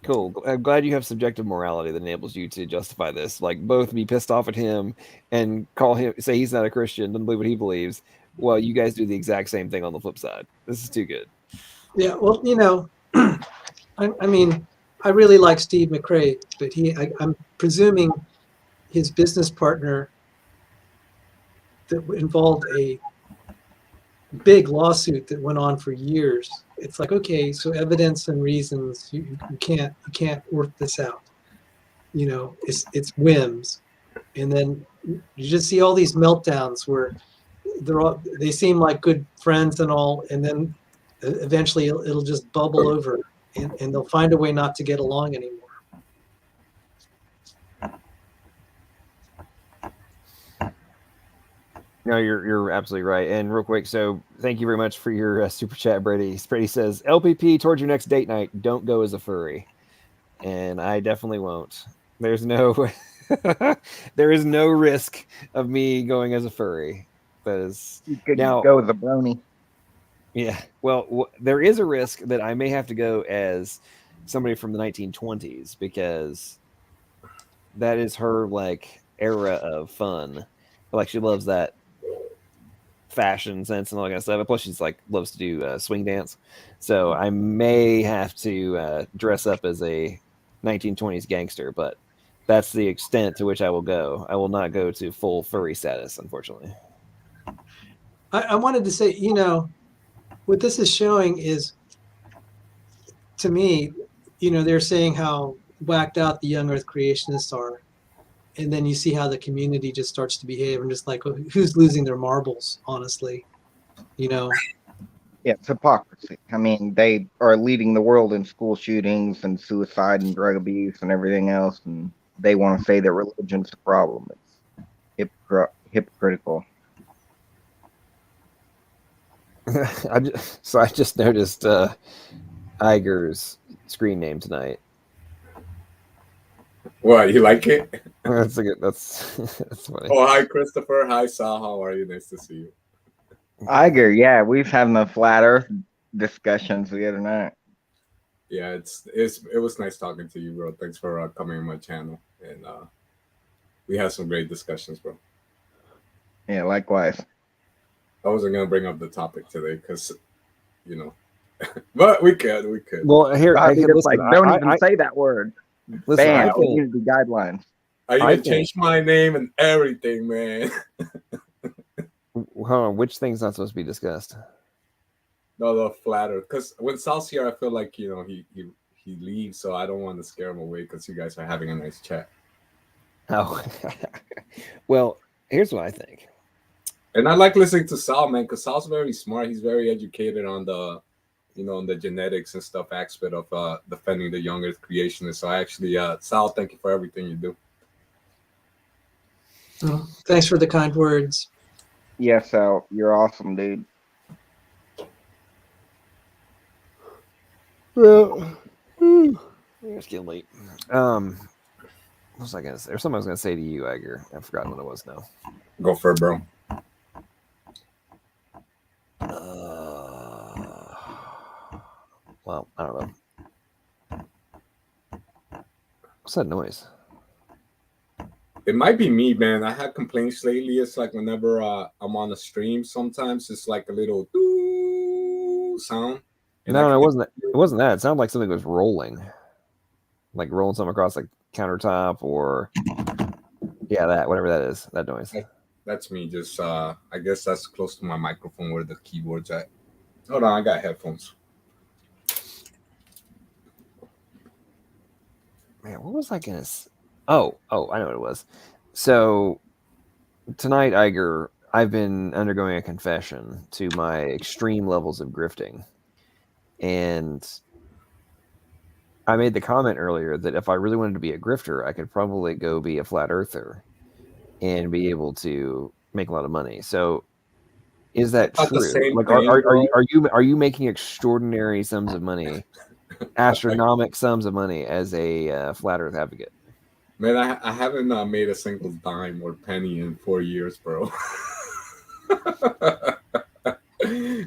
Cool. I'm glad you have subjective morality that enables you to justify this. Like, both be pissed off at him and call him, say he's not a Christian, doesn't believe what he believes. Well, you guys do the exact same thing on the flip side. This is too good. Yeah, well, I mean, I really like Steve McRae, but I'm presuming his business partner that involved a big lawsuit that went on for years. It's like, okay, so evidence and reasons, you can't work this out. It's whims, and then you just see all these meltdowns where they seem like good friends and all, and then eventually it'll just bubble over, and they'll find a way not to get along anymore. No, you're absolutely right. And real quick, so thank you very much for your super chat, Brady. Brady says, LPP, towards your next date night, don't go as a furry. And I definitely won't. There's no there is no risk of me going as a furry. That is, You could now go with a brony. Yeah, well, there is a risk that I may have to go as somebody from the 1920s because that is her like era of fun. Like, she loves that fashion sense and all that kind of stuff. Plus, she's like loves to do swing dance. So I may have to dress up as a 1920s gangster, but that's the extent to which I will go. I will not go to full furry status, unfortunately. I wanted to say, what this is showing is, to me, they're saying how whacked out the young Earth creationists are. And then you see how the community just starts to behave, and just like, who's losing their marbles, honestly, Yeah, it's hypocrisy. I mean, they are leading the world in school shootings and suicide and drug abuse and everything else, and they want to say that religion's the problem. It's hypocritical. I just noticed Iger's screen name tonight. What, you like it? That's funny. Oh, hi, Christopher. Hi, Sal. How are you? Nice to see you. Iger, yeah, we've having the flat Earth discussions the other night. Yeah, it was nice talking to you, bro. Thanks for coming on my channel, and we had some great discussions, bro. Yeah, likewise. I wasn't gonna bring up the topic today because, but we could. Well, here, I mean, it's like, don't even say that word. Listen, Bam, community guidelines. I even changed my name and everything, man. Hold on, which thing's not supposed to be discussed? No, the flatter. Because when Sal's here, I feel like he leaves, so I don't want to scare him away because you guys are having a nice chat. Oh, well, here's what I think. And I like listening to Sal, man, because Sal's very smart. He's very educated on the, on the genetics and stuff aspect of defending the young Earth creationists. So I actually, Sal, thank you for everything you do. Oh, thanks for the kind words. Yeah, Sal, you're awesome, dude. Well, it's getting late. What was I gonna say? There's something I was gonna say to you, Iger. I've forgotten what it was now. Go for it, bro. Well, I don't know. What's that noise? It might be me, man. I had complaints lately. It's like whenever I'm on a stream, sometimes it's like a little sound. No, it wasn't. It wasn't that. It sounded like something was rolling, like rolling something across the countertop, or whatever that is. That noise. That's me. Just I guess that's close to my microphone where the keyboard's at. Hold on, I got headphones. Man, what was I gonna? Oh, I know what it was. So tonight, Iger, I've been undergoing a confession to my extreme levels of grifting. And I made the comment earlier that if I really wanted to be a grifter, I could probably go be a flat earther and be able to make a lot of money. So is that Not the true? same Like, thing, bro. are you making extraordinary sums of money, astronomical sums of money as a flat Earth advocate? Man, I haven't made a single dime or penny in 4 years, bro.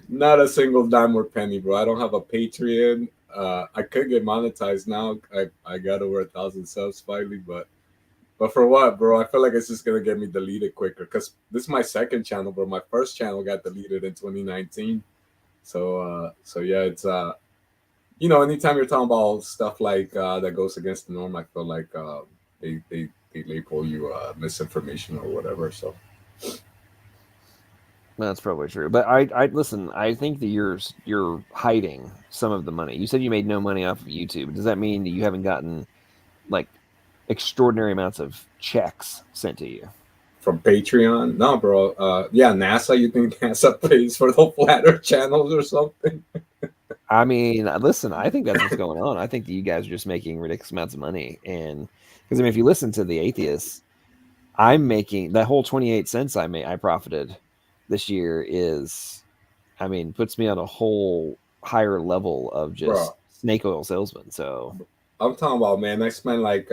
Not a single dime or penny, bro. I don't have a Patreon. I could get monetized now. I got over 1,000 subs finally, but for what, bro? I feel like it's just gonna get me deleted quicker because this is my second channel, bro. My first channel got deleted in 2019. So yeah, it's you know, anytime you're talking about stuff like that goes against the norm, I feel like they label you misinformation or whatever. So That's probably true. But I listen. I think that you're hiding some of the money. You said you made no money off of YouTube. Does that mean that you haven't gotten like extraordinary amounts of checks sent to you from Patreon? No, bro. Yeah, NASA. You think NASA pays for the flat Earth channels or something? I mean, listen, I think that's what's going on. I think that you guys are just making ridiculous amounts of money. And because I mean, if you listen to the Atheists, I'm making that whole 28 cents I profited this year is, I mean, puts me on a whole higher level of just Bro, snake oil salesman. So I'm talking about, man, I spent like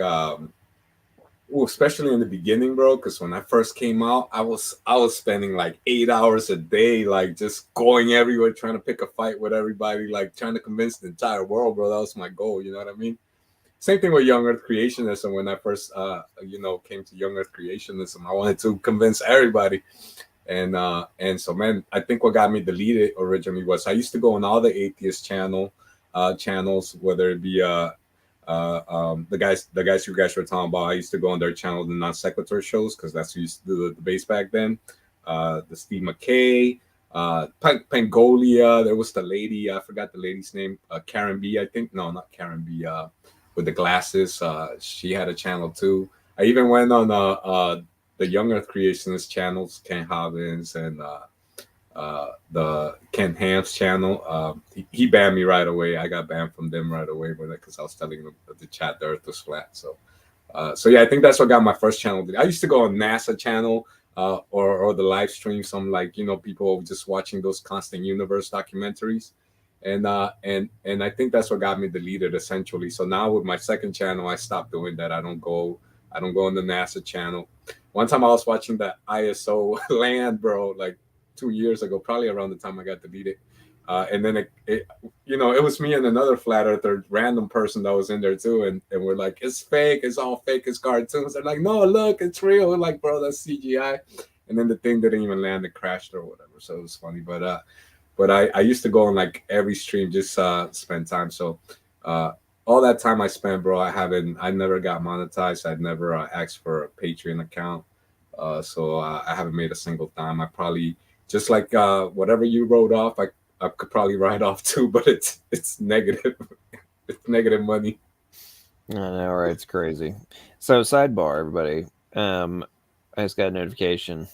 especially in the beginning, bro, because when I first came out, I was spending like 8 hours a day, like just going everywhere, trying to pick a fight with everybody, like trying to convince the entire world, bro. That was my goal, you know what I mean? Same thing with Young Earth Creationism. When I first came to Young Earth Creationism, I wanted to convince everybody. And so, man, I think what got me deleted originally was I used to go on all the atheist channels, whether it be the guys you guys were talking about. I used to go on their channel, the non sequitur shows, because that's who used to do the debate back then. The Steve McKay, Pangolia. There was the lady, I forgot the lady's name, Karen B. I think no, not Karen B. With the glasses, she had a channel too. I even went on the Young Earth Creationist channels, Ken Hobbins and the Ken Ham's channel. He banned me right away. I got banned from them right away because I was telling them the chat the Earth was flat. So yeah, I think that's what got my first channel. I used to go on NASA channel or the live stream. Some like people just watching those constant universe documentaries, and I think that's what got me deleted essentially. So now with my second channel, I stopped doing that. I don't go on the NASA channel. One time I was watching that ISO land, bro, like 2 years ago, probably around the time I got deleted. And then it was me and another flat earther, random person that was in there too. And we're like, it's fake. It's all fake. It's cartoons. They're like, no, look, it's real. We're like, bro, that's CGI. And then the thing didn't even land. It crashed or whatever. So it was funny. But I used to go on like every stream, just spend time. So all that time I spent, bro, I never got monetized. I'd never asked for a Patreon account. So I haven't made a single dime. I probably, just like whatever you wrote off, I could probably write off too, but it's negative. It's negative money. I know, right? It's crazy. So sidebar, everybody. I just got a notification.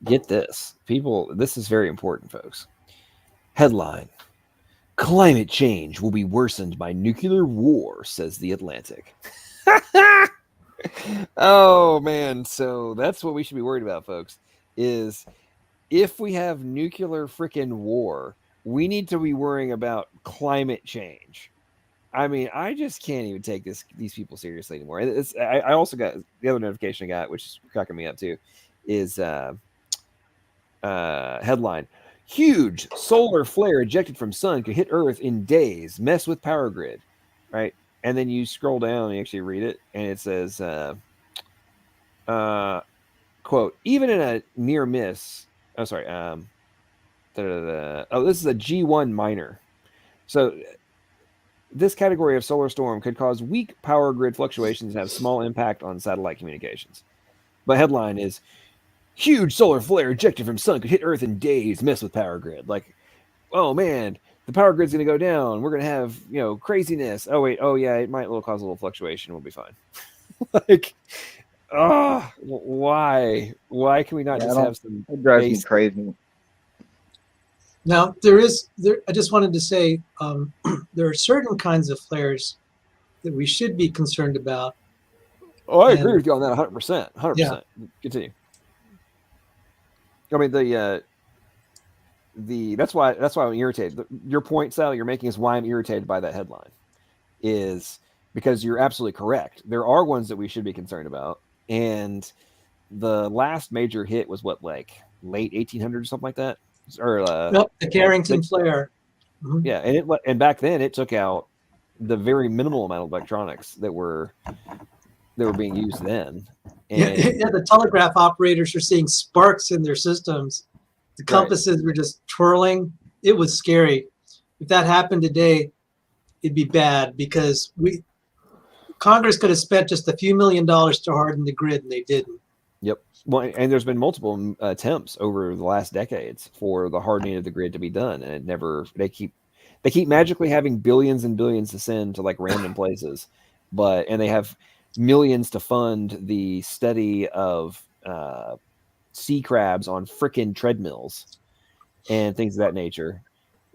Get this. People, this is very important, folks. Headline: Climate change will be worsened by nuclear war, says The Atlantic. Oh, man. So that's what we should be worried about, folks, is if we have nuclear freaking war, we need to be worrying about climate change. I mean, I just can't even take these people seriously anymore. I also got the other notification I got, which is cracking me up too, is headline: Huge solar flare ejected from sun could hit Earth in days, mess with power grid. Right? And then you scroll down and you actually read it, and it says, quote, even in a near miss. Oh, sorry. Oh, this is a G1 minor. So this category of solar storm could cause weak power grid fluctuations and have small impact on satellite communications. But headline is: Huge solar flare ejected from sun could hit Earth in days, mess with power grid. Like, oh man, the power grid's going to go down. We're going to have, craziness. Oh wait, oh yeah, it might cause a little fluctuation. We'll be fine. Like, why? Why can we not just have some? It drives me crazy. Now, I just wanted to say there are certain kinds of flares that we should be concerned about. Oh, I agree And- with you on that 100%. 100%. Continue. I mean, that's why I'm irritated. Your point, Sal, you're making is why I'm irritated by that headline, is because you're absolutely correct. There are ones that we should be concerned about, and the last major hit was what, like late 1800s or something like that, or the Carrington flare. Mhm. Yeah, and back then it took out the very minimal amount of electronics that were being used then. And Yeah, the telegraph operators were seeing sparks in their systems. The compasses were just twirling. It was scary. If that happened today, it'd be bad because Congress could have spent just a few $1 million to harden the grid, and they didn't. Yep. Well, and there's been multiple attempts over the last decades for the hardening of the grid to be done, and it never. They keep magically having billions and billions to send to like random places, and they have millions to fund the study of sea crabs on frickin' treadmills and things of that nature.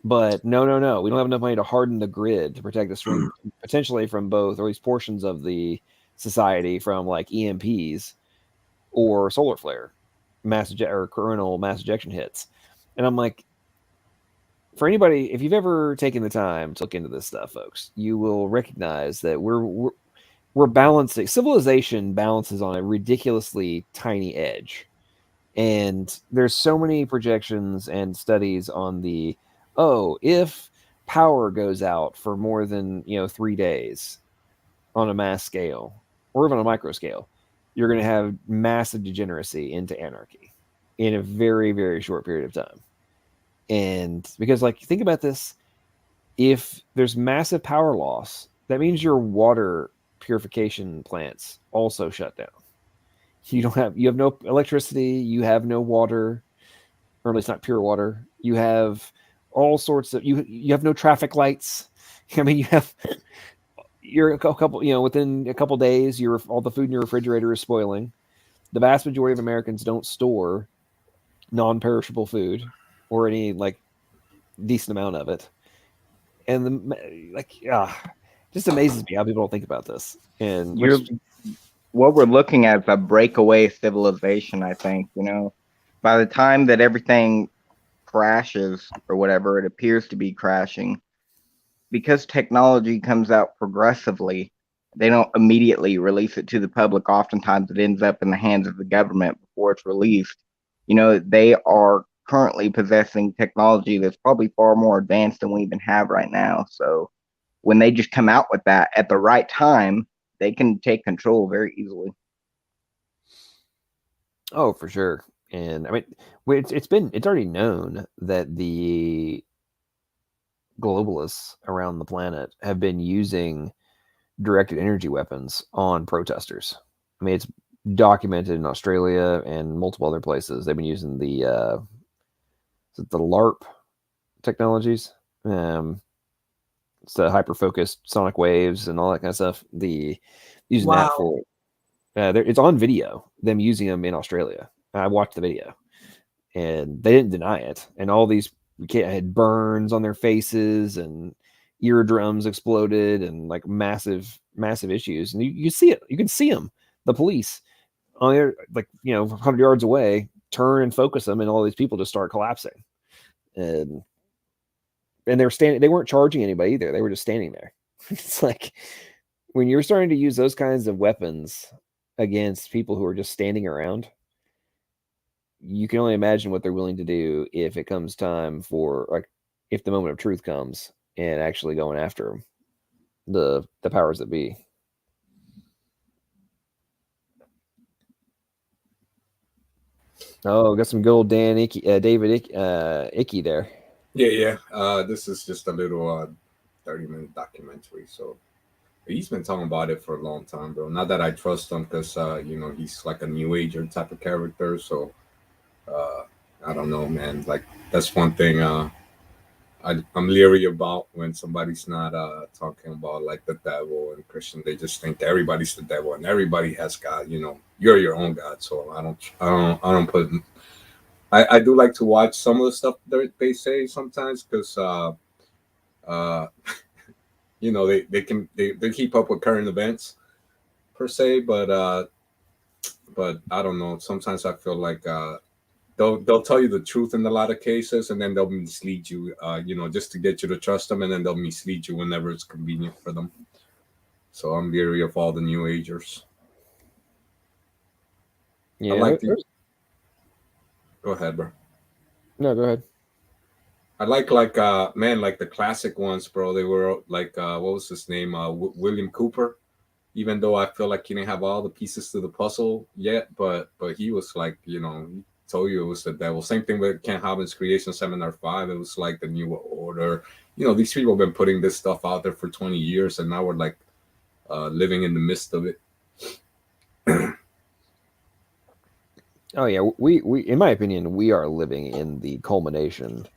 But no, we don't have enough money to harden the grid to protect us from potentially from both, or at least portions of the society, from like EMPs or solar flare, or coronal mass ejection hits. And I'm like, for anybody, if you've ever taken the time to look into this stuff, folks, you will recognize that we're balancing. Civilization balances on a ridiculously tiny edge. And there's so many projections and studies on if power goes out for more than 3 days on a mass scale, or even on a micro scale, you're going to have massive degeneracy into anarchy in a very, very short period of time. And because, like, think about this, if there's massive power loss, that means your water purification plants also shut down. You have no electricity, you have no water, or at least not pure water. You have all sorts of you have no traffic lights. I mean, you're a couple, within a couple days, all the food in your refrigerator is spoiling. The vast majority of Americans don't store non-perishable food or any like decent amount of it. And just amazes me how people don't think about this. And what we're looking at is a breakaway civilization, I think. By the time that everything crashes or whatever it appears to be crashing, because technology comes out progressively, they don't immediately release it to the public. Oftentimes it ends up in the hands of the government before it's released. They are currently possessing technology that's probably far more advanced than we even have right now. So when they just come out with that at the right time, they can take control very easily. Oh, for sure. And I mean, it's already known that the globalists around the planet have been using directed energy weapons on protesters. I mean, it's documented in Australia and multiple other places. They've been using the LARP technologies. It's the hyper-focused sonic waves and all that kind of stuff. Using that for it's on video, them using them in Australia. I watched the video, and they didn't deny it. And all these kids had burns on their faces, and eardrums exploded, and like massive issues. And you see it. You can see them. The police on there, 100 yards away, turn and focus them, and all these people just start collapsing. And they were standing. They weren't charging anybody either. They were just standing there. It's like when you're starting to use those kinds of weapons against people who are just standing around, you can only imagine what they're willing to do if it comes time for, if the moment of truth comes and actually going after them, the powers that be. Oh, got some good old David Icky there. Yeah. This is just a little 30-minute documentary. So he's been talking about it for a long time, bro. Not that I trust him, because he's like a new ager type of character. So I don't know, man. Like, that's one thing I'm leery about, when somebody's not talking about like the devil and Christian. They just think everybody's the devil and everybody has God. You're your own God. So I don't I do like to watch some of the stuff that they say sometimes because you know they keep up with current events per se, but I don't know. Sometimes I feel like they'll tell you the truth in a lot of cases, and then they'll mislead you, you know, just to get you to trust them, and then they'll mislead you whenever it's convenient for them. So I'm leery of all the New Agers. Yeah, I like the. Go ahead, bro. No, go ahead. I like man, like the classic ones, bro. They were like what was his name? William Cooper. Even though I feel like he didn't have all the pieces to the puzzle yet, but he was like, you know, he told you it was the devil. Same thing with Ken Hobbins' Creation Seminar 5. It was like the New Order. You know, these people have been putting this stuff out there for 20 years, and now we're like living in the midst of it. Oh yeah, we in my opinion, we are living in the culmination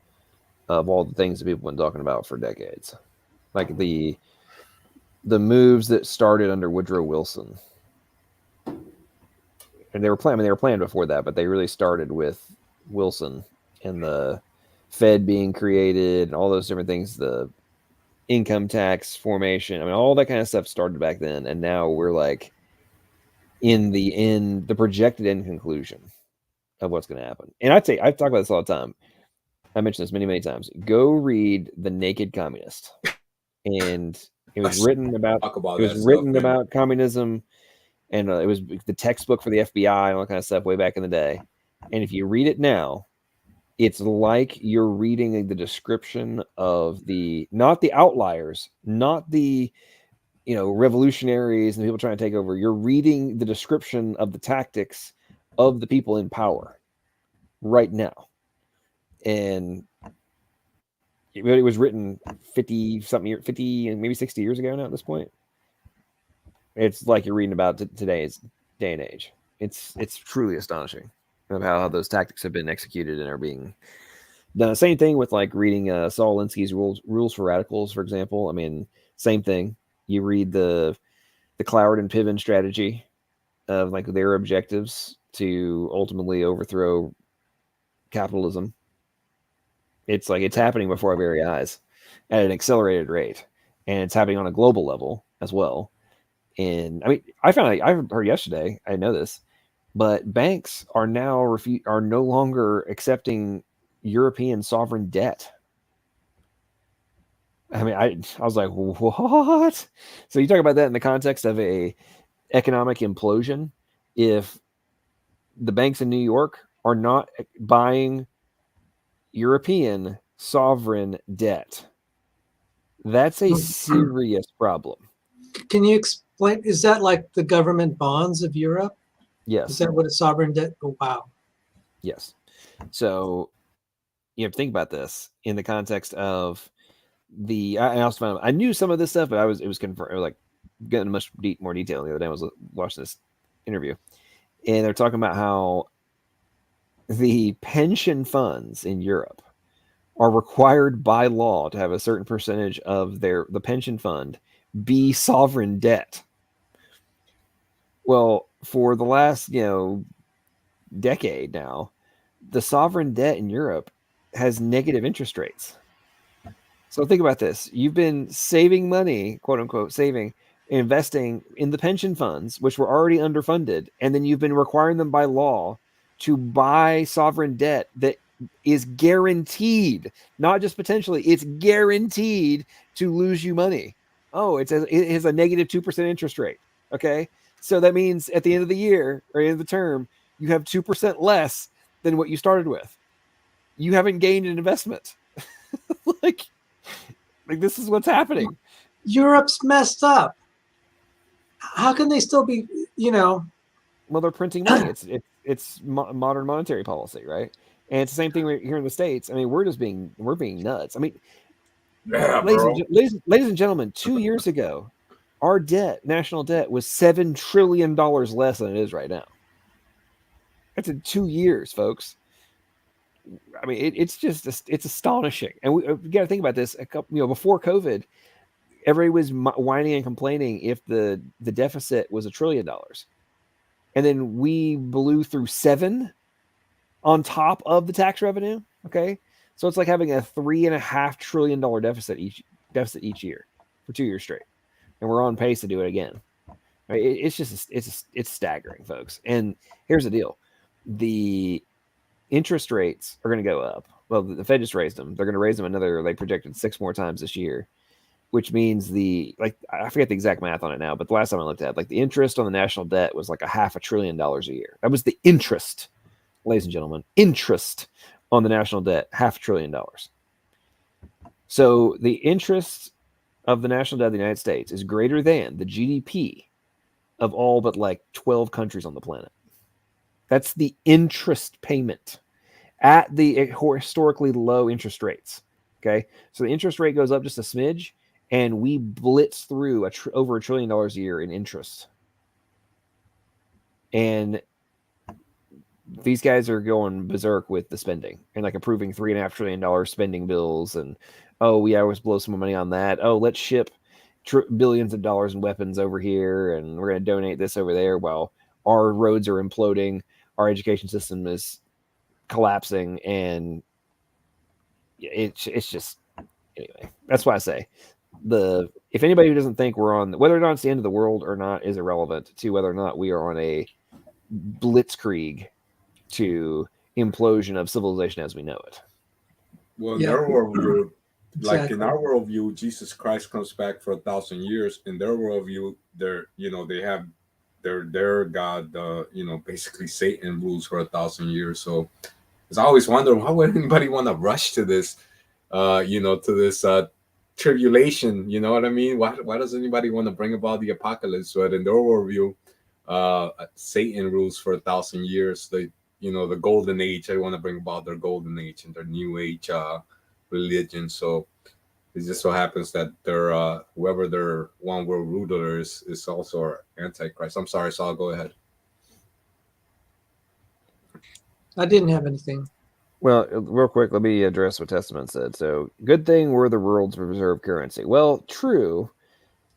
of all the things that people have been talking about for decades. Like the moves that started under Woodrow Wilson. And they were planned, I mean, they were planned before that, but they really started with Wilson and the Fed being created and all those different things, the income tax formation. I mean, all that kind of stuff started back then, and now we're like in the projected end conclusion of what's going to happen. And I talk about this all the time. I mentioned this many times. Go read The Naked Communist, and it was written about about communism, and it was the textbook for the FBI and all that kind of stuff way back in the day. And if you read it now, it's like you're reading the description of not the outliers, not the revolutionaries and people trying to take over. You're reading the description of the tactics of the people in power right now. And it was written 50 and maybe 60 years ago now at this point. It's like you're reading about today's day and age. It's truly astonishing of how those tactics have been executed and are being done. Same thing with like reading Saul Alinsky's Rules for Radicals, for example. I mean, same thing. You read the Cloward and Piven strategy of like their objectives to ultimately overthrow capitalism. It's like it's happening before our very eyes at an accelerated rate, and it's happening on a global level as well. And I mean, I heard yesterday, I know this, but banks are now are no longer accepting European sovereign debt. I mean, I was like, what? So you talk about that in the context of a economic implosion. If the banks in New York are not buying European sovereign debt, that's a serious problem. Can you explain? Is that like the government bonds of Europe? Yes. Is that what a sovereign debt? Oh, wow. Yes. So you have to think about this in the context of I also found I knew some of this stuff, but it was confirmed, like getting much more detail the other day. I was watching this interview, and they're talking about how the pension funds in Europe are required by law to have a certain percentage of the pension fund be sovereign debt. Well, for the last decade now, the sovereign debt in Europe has negative interest rates. So think about this. You've been saving money, quote unquote, investing in the pension funds, which were already underfunded. And then you've been requiring them by law to buy sovereign debt that is guaranteed, not just potentially, it's guaranteed to lose you money. Oh, it has a negative 2% interest rate. Okay. So that means at the end of the year or end of the term, you have 2% less than what you started with. You haven't gained an investment. like this is what's happening. Europe's messed up. How can they still be, Well, they're printing money. It's modern monetary policy, right? And it's the same thing here in the States. I mean, we're being nuts. I mean, ladies and gentlemen, 2 years ago, our national debt was $7 trillion less than it is right now. That's in 2 years, folks. I mean, it's astonishing. And we got to think about this. Before COVID, everybody was whining and complaining if the deficit was $1 trillion. And then we blew through 7 on top of the tax revenue. Okay, so it's like having a $3.5 trillion deficit each year for 2 years straight, and we're on pace to do it again. Right? It's staggering, folks. And here's the deal: the interest rates are going to go up. Well, the Fed just raised them. They're going to raise them another, they projected 6 more times this year, which means I forget the exact math on it now, but the last time I looked at it, like the interest on the national debt was like $500 billion a year. That was the interest, ladies and gentlemen, interest on the national debt, $500 billion. So the interest of the national debt of the United States is greater than the GDP of all but like 12 countries on the planet. That's the interest payment at the historically low interest rates. Okay, so the interest rate goes up just a smidge, and we blitz through over $1 trillion a year in interest. And these guys are going berserk with the spending and like approving $3.5 trillion spending bills. And we always blow some more money on that. Let's ship billions of dollars in weapons over here, and we're going to donate this over there while our roads are imploding, our education system is collapsing, and it's just, anyway, that's why I say if anybody who doesn't think we're on, whether or not it's the end of the world or not, is irrelevant to whether or not we are on a blitzkrieg to implosion of civilization as we know it. Well, in their worldview, like in our worldview, Jesus Christ comes back for 1,000 years. In their worldview, they have their God, basically Satan rules for 1,000 years. So I always wonder, why would anybody want to rush to this, to this tribulation? You know what I mean? Why does anybody want to bring about the apocalypse? But in their worldview, Satan rules for 1,000 years. The golden age. They want to bring about their golden age and their new age religion. So it just so happens that their whoever their one world ruler is also our antichrist. I'm sorry, Saul, go ahead. I didn't have anything. Well, real quick, let me address what Testament said. So, good thing we're the world's reserve currency. Well, true,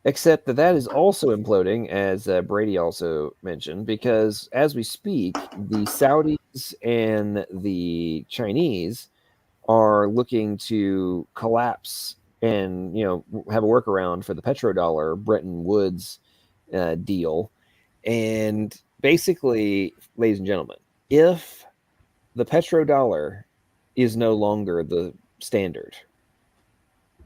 except that is also imploding, as Brady also mentioned, because as we speak, the Saudis and the Chinese are looking to collapse and have a workaround for the petrodollar Bretton Woods deal. And basically, ladies and gentlemen, if the petrodollar is no longer the standard,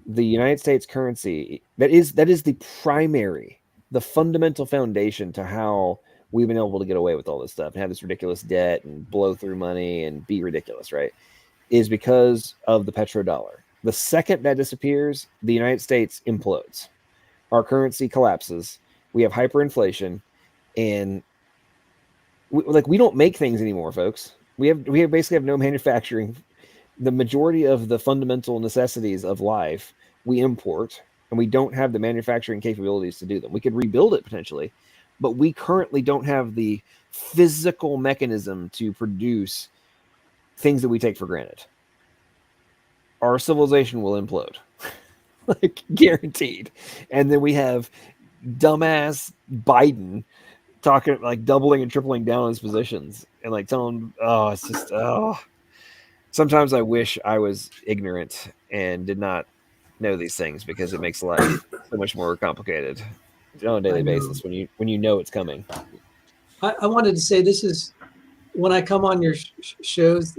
the United States currency, that is the primary, the fundamental foundation to how we've been able to get away with all this stuff and have this ridiculous debt and blow through money and be ridiculous, right? Is because of the petrodollar. The second that disappears, the United States implodes. Our currency collapses. We have hyperinflation, and we don't make things anymore, folks. We basically have no manufacturing. The majority of the fundamental necessities of life we import, and we don't have the manufacturing capabilities to do them. We could rebuild it potentially, but we currently don't have the physical mechanism to produce things that we take for granted. Our civilization will implode, like guaranteed. And then we have dumbass Biden talking like doubling and tripling down on his positions and like telling, it's just, sometimes I wish I was ignorant and did not know these things, because it makes life so much more complicated on a daily basis when you know it's coming. I wanted to say, this is when I come on your shows,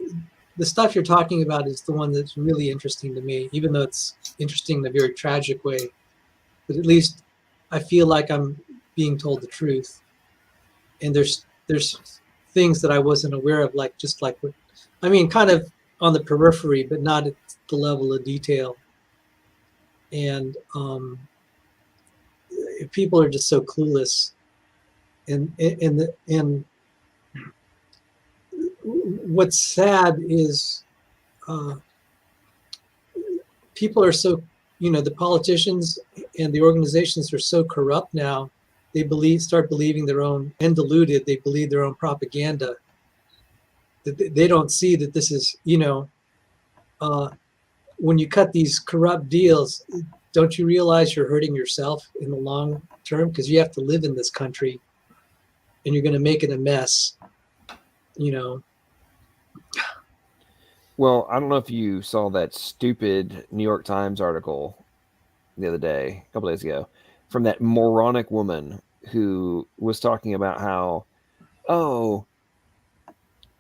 the stuff you're talking about is the one that's really interesting to me, even though it's interesting in a very tragic way. But at least I feel like I'm being told the truth. And there's things that I wasn't aware of, kind of on the periphery, but not at the level of detail. And people are just so clueless. And what's sad is people are so, the politicians and the organizations are so corrupt now. They start believing their own, and deluded. They believe their own propaganda. That they don't see that this is, when you cut these corrupt deals, don't you realize you're hurting yourself in the long term? Because you have to live in this country, and you're going to make it a mess. Well, I don't know if you saw that stupid New York Times article the other day, a couple days ago, from that moronic woman who was talking about how, oh,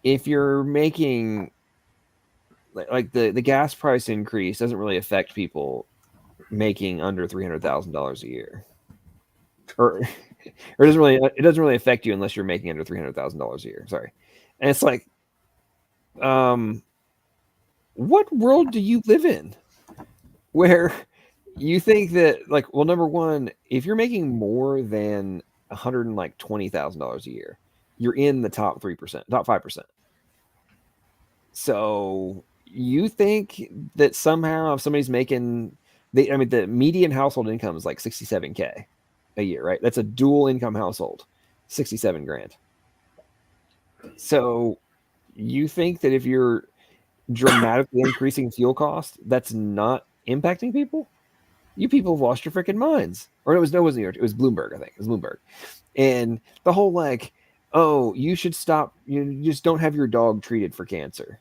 if you're making like the gas price increase doesn't really affect people making under $300,000 a year, or it doesn't really affect you unless you're making under $300,000 a year. Sorry, and it's like, what world do you live in where you think that, like, well, number one, if you're making more than $120,000 a year, you're in the top 3%, top 5%. So you think that somehow if somebody's making, the median household income is like 67K a year, right? That's a dual income household, 67 grand. So you think that if you're dramatically increasing fuel costs, that's not impacting people? You people have lost your freaking minds. Or it wasn't New York, it was Bloomberg, I think. It was Bloomberg. And the whole like, oh, you should stop, you just don't have your dog treated for cancer.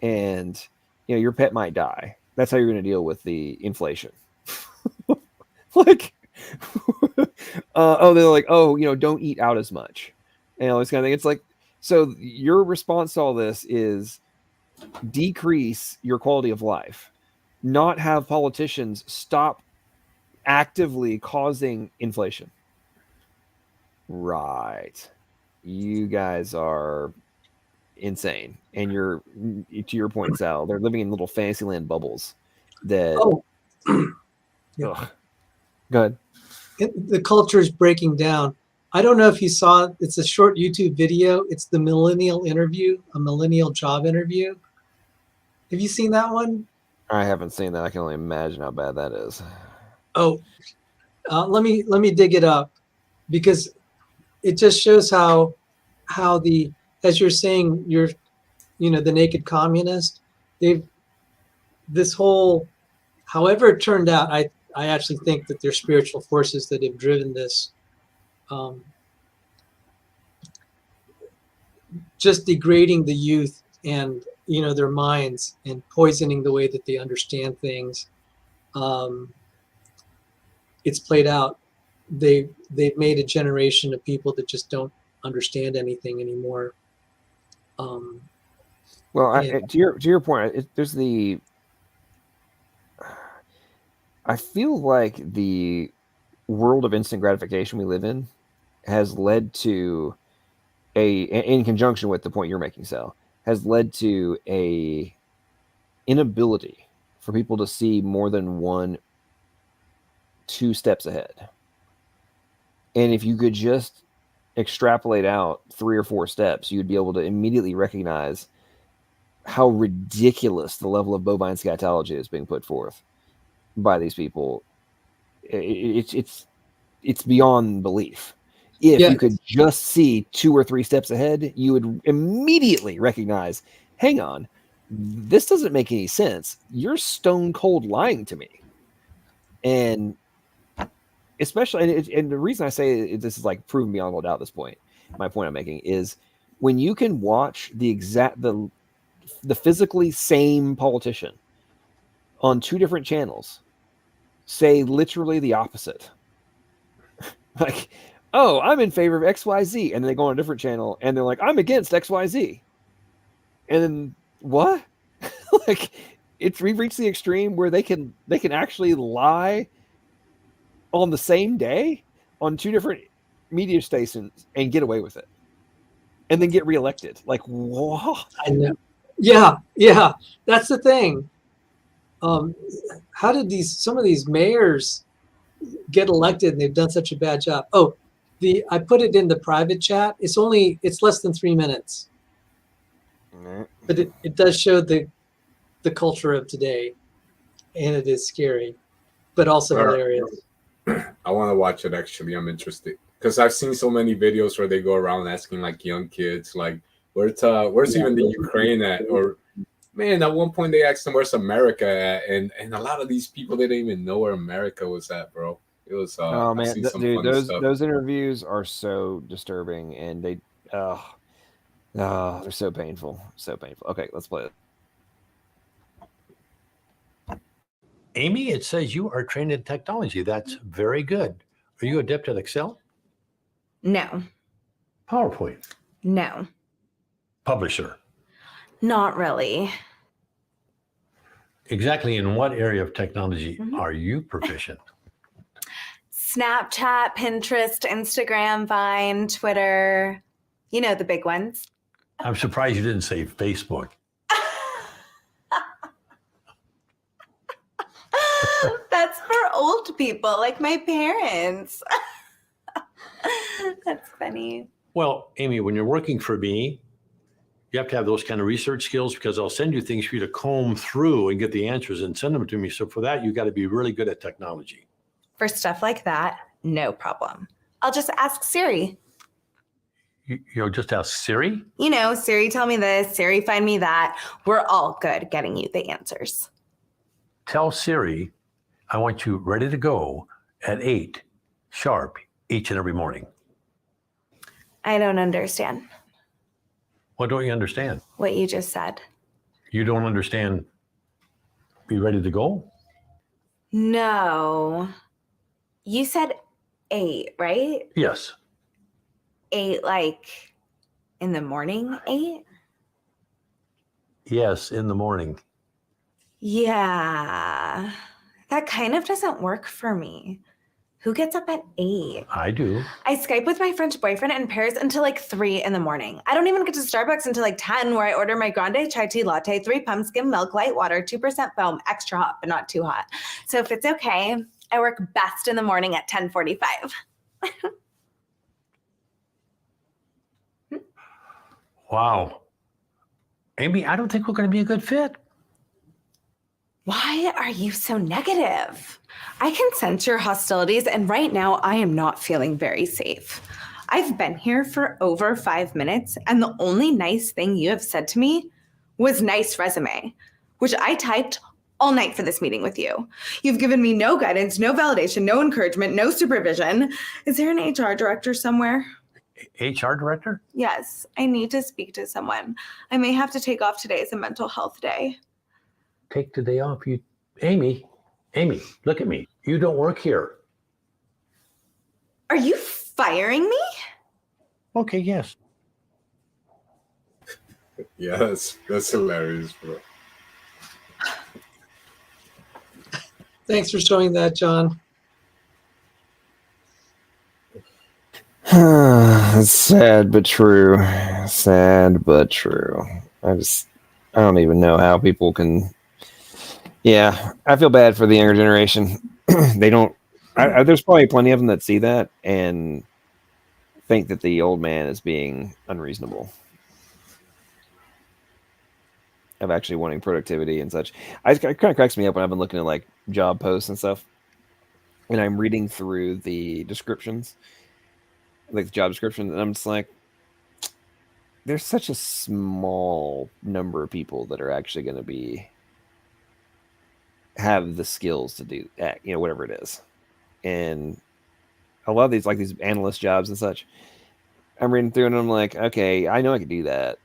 And your pet might die. That's how you're going to deal with the inflation. Like, they're like, oh, don't eat out as much, and all this kind of thing. It's like, so your response to all this is decrease your quality of life, not have politicians stop actively causing inflation. Right. You guys are insane. And you're, to your point, Sal, they're living in little fantasyland bubbles that Yeah. Go ahead. The culture is breaking down. I don't know if you saw it. It's a short YouTube video. It's the Millennial interview, a Millennial job interview. Have you seen that one? I haven't seen that. I can only imagine how bad that is. Oh, let me dig it up, because it just shows how the, as you're saying, the naked communist, this whole, however it turned out, I actually think that there's spiritual forces that have driven this, just degrading the youth and their minds and poisoning the way that they understand things. It's played out. They've made a generation of people that just don't understand anything anymore. Well, to your point, there's the. I feel like the world of instant gratification we live in has led to in conjunction with the point you're making, Sal, has led to a inability for people to see more than 2 steps ahead. And if you could just extrapolate out 3 or 4 steps, you'd be able to immediately recognize how ridiculous the level of bovine scatology is being put forth by these people. It's beyond belief. If you could just see 2 or 3 steps ahead, you would immediately recognize, hang on, this doesn't make any sense. You're stone cold lying to me. And especially, and the reason I say this is like proven beyond all doubt at this point, my point I'm making is when you can watch the physically same politician on 2 different channels say literally the opposite. Like, oh, I'm in favor of XYZ. And then they go on a different channel and they're like, I'm against XYZ. And then what? Like, we've reached the extreme where they can actually lie on the same day on 2 different media stations and get away with it. And then get reelected. Like, what? I know. Yeah. That's the thing. How did some of these mayors get elected and they've done such a bad job? Oh, I put it in the private chat. It's less than 3 minutes. But it does show the culture of today, and it is scary, but also hilarious. I want to watch it, actually. I'm interested because I've seen so many videos where they go around asking like young kids, like, where's even the Ukraine at? Or, man, at one point they asked them, where's America at? And a lot of these people didn't even know where America was at, bro. It was oh man, dude, stuff. those interviews are so disturbing, and they're so painful. Okay, let's play it. Amy, it says you are trained in technology. That's very good. Are you adept at Excel? No. PowerPoint? No. Publisher? Not really. Exactly in what area of technology are you proficient? Snapchat, Pinterest, Instagram, Vine, Twitter. You know, the big ones. I'm surprised you didn't say Facebook. That's for old people, like my parents. That's funny. Well, Amy, when you're working for me, you have to have those kind of research skills because I'll send you things for you to comb through and get the answers and send them to me. So for that, you got to be really good at technology. For stuff like that, no problem. I'll just ask Siri. You'll just ask Siri? You know, Siri, tell me this, Siri, find me that. We're all good getting you the answers. Tell Siri, I want you ready to go at 8 sharp each and every morning. I don't understand What don't you understand? what you just said. You don't understand be ready to go? No. You said 8, right? Yes. 8 like in the morning, 8? Yes, in the morning. Yeah. That kind of doesn't work for me. Who gets up at 8? I do. I Skype with my French boyfriend in Paris until like 3 in the morning. I don't even get to Starbucks until like 10, where I order my grande chai tea latte, 3 pump skim milk, light water, 2% foam, extra hot, but not too hot. So if it's okay, I work best in the morning at 10:45. Wow. Amy, I don't think we're going to be a good fit. Why are you so negative? I can sense your hostilities, and right now I am not feeling very safe. I've been here for over 5 minutes, and the only nice thing you have said to me was nice resume, which I typed all night for this meeting with you. You've given me no guidance, no validation, no encouragement, no supervision. Is there an HR director somewhere? HR director? Yes, I need to speak to someone. I may have to take off today as a mental health day. Take the day off. Amy, look at me. You don't work here. Are you firing me? Okay, yes. Yeah, that's hilarious, bro. Thanks for showing that, John. It's sad but true. Sad but true. I don't even know how people can. Yeah, I feel bad for the younger generation. They don't. There's probably plenty of them that see that and think that the old man is being unreasonable of actually wanting productivity and such. It kind of cracks me up when I've been looking at like job posts and stuff, and I'm reading through the descriptions, like the job description, and I'm just like, there's such a small number of people that are actually going to have the skills to do that, whatever it is. And a lot of these, like these analyst jobs and such, I'm reading through and I'm like, okay, I know I could do that.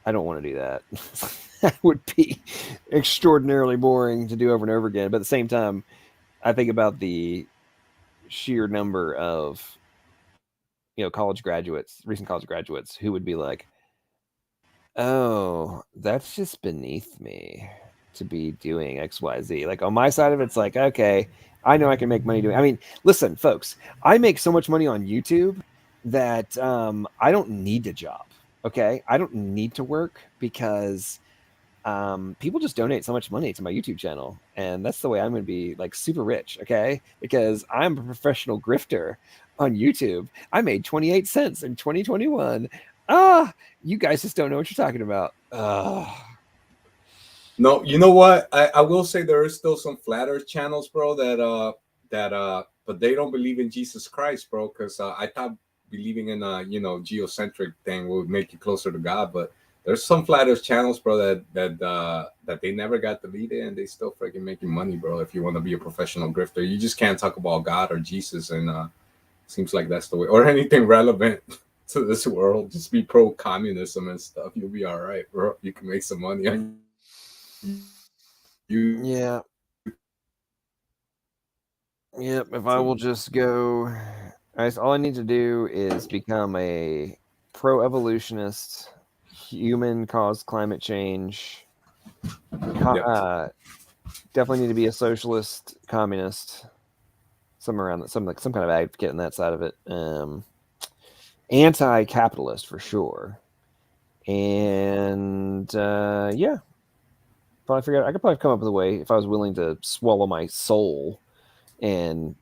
I don't want to do that. That would be extraordinarily boring to do over and over again. But at the same time, I think about the sheer number of, recent college graduates who would be like, oh, that's just beneath me to be doing XYZ. Like on my side of it, it's like, okay, I know I can make money doing. I mean, listen, folks, I make so much money on YouTube that I don't need a job. Okay, I don't need to work because people just donate so much money to my YouTube channel, and that's the way I'm going to be like super rich. Okay, because I'm a professional grifter on YouTube. I made 28 cents in 2021. You guys just don't know what you're talking about. No, you know what? I will say there is still some flat earth channels, bro, but they don't believe in Jesus Christ, bro, because I thought believing in geocentric thing would make you closer to God, but there's some flat earth channels, bro, that they never got deleted and they still freaking making money, bro. If you want to be a professional grifter, you just can't talk about God or Jesus, and seems like that's the way, or anything relevant to this world. Just be pro communism and stuff. You'll be all right, bro. You can make some money on you. Yeah. Yep. If I will just go, all I need to do is become a pro-evolutionist, human-caused climate change. Definitely need to be a socialist, communist, somewhere around that, some kind of advocate in that side of it. Anti-capitalist for sure. And yeah, probably figure out. I could probably come up with a way if I was willing to swallow my soul and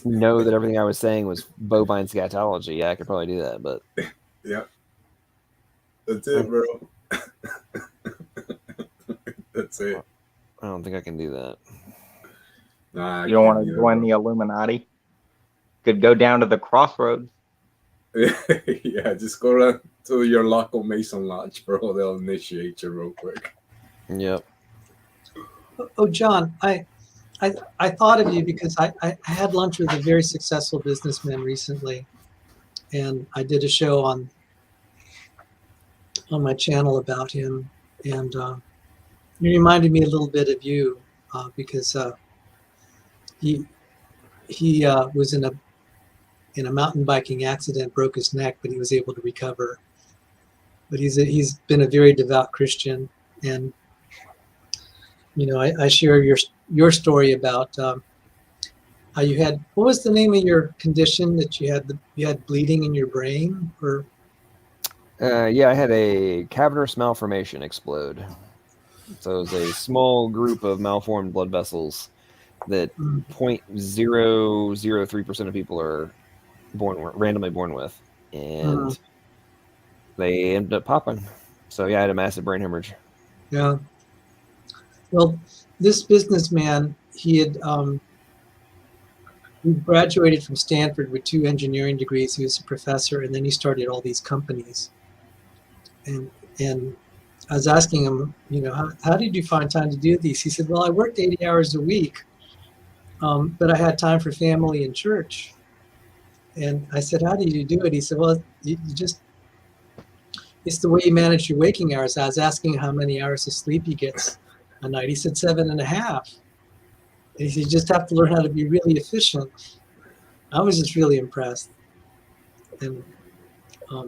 know that everything I was saying was bovine scatology. Yeah, I could probably do that. But yeah, that's it, bro. That's it. I don't think I can do that. Nah, you don't want to join the Illuminati? Could go down to the crossroads. Yeah, just go to your local Mason Lodge, bro. They'll initiate you real quick. Yep. Oh, John, I thought of you because I had lunch with a very successful businessman recently, and I did a show on my channel about him, and he reminded me a little bit of you because he was in a mountain biking accident, broke his neck, but he was able to recover. But he's been a very devout Christian, and I share your story about how you had, what was the name of your condition that you had bleeding in your brain, or? Yeah, I had a cavernous malformation explode. So it was a small group of malformed blood vessels that 0.003% of people are randomly born with, and they ended up popping. So yeah, I had a massive brain hemorrhage. Yeah. Well, this businessman, he graduated from Stanford with 2 engineering degrees. He was a professor, and then he started all these companies. And I was asking him, how did you find time to do these? He said, well, I worked 80 hours a week, but I had time for family and church. And I said, how did you do it? He said, well, you just, it's the way you manage your waking hours. I was asking how many hours of sleep he gets a night. He said 7.5. He said, you just have to learn how to be really efficient. I was just really impressed. And there are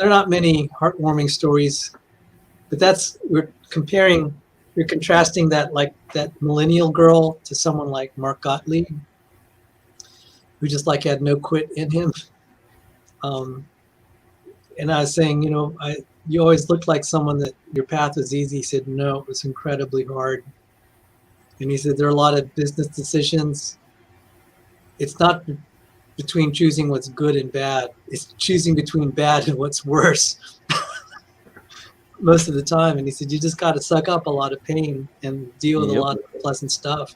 not many heartwarming stories, but you're contrasting that millennial girl to someone like Mark Gottlieb, who just had no quit in him. And I was saying, you always looked like someone that your path was easy. He said, no, it was incredibly hard. And he said, there are a lot of business decisions. It's not between choosing what's good and bad. It's choosing between bad and what's worse most of the time. And he said, you just got to suck up a lot of pain and deal with a lot of pleasant stuff.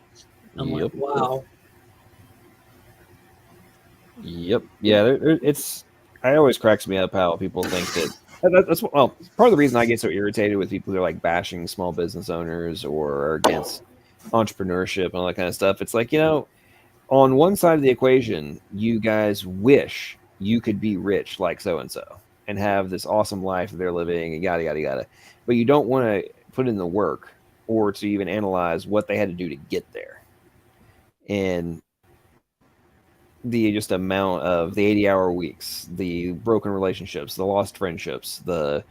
I'm like, wow. Yep. Yeah, it always cracks me up how people think that's part of the reason I get so irritated with people who are bashing small business owners or are against entrepreneurship and all that kind of stuff. It's like, on one side of the equation, you guys wish you could be rich like so-and-so and have this awesome life that they're living and yada, yada, yada. But you don't want to put in the work or to even analyze what they had to do to get there. And the just amount of the 80-hour weeks, the broken relationships, the lost friendships, the,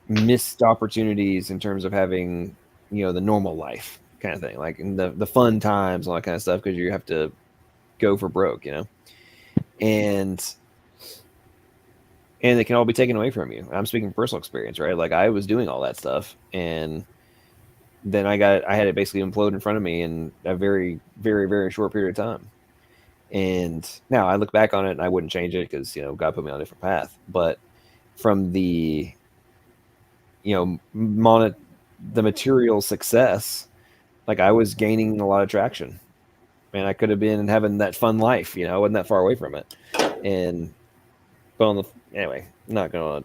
missed opportunities in terms of having, the normal life kind of thing, like in the fun times, all that kind of stuff, because you have to go for broke, and it can all be taken away from you. I'm speaking from personal experience, right? Like I was doing all that stuff, and then I had it basically implode in front of me in a very, very, very short period of time. And now I look back on it and I wouldn't change it because, God put me on a different path. But from the, the material success, I was gaining a lot of traction. Man, I could have been having that fun life, I wasn't that far away from it. But anyway, I'm not going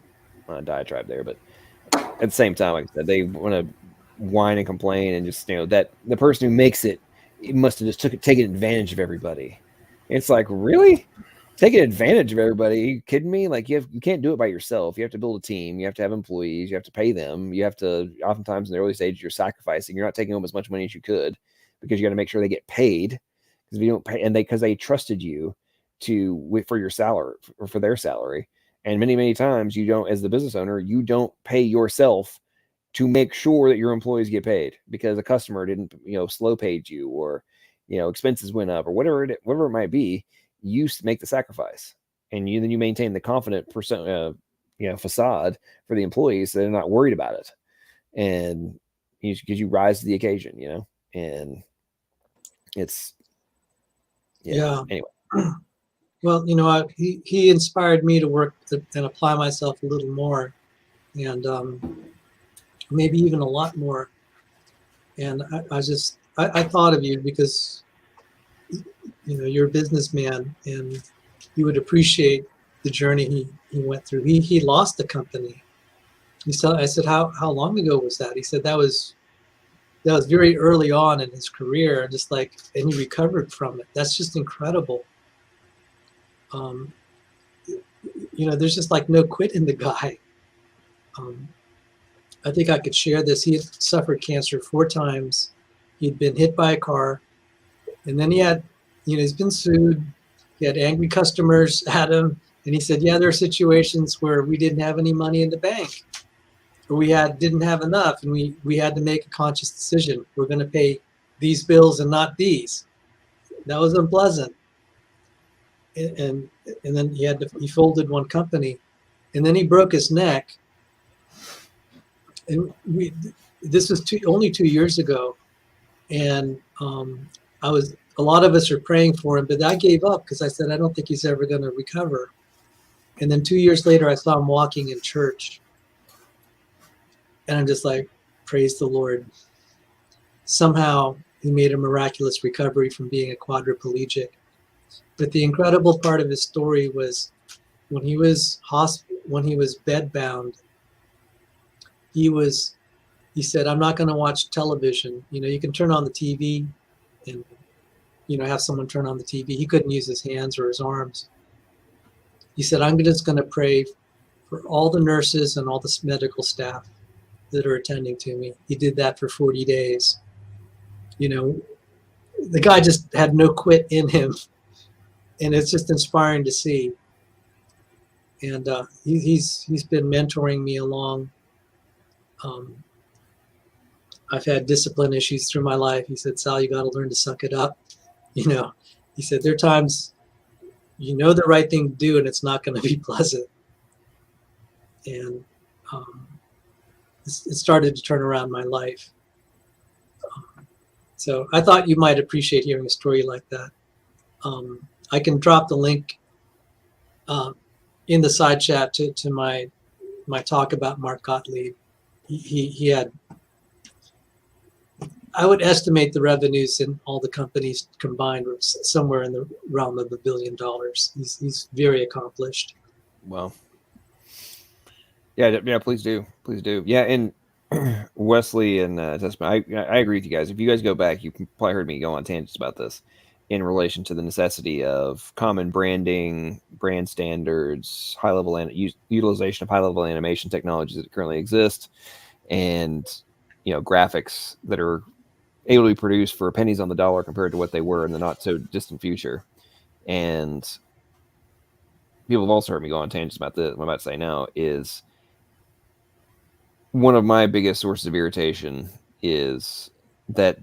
on a diatribe there. But at the same time, like I said, they want to whine and complain and just, that the person who makes it must have just taken advantage of everybody. It's like, really? taking advantage of everybody. Are you kidding me? Like you can't do it by yourself. You have to build a team. You have to have employees. You have to pay them. You have to, oftentimes in the early stages, you're sacrificing. You're not taking home as much money as you could because you got to make sure they get paid. Because if you don't pay, and because they trusted you for your salary or for their salary, and many times you don't, as the business owner, you don't pay yourself to make sure that your employees get paid because a customer didn't, slow paid you, or expenses went up, or whatever it might be. You make the sacrifice, and then you maintain the confident facade for the employees, so they're not worried about it, and because you rise to the occasion, and it's anyway. Well, he inspired me to work and apply myself a little more, and maybe even a lot more. And I thought of you because you're a businessman, and you would appreciate the journey he went through. He lost the company. I said, how long ago was that? He said that was very early on in his career, and he recovered from it. That's just incredible. There's just no quit in the guy. I think I could share this. He had suffered cancer 4 times. He'd been hit by a car, and then he had, he's been sued. He had angry customers at him, and he said, yeah, there are situations where we didn't have any money in the bank, or we didn't have enough, and we had to make a conscious decision. We're going to pay these bills and not these. That was unpleasant. And then he folded one company, and then he broke his neck. And this was only 2 years ago, and a lot of us are praying for him, but I gave up because I said I don't think he's ever going to recover. And then 2 years later, I saw him walking in church, and I'm just like, praise the Lord. Somehow he made a miraculous recovery from being a quadriplegic. But the incredible part of his story was when he was bedbound, he said, I'm not going to watch television. You can turn on the TV and, have someone turn on the TV. He couldn't use his hands or his arms. He said, I'm just going to pray for all the nurses and all the medical staff that are attending to me. He did that for 40 days. The guy just had no quit in him. And it's just inspiring to see. And he's been mentoring me along. I've had discipline issues through my life. He said, Sal, you got to learn to suck it up. He said, there are times the right thing to do, and it's not going to be pleasant. And it started to turn around my life. So I thought you might appreciate hearing a story like that. I can drop the link in the side chat to my talk about Mark Gottlieb. He had, I would estimate the revenues in all the companies combined were somewhere in the realm of $1 billion. He's very accomplished. Wow. Yeah, please do. Yeah, and Wesley and Testament, I agree with you guys. If you guys go back, you probably heard me go on tangents about this in relation to the necessity of common branding, brand standards, high-level utilization of high-level animation technologies that currently exist, and graphics that are able to be produced for pennies on the dollar compared to what they were in the not so distant future. And people have also heard me go on tangents about this. What I'm about to say now is one of my biggest sources of irritation is that,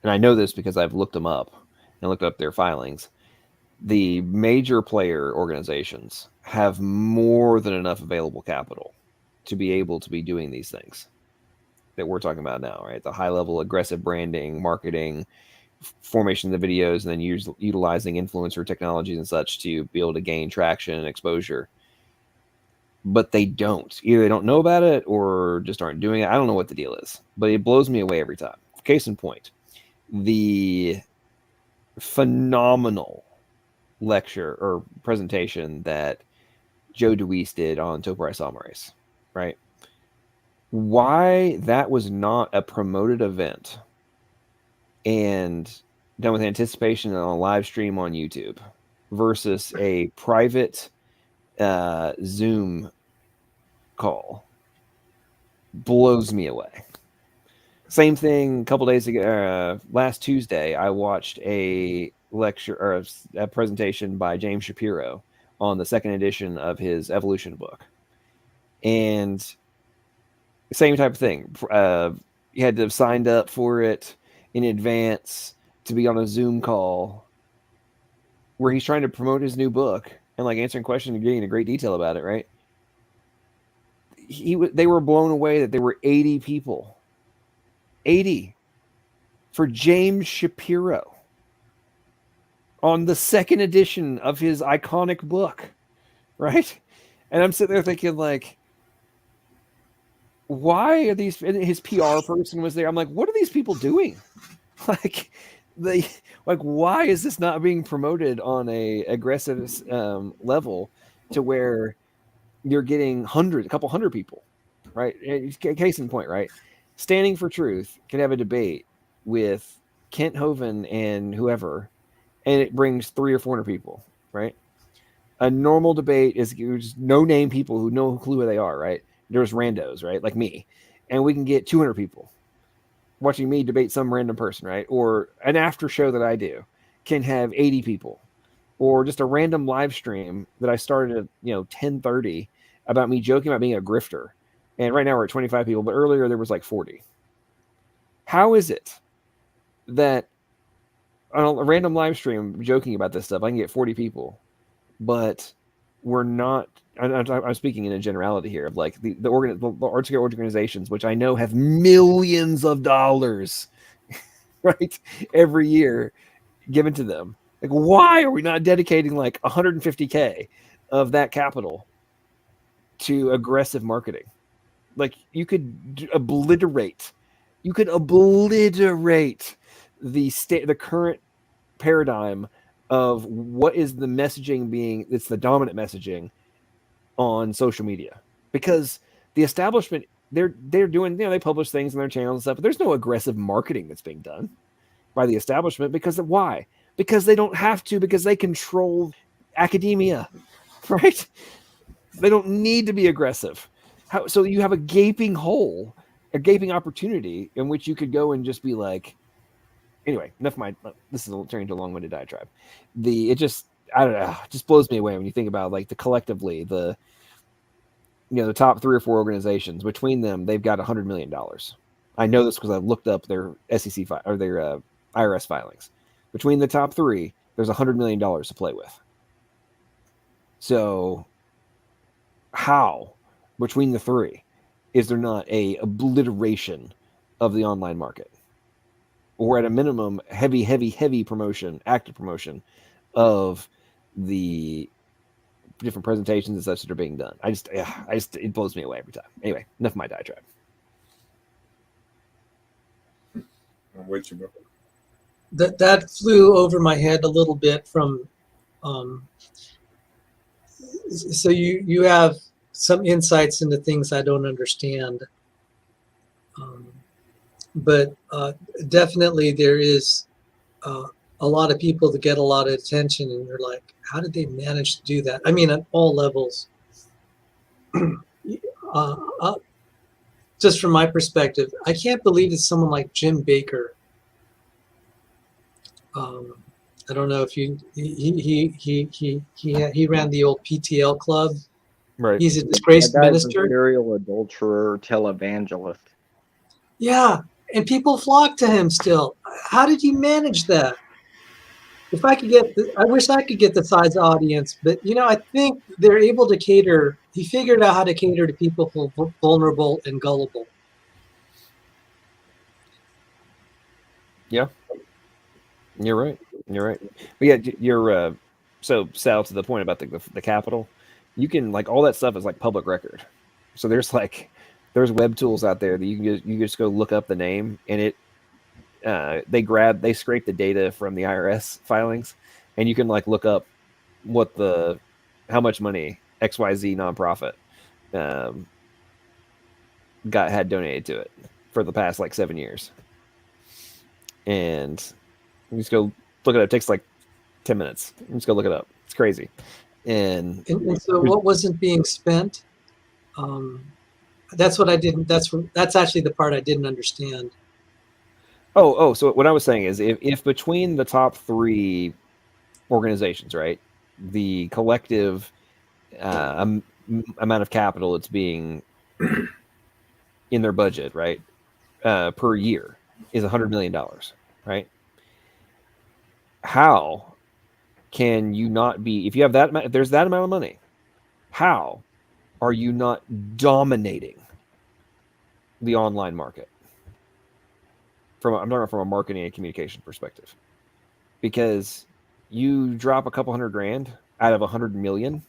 and I know this because I've looked them up and looked up their filings. The major player organizations have more than enough available capital to be able to be doing these things that we're talking about now, right? The high level aggressive branding, marketing, formation of the videos, and then utilizing influencer technologies and such to be able to gain traction and exposure. But they don't. Either they don't know about it or just aren't doing it. I don't know what the deal is, but it blows me away every time. Case in point, the phenomenal lecture or presentation that Joe DeWeese did on Topar Salmares, right? Why that was not a promoted event and done with anticipation on a live stream on YouTube versus a private Zoom call blows me away. Same thing a couple days ago. Last Tuesday, I watched a lecture or a presentation by James Shapiro on the second edition of his evolution book. And same type of thing. You had to have signed up for it in advance to be on a Zoom call where he's trying to promote his new book and like answering questions and getting into great detail about it, right? They were blown away that there were 80 people. 80 for James Shapiro on the second edition of his iconic book, right? And I'm sitting there thinking, like, why are these? His PR person was there. I'm like, what are these people doing? Like, why is this not being promoted on a aggressive level to where you're getting a couple hundred people, right? Case in point, right? Standing for Truth can have a debate with Kent Hovind and whoever, and it brings 300 or 400 people, right? A normal debate is just no-name people who no clue who they are, right? There's randos, right? Like me. And we can get 200 people watching me debate some random person, right? Or an after show that I do can have 80 people. Or just a random live stream that I started at 10:30 about me joking about being a grifter. And right now we're at 25 people, but earlier there was like 40. How is it that on a random live stream joking about this stuff, I can get 40 people, but we're not? I'm speaking in a generality here of like the arts organizations, which I know have millions of dollars, right, every year given to them. Like, why are we not dedicating like 150K of that capital to aggressive marketing? Like, you could obliterate the current paradigm of what is the messaging being, it's the dominant messaging on social media, because the establishment, they're doing, they publish things on their channels and stuff, but there's no aggressive marketing that's being done by the establishment. Why? Because they don't have to, because they control academia, right? They don't need to be aggressive. So you have a gaping hole, a gaping opportunity in which you could go and just be like, anyway, enough of my, this is turning into a long-winded diatribe. It just blows me away when you think about like collectively the top 3 or 4 organizations. Between them, they've got $100 million. I know this because I've looked up their SEC or their IRS filings. Between the top 3, there's $100 million to play with. So how, between the 3, is there not a obliteration of the online market? Or at a minimum, heavy promotion, active promotion of the different presentations and such that are being done. It blows me away every time. Anyway, enough of my diatribe. I'm with you, bro. That flew over my head a little bit from, so you have some insights into things I don't understand. But definitely there is a lot of people that get a lot of attention, and you're like, how did they manage to do that? I mean, at all levels. Just from my perspective, I can't believe it's someone like Jim Baker. I don't know if he ran the old PTL club. Right. He's a disgraced minister. A serial adulterer, televangelist. Yeah, and people flock to him still. How did he manage that? If I could get, I wish I could get the size audience, but I think they're able to cater. He figured out how to cater to people who are vulnerable and gullible. Yeah, you're right. But yeah, you're so Sal, to the point about the capital. You can, like, all that stuff is like public record. So there's web tools out there that you can just go look up the name, and it they scrape the data from the IRS filings, and you can like look up how much money XYZ nonprofit had donated to it for the past like 7 years. And you just go look it up. It takes like 10 minutes. Just go look it up. It's crazy. And so what wasn't being spent? That's what I didn't. That's actually the part I didn't understand. So what I was saying is, if between the top 3 organizations, right, the collective amount of capital that's being in their budget, right, per year is $100 million, right? How can you not be, if you have that, if there's that amount of money, how are you not dominating the online market? I'm talking about from a marketing and communication perspective, because you drop a couple $100,000 out of 100 million,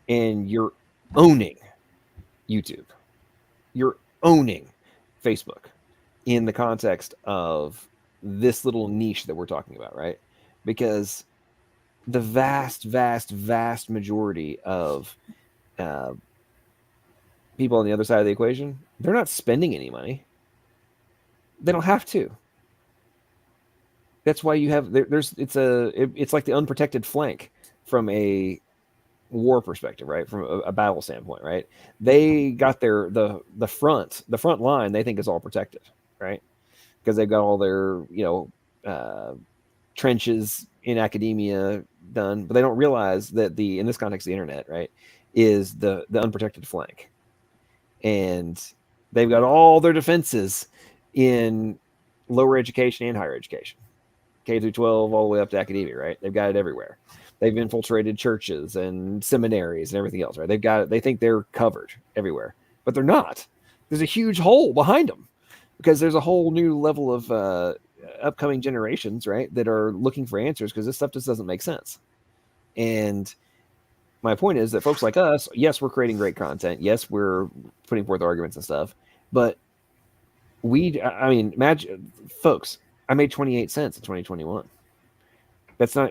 and you're owning YouTube, you're owning Facebook in the context of this little niche that we're talking about, right? Because the vast majority of people on the other side of the equation, they're not spending any money. They don't have to. That's why you have it's like the unprotected flank from a war perspective, right? From a battle standpoint, right? They got the front line they think is all protected, right? Because they've got all their trenches in academia done, but they don't realize that in this context, the internet, right, is the unprotected flank, and they've got all their defenses in lower education and higher education, K through 12, all the way up to academia, right? They've got it everywhere. They've infiltrated churches and seminaries and everything else, right? They've got it. They think they're covered everywhere, but they're not. There's a huge hole behind them, because there's a whole new level of upcoming generations, right, that are looking for answers, because this stuff just doesn't make sense. And my point is that folks like us, yes, we're creating great content. Yes, we're putting forth arguments and stuff, but imagine, folks, I made 28 cents in 2021. It's not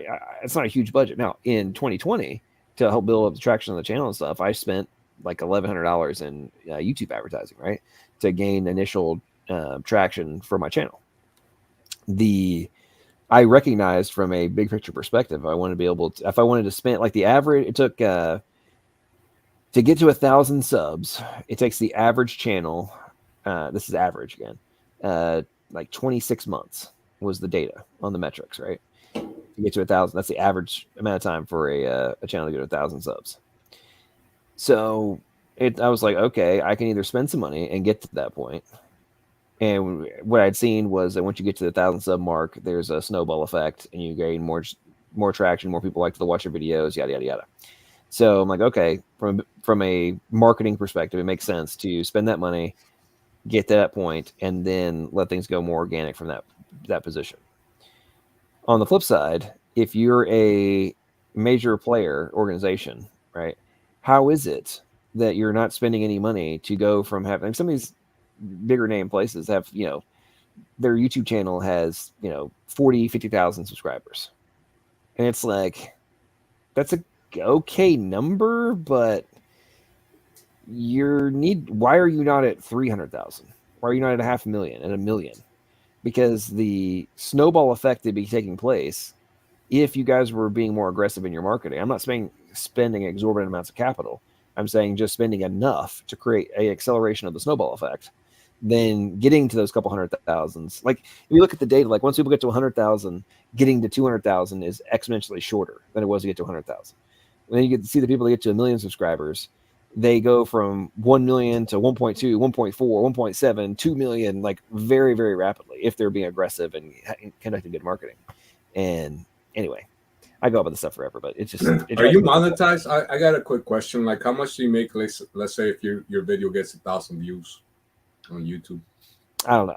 a huge budget. Now, in 2020, to help build up the traction on the channel and stuff, I spent like $1,100 in YouTube advertising, right, to gain initial traction for my channel. I recognized from a big picture perspective, I want to be able to, if I wanted to spend like the average, it took to get to 1,000 subs, it takes the average channel. This is average again, like 26 months was the data on the metrics, right? To get to 1,000, that's the average amount of time for a channel to get to 1,000 subs. So I was like, okay, I can either spend some money and get to that point. And what I'd seen was that once you get to the 1,000 sub mark, there's a snowball effect, and you gain more traction, more people like to watch your videos, yada yada yada. So I'm like, okay, from a marketing perspective, it makes sense to spend that money, get to that point, and then let things go more organic from that position. On the flip side, if you're a major player organization, right, how is it that you're not spending any money to go from having some of these bigger name places have, their YouTube channel has, 40, 50,000 subscribers. And it's like, that's a okay number, but why are you not at 300,000? Why are you not at 500,000 and 1 million? Because the snowball effect would be taking place if you guys were being more aggressive in your marketing. I'm not saying spending exorbitant amounts of capital. I'm saying just spending enough to create an acceleration of the snowball effect, then getting to those couple 100,000s. Like, if you look at the data, like once people get to 100,000, getting to 200,000 is exponentially shorter than it was to get to 100,000. When you get to see the people that get to 1 million subscribers, they go from 1 million to 1.2, 1.4, 1.7, 2 million, like very, very rapidly if they're being aggressive and conducting good marketing. And anyway, I go about this stuff forever, but it's just. Are you monetized? I got a quick question. Like, how much do you make? Let's say if your video gets 1,000 views on YouTube. I don't know.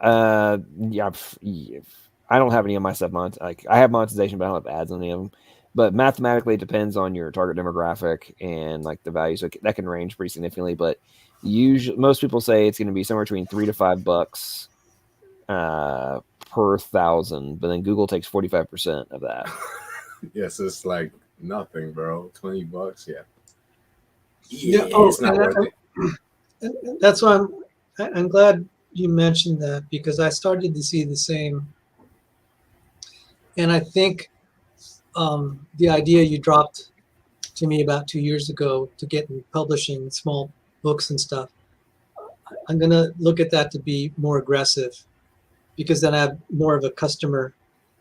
I don't have any of my stuff like I have monetization, but I don't have ads on any of them. But mathematically, it depends on your target demographic and like the value. So that can range pretty significantly. But usually, most people say it's going to be somewhere between $3 to $5 per 1,000. But then Google takes 45% of that. Yes, it's like nothing, bro. $20, yeah. Yeah, it's not worth it. That's why I'm glad you mentioned that, because I started to see the same. And I think the idea you dropped to me about 2 years ago to get in publishing small books and stuff, I'm going to look at that to be more aggressive, because then I have more of a customer,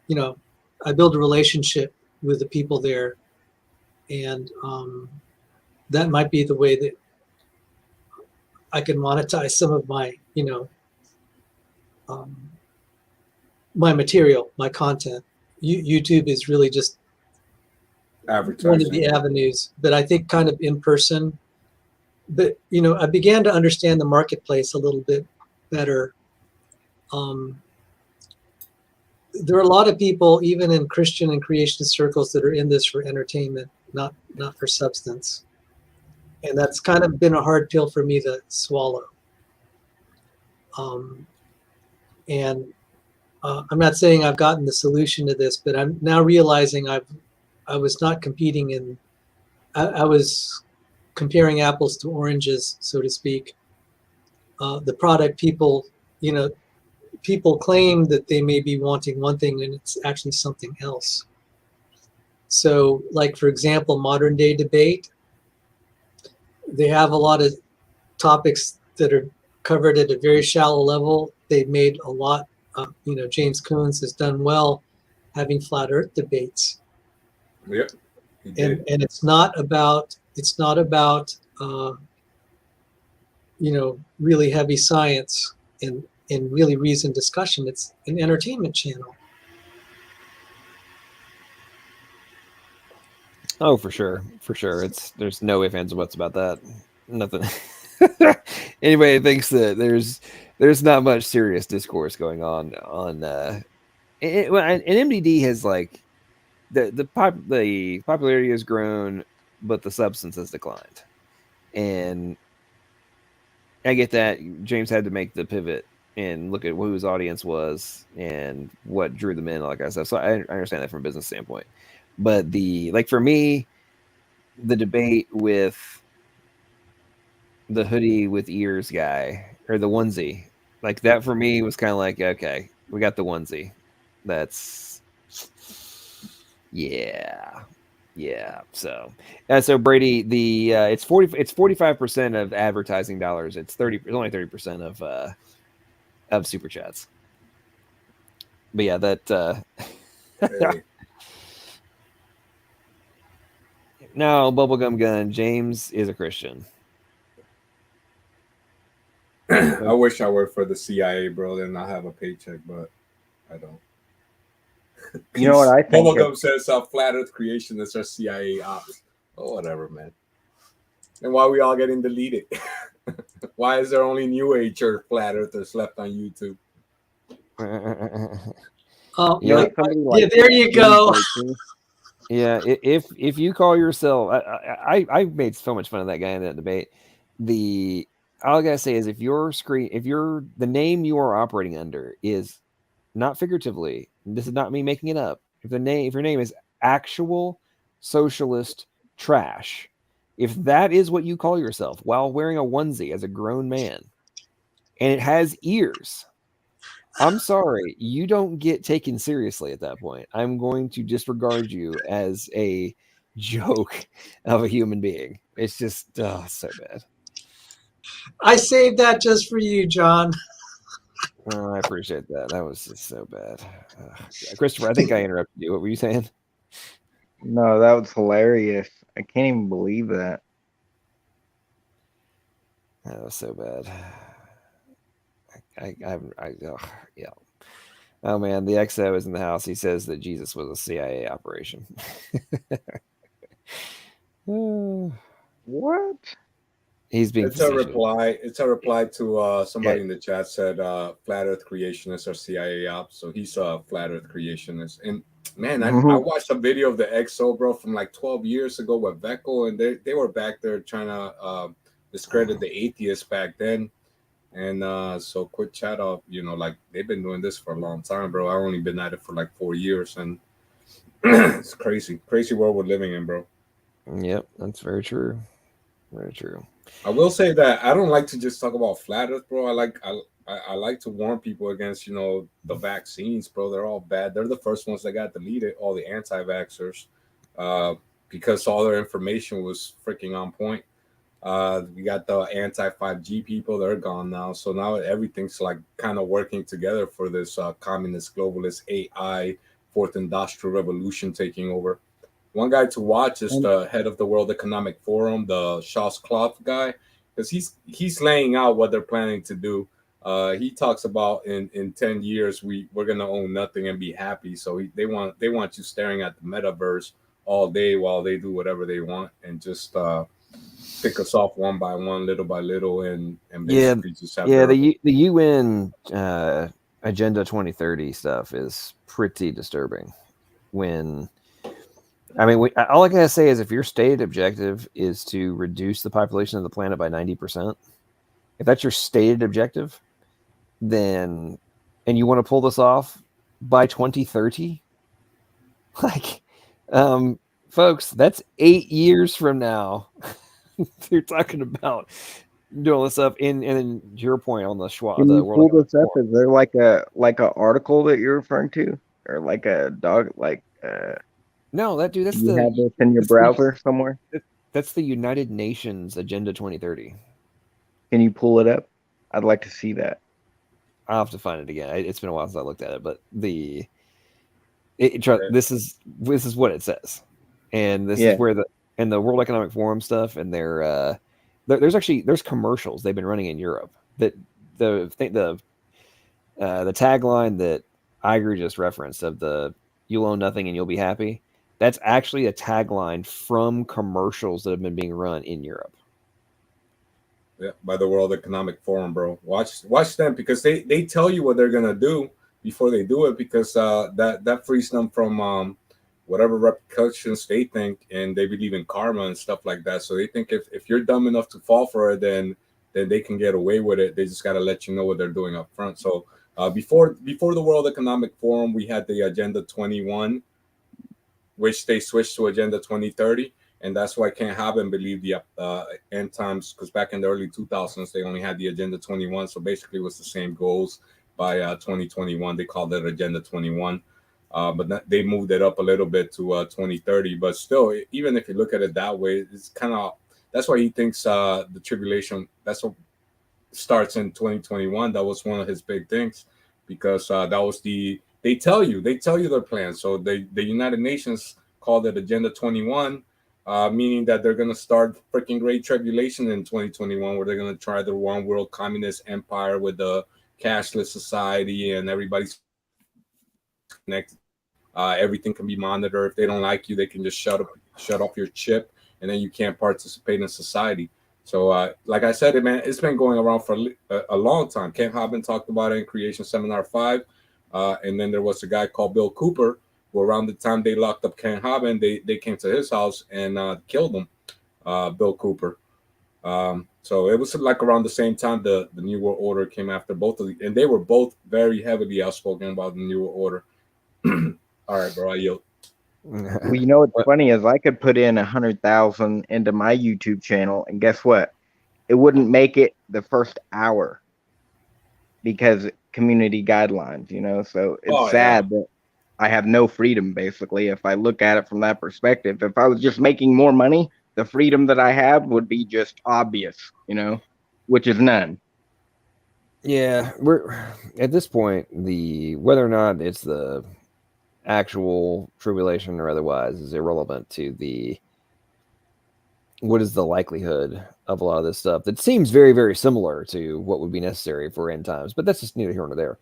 you know, I build a relationship with the people there, and that might be the way that I can monetize some of my, you know, my material, my content. YouTube is really just one of the avenues, but I think kind of in person. But, you know, I began to understand the marketplace a little bit better. There are a lot of people, even in Christian and creationist circles, that are in this for entertainment, not for substance. And that's kind of been a hard pill for me to swallow. And I'm not saying I've gotten the solution to this, but I'm now realizing I was not competing in, I was comparing apples to oranges, so to speak. The product people, you know, people claim that they may be wanting one thing and it's actually something else. So, like, for example, modern day debate, they have a lot of topics that are covered at a very shallow level. They've made a lot, you know, James Coons has done well having flat earth debates. Yep. And it's not about, you know, really heavy science and really reasoned discussion. It's an entertainment channel. Oh, for sure, for sure. There's no ifs, ands, or buts about that. Nothing. Anybody thinks that there's not much serious discourse going on and MDD has, like, the popularity has grown, but the substance has declined, and I get that James had to make the pivot and look at who his audience was and what drew them in, all that kind of stuff. So I understand that from a business standpoint. But for me, the debate with the hoodie with ears guy, or the onesie, like that for me was kind of like, okay, we got the onesie. That's yeah. So Brady, it's 45% of advertising dollars. It's only 30% of super chats. But yeah, that Hey. No, bubblegum gun. James is a Christian. I wish I worked for the CIA, bro. Then I have a paycheck, but I don't. You know what I think? Bubblegum says flat Earth creationists are CIA ops. Oh, whatever, man. And why we all getting deleted? Why is there only New Age or flat Earthers left on YouTube? Oh, Yeah. yeah, there you go. Yeah, if you call yourself, I made so much fun of that guy in that debate. All I gotta say is if the name you are operating under is not figuratively, this is not me making it up. If your name is actual socialist trash, if that is what you call yourself while wearing a onesie as a grown man, and it has ears, I'm sorry, you don't get taken seriously at that point. I'm going to disregard you as a joke of a human being. It's just so bad. I saved that just for you, John. Oh, I appreciate that. That was just so bad. Christopher, I think I interrupted you. What were you saying? No, that was hilarious. I can't even believe that. That was so bad. Yeah. Oh man, the XO is in the house. He says that Jesus was a CIA operation. What? He's being It's a reply. It's a reply to somebody in the chat said flat Earth creationists are CIA ops. So he's a flat Earth creationist. And man, I watched a video of the XO, bro, from like 12 years ago with Vecco, and they were back there trying to discredit the atheists back then. And so quick chat off, you know, like they've been doing this for a long time, bro. I've only been at it for like 4 years, and it's crazy world we're living in, bro. Yep, that's very true. Very true. I will say that I don't like to just talk about flat Earth, bro. I like to warn people against, the vaccines, bro. They're all bad. They're the first ones that got deleted, all the anti-vaxxers, because all their information was freaking on point. We got the anti-5G people, they're gone now. So now everything's like kind of working together for this communist, globalist, AI, fourth industrial revolution taking over. One guy to watch is the head of the World Economic Forum, the Shaw's Cloth guy, because he's laying out what they're planning to do. He talks about in 10 years we're gonna own nothing and be happy. So they want you staring at the metaverse all day while they do whatever they want and just pick us off one by one, little by little, and basically just have the UN Agenda 2030 stuff is pretty disturbing. All I gotta say is if your stated objective is to reduce the population of the planet by 90%, if that's your stated objective, then and you want to pull this off by 2030, folks, that's 8 years from now. You're talking about doing this stuff and then your point on the Schwab. Can you pull this up? Is there like a article that you're referring to, or like a dog No, that's you have this in your browser somewhere? That's the United Nations Agenda 2030. Can you pull it up? I'd like to see that. I'll have to find it again. It's been a while since I looked at it, but this is what it says, and this is where the World Economic Forum stuff, and there's commercials they've been running in Europe that the tagline that Iger just referenced of the "You'll own nothing and you'll be happy." That's actually a tagline from commercials that have been being run in Europe. Yeah, by the World Economic Forum, bro. Watch them, because they tell you what they're gonna do before they do it, because that frees them from whatever repercussions they think, and they believe in karma and stuff like that. So they think if you're dumb enough to fall for it, then they can get away with it. They just gotta let you know what they're doing up front. So before the World Economic Forum, we had the Agenda 21, which they switched to Agenda 2030. And that's why Ken Haben believed the end times, because back in the early 2000s, they only had the Agenda 21. So basically it was the same goals. By 2021, they called it Agenda 21. But they moved it up a little bit to 2030. But still, even if you look at it that way, it's kind of, that's why he thinks the tribulation, that's what starts in 2021. That was one of his big things, because that was they tell you their plan. So the United Nations called it Agenda 21. Meaning that they're going to start freaking great tribulation in 2021, where they're going to try the one world communist empire with the cashless society, and everybody's connected. Everything can be monitored. If they don't like you, they can just shut off your chip, and then you can't participate in society. So, like I said, it's been going around for a long time. Ken Haben talked about it in Creation Seminar 5, and then there was a guy called Bill Cooper. Well, around the time they locked up Ken Haben, they came to his house and killed him, Bill Cooper. So it was like around the same time the New World Order came after both of them, and they were both very heavily outspoken about the New World Order. All right, bro, I yield. Well, you know what's funny is I could put in 100,000 into my YouTube channel, and guess what? It wouldn't make it the first hour because community guidelines, So it's sad that I have no freedom, basically, if I look at it from that perspective. If I was just making more money, the freedom that I have would be just obvious, which is none. Yeah, we're at this point, whether or not it's the actual tribulation or otherwise is irrelevant to what is the likelihood of a lot of this stuff that seems very, very similar to what would be necessary for end times, but that's just neither here nor there.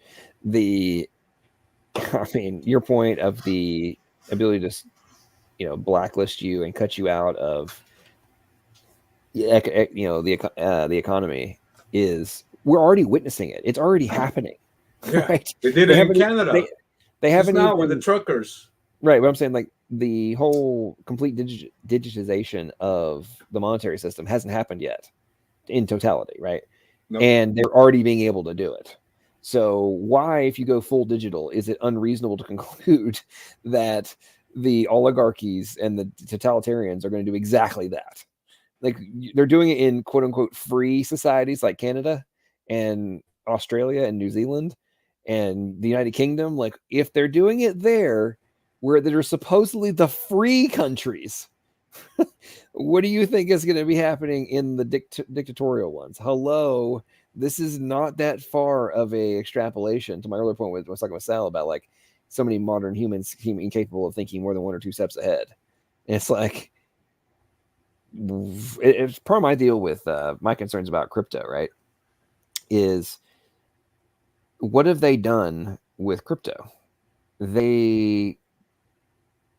Your point of the ability to, blacklist you and cut you out of, the economy is, we're already witnessing it. It's already happening. Yeah, right? They did it in Canada. They haven't now even, with the truckers. Right. But I'm saying, like, the whole complete digitization of the monetary system hasn't happened yet in totality. Right. Nope. And they're already being able to do it. So why, if you go full digital, is it unreasonable to conclude that the oligarchies and the totalitarians are going to do exactly that? Like, they're doing it in quote unquote free societies like Canada, and Australia and New Zealand and the United Kingdom, like if they're doing it there, where they're supposedly the free countries, what do you think is going to be happening in the dictatorial ones? Hello, this is not that far of a extrapolation to my earlier point with I was talking with Sal about like so many modern humans seem incapable of thinking more than 1 or 2 steps ahead. And it's like, it's part of my deal with my concerns about crypto, right? Is what have they done with crypto? We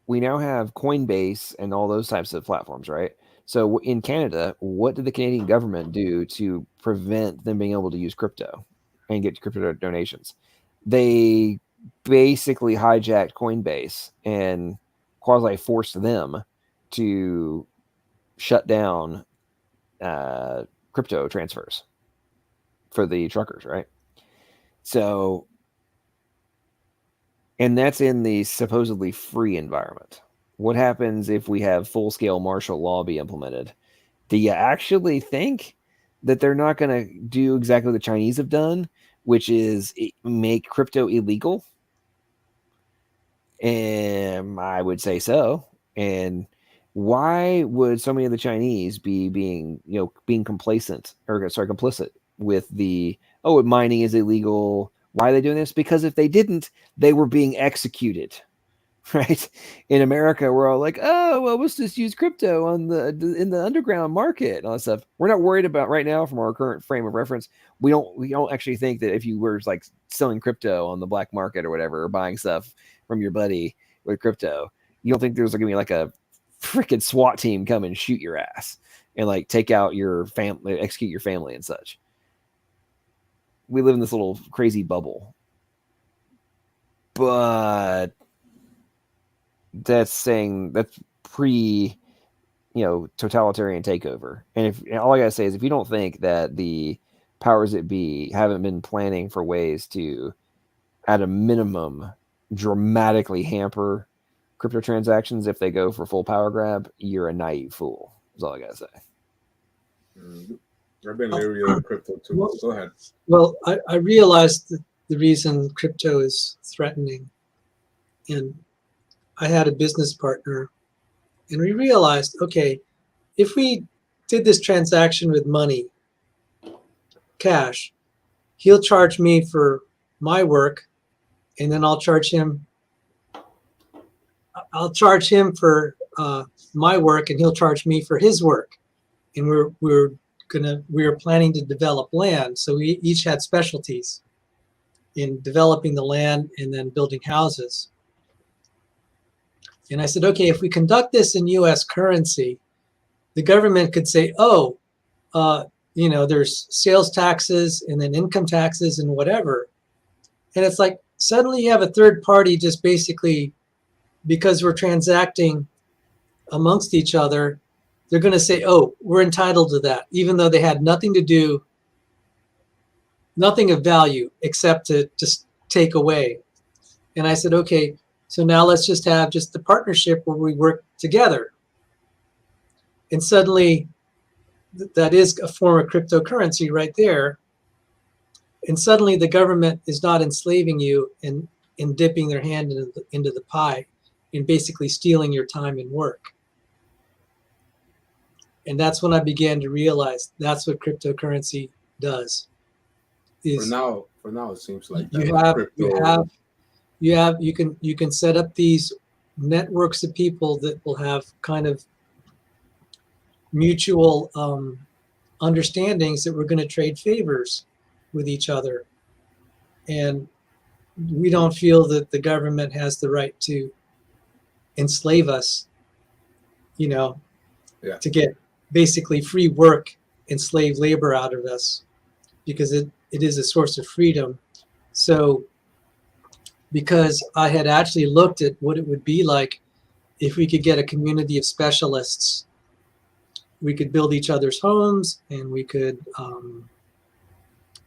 now have Coinbase and all those types of platforms, right? So in Canada, what did the Canadian government do to prevent them being able to use crypto and get crypto donations? They basically hijacked Coinbase and quasi forced them to shut down crypto transfers for the truckers, right? So, and that's in the supposedly free environment. What happens if we have full-scale martial law be implemented? Do you actually think that they're not going to do exactly what the Chinese have done, which is make crypto illegal? And I would say so. And why would so many of the Chinese be being complacent or complicit with mining is illegal? Why are they doing this? Because if they didn't, they were being executed, right? In America, we're all like, oh, well, let's just use crypto in the underground market and all that stuff. We're not worried about right now from our current frame of reference. We don't actually think that if you were like selling crypto on the black market or whatever, or buying stuff from your buddy with crypto, you don't think there's going to be like a freaking SWAT team come and shoot your ass and like take out your family, execute your family and such. We live in this little crazy bubble, but that's pre, totalitarian takeover. And all I gotta say is, if you don't think that the powers that be haven't been planning for ways to, at a minimum, dramatically hamper crypto transactions if they go for full power grab, you're a naive fool. Is all I gotta say. I've been leery of crypto too. Well, Go ahead. Well, I realized that the reason crypto is threatening, and I had a business partner, and we realized, okay, if we did this transaction with money, cash, he'll charge me for my work, and then I'll charge him for my work, and he'll charge me for his work. And we were planning to develop land, so we each had specialties in developing the land and then building houses. And I said, okay, if we conduct this in U.S. currency, the government could say, there's sales taxes and then income taxes and whatever. And it's like suddenly you have a third party just basically, because we're transacting amongst each other, they're going to say, oh, we're entitled to that, even though they had nothing of value except to just take away. And I said, okay, so now let's just have just the partnership where we work together. And suddenly that is a form of cryptocurrency right there. And suddenly the government is not enslaving you and dipping their hand into the pie and basically stealing your time and work. And that's when I began to realize that's what cryptocurrency does. For now, it seems like you can set up these networks of people that will have kind of mutual understandings that we're going to trade favors with each other. And we don't feel that the government has the right to enslave us, to get basically free work and slave labor out of us, because it is a source of freedom. So because I had actually looked at what it would be like if we could get a community of specialists, we could build each other's homes, and we could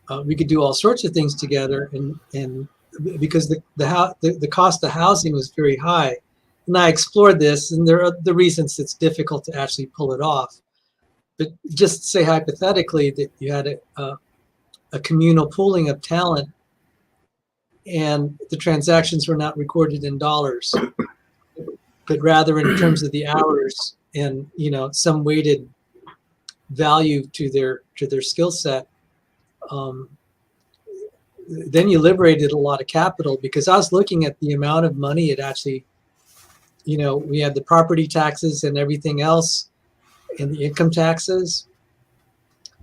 do all sorts of things together, and because the cost of housing was very high. And I explored this, and there are the reasons it's difficult to actually pull it off. But just say hypothetically that you had a communal pooling of talent, and the transactions were not recorded in dollars, but rather in terms of the hours and, you know, some weighted value to their skill set. Then you liberated a lot of capital, because I was looking at the amount of money it actually, you know, we had the property taxes and everything else and the income taxes.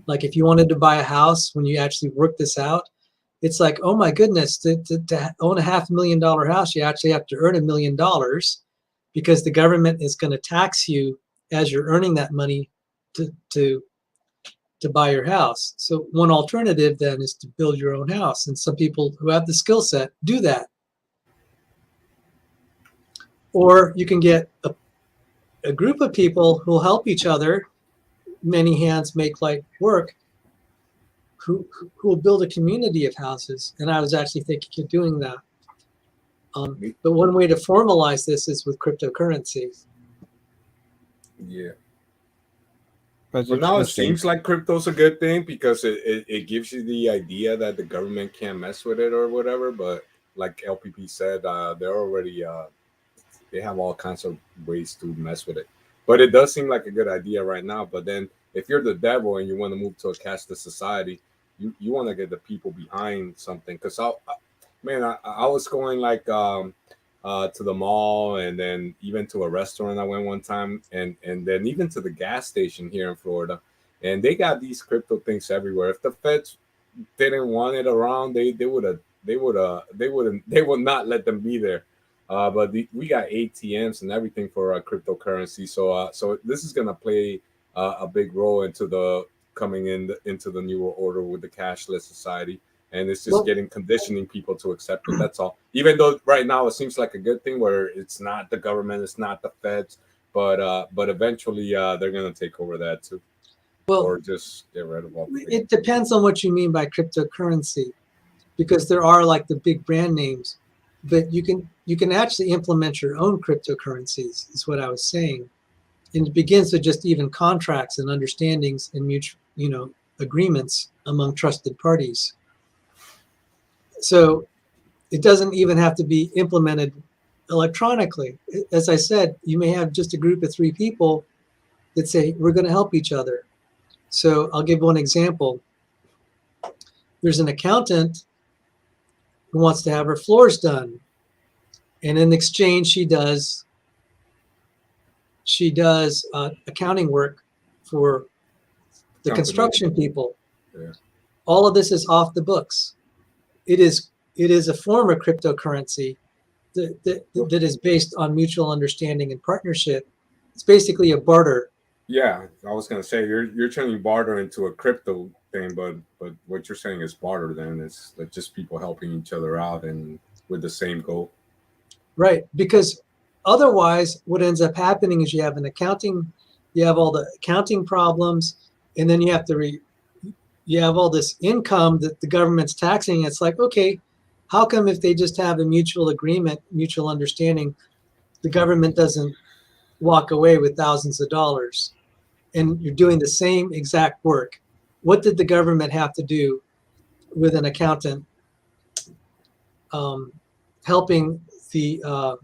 Like if you wanted to buy a house, when you actually work this out, it's like, oh my goodness, to own a $500,000 house, you actually have to earn $1 million, because the government is going to tax you as you're earning that money to buy your house. So one alternative then is to build your own house. And some people who have the skill set do that. Or you can get a group of people who'll help each other. Many hands make light work, who will build a community of houses. And I was actually thinking of doing that. But one way to formalize this is with cryptocurrency. Yeah. But For now, it seems like crypto's a good thing, because it gives you the idea that the government can't mess with it or whatever. But like LPP said, they're already they have all kinds of ways to mess with it. But it does seem like a good idea right now. But then if you're the devil and you want to move to a cashless society, you want to get the people behind something. Because I was going like to the mall, and then even to a restaurant I went one time, and then even to the gas station here in Florida, and they got these crypto things everywhere. If the feds didn't want it around, they would not let them be there. But we got ATMs and everything for cryptocurrency. So this is gonna play a big role into the coming into the newer order with the cashless society. And it's just conditioning people to accept it. That's all. Even though right now it seems like a good thing, where it's not the government, it's not the feds, but eventually they're gonna take over that too. Well, or just get rid of all. It depends on what you mean by cryptocurrency, because there are like the big brand names, but you can actually implement your own cryptocurrencies. Is what I was saying, and it begins with just even contracts and understandings and mutual, agreements among trusted parties. So it doesn't even have to be implemented electronically. As I said, you may have just a group of 3 people that say, we're going to help each other. So I'll give one example. There's an accountant who wants to have her floors done. And in exchange, she does accounting work for the construction people. Yeah. All of this is off the books. It is a form of cryptocurrency that is based on mutual understanding and partnership. It's basically a barter. Yeah, I was gonna say you're turning barter into a crypto thing, but what you're saying is barter. Then it's like just people helping each other out and with the same goal. Right, because otherwise, what ends up happening is you have all the accounting problems, and then you have all this income that the government's taxing. It's like, okay, how come if they just have a mutual agreement, mutual understanding, the government doesn't walk away with thousands of dollars? And you're doing the same exact work. What did the government have to do with an accountant helping the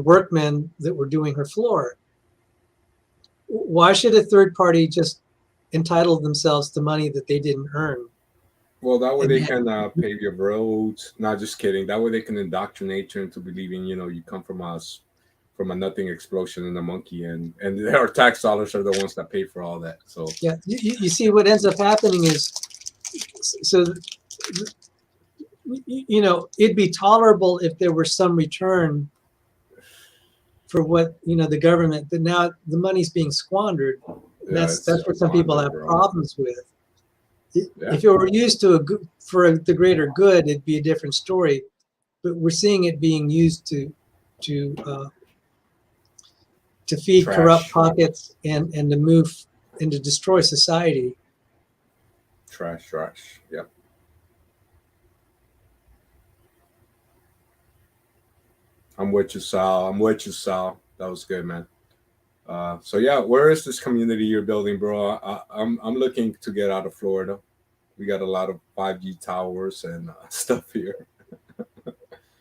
workmen that were doing her floor? Why should a third party just entitle themselves to money that they didn't earn? Well, that way they can pave your roads. Not just kidding. That way they can indoctrinate you into believing, you come from a nothing explosion in a monkey, and our tax dollars are the ones that pay for all that. So yeah, you see what ends up happening is, so it'd be tolerable if there were some return for what the government, but now the money's being squandered. Yeah, That's what some people have problems with. Yeah. If it were used for the greater good, it'd be a different story. But we're seeing it being used to feed Trash. corrupt pockets and to move and to destroy society. Trash. Yep. I'm with you, Sal. That was good, man. So yeah, where is this community you're building, bro? I'm looking to get out of Florida. We got a lot of 5G towers and stuff here.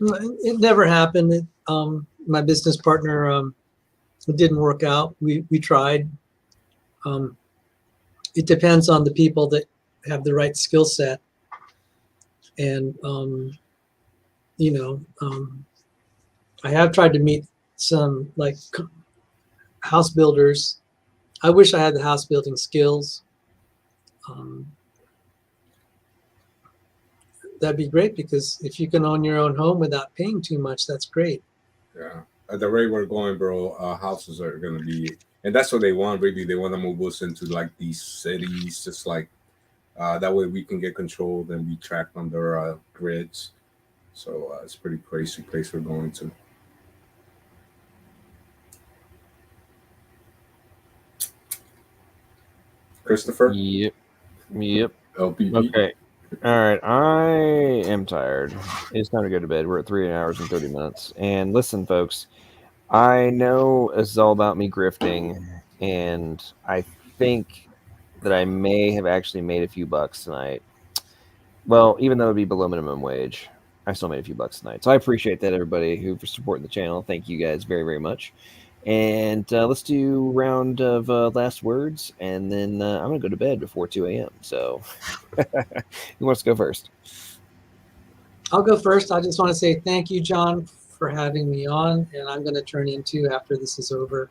It never happened. My business partner, it didn't work out. We tried. It depends on the people that have the right skill set. And, I have tried to meet some like house builders. I wish I had the house building skills. That'd be great, because if you can own your own home without paying too much, that's great. Yeah. At the rate we're going, bro, houses are going to be, and that's what they want, really. They want to move us into like these cities, just like that way we can get controlled and be tracked on their grids. So it's a pretty crazy place we're going to. Christopher? Yep. LPP. Okay. All right. I am tired. It's time to go to bed. We're at 3 hours and 30 minutes. And listen, folks, I know this is all about me grifting, and I think that I may have actually made a few bucks tonight. Well, even though it'd be below minimum wage, I still made a few bucks tonight. So I appreciate that, everybody who for supporting the channel. Thank you guys very, very much. And let's do a round of last words, and then I'm going to go to bed before 2 a.m. So who wants to go first? I'll go first. I just want to say thank you, John, for having me on, and I'm going to turn in too after this is over.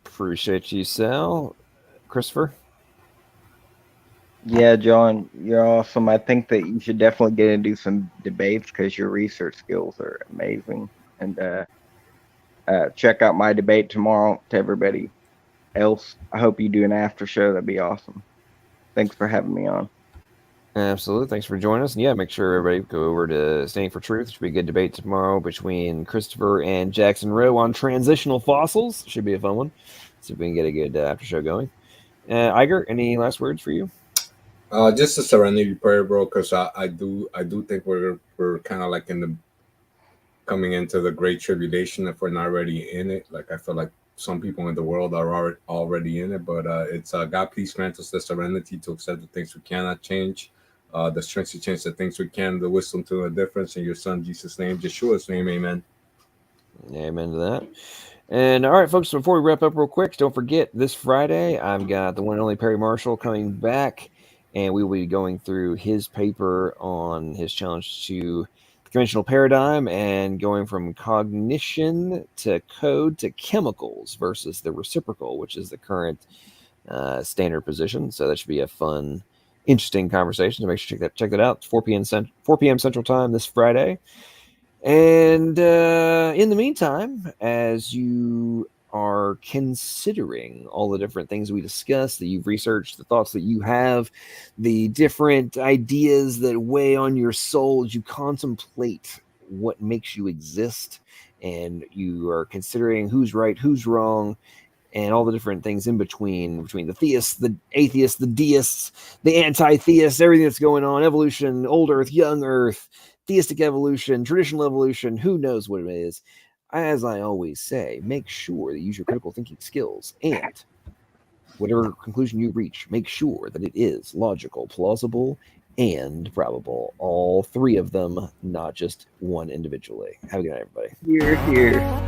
Appreciate you, Sal. Christopher? Yeah, John, you're awesome. I think that you should definitely get and do some debates, because your research skills are amazing. And check out my debate tomorrow. To everybody else, I hope you do an after show. That'd be awesome. Thanks for having me on. Absolutely. Thanks for joining us. And yeah, make sure everybody go over to Standing for Truth. Should be a good debate tomorrow between Christopher and Jackson Rowe on transitional fossils. Should be a fun one. See if we can get a good after show going. Iger, any last words for you? Just a serenity prayer, bro, because I do think we're kind of like coming into the great tribulation if we're not already in it. Like, I feel like some people in the world are already in it, but it's God, please grant us the serenity to accept the things we cannot change, the strength to change the things we can, the wisdom to know the difference. In your son Jesus' name, Yeshua's name, amen. Amen to that. And all right, folks, before we wrap up real quick, don't forget this Friday I've got the one and only Perry Marshall coming back, and we will be going through his paper on his challenge to the conventional paradigm and going from cognition to code to chemicals versus the reciprocal, which is the current standard position. So that should be a fun, interesting conversation. So make sure to check that out. It's 4 p.m. Central Time this Friday. And in the meantime, as you are considering all the different things we discussed, that you've researched, the thoughts that you have, the different ideas that weigh on your soul as you contemplate what makes you exist, and you are considering who's right, who's wrong, and all the different things in between the theists, the atheists, the deists, the anti-theists, everything that's going on, evolution, old earth, young earth, theistic evolution, traditional evolution, who knows what it is. As I always say, make sure that you use your critical thinking skills, and whatever conclusion you reach, make sure that it is logical, plausible, and probable. All three of them, not just one individually. Have a good night, everybody. Here.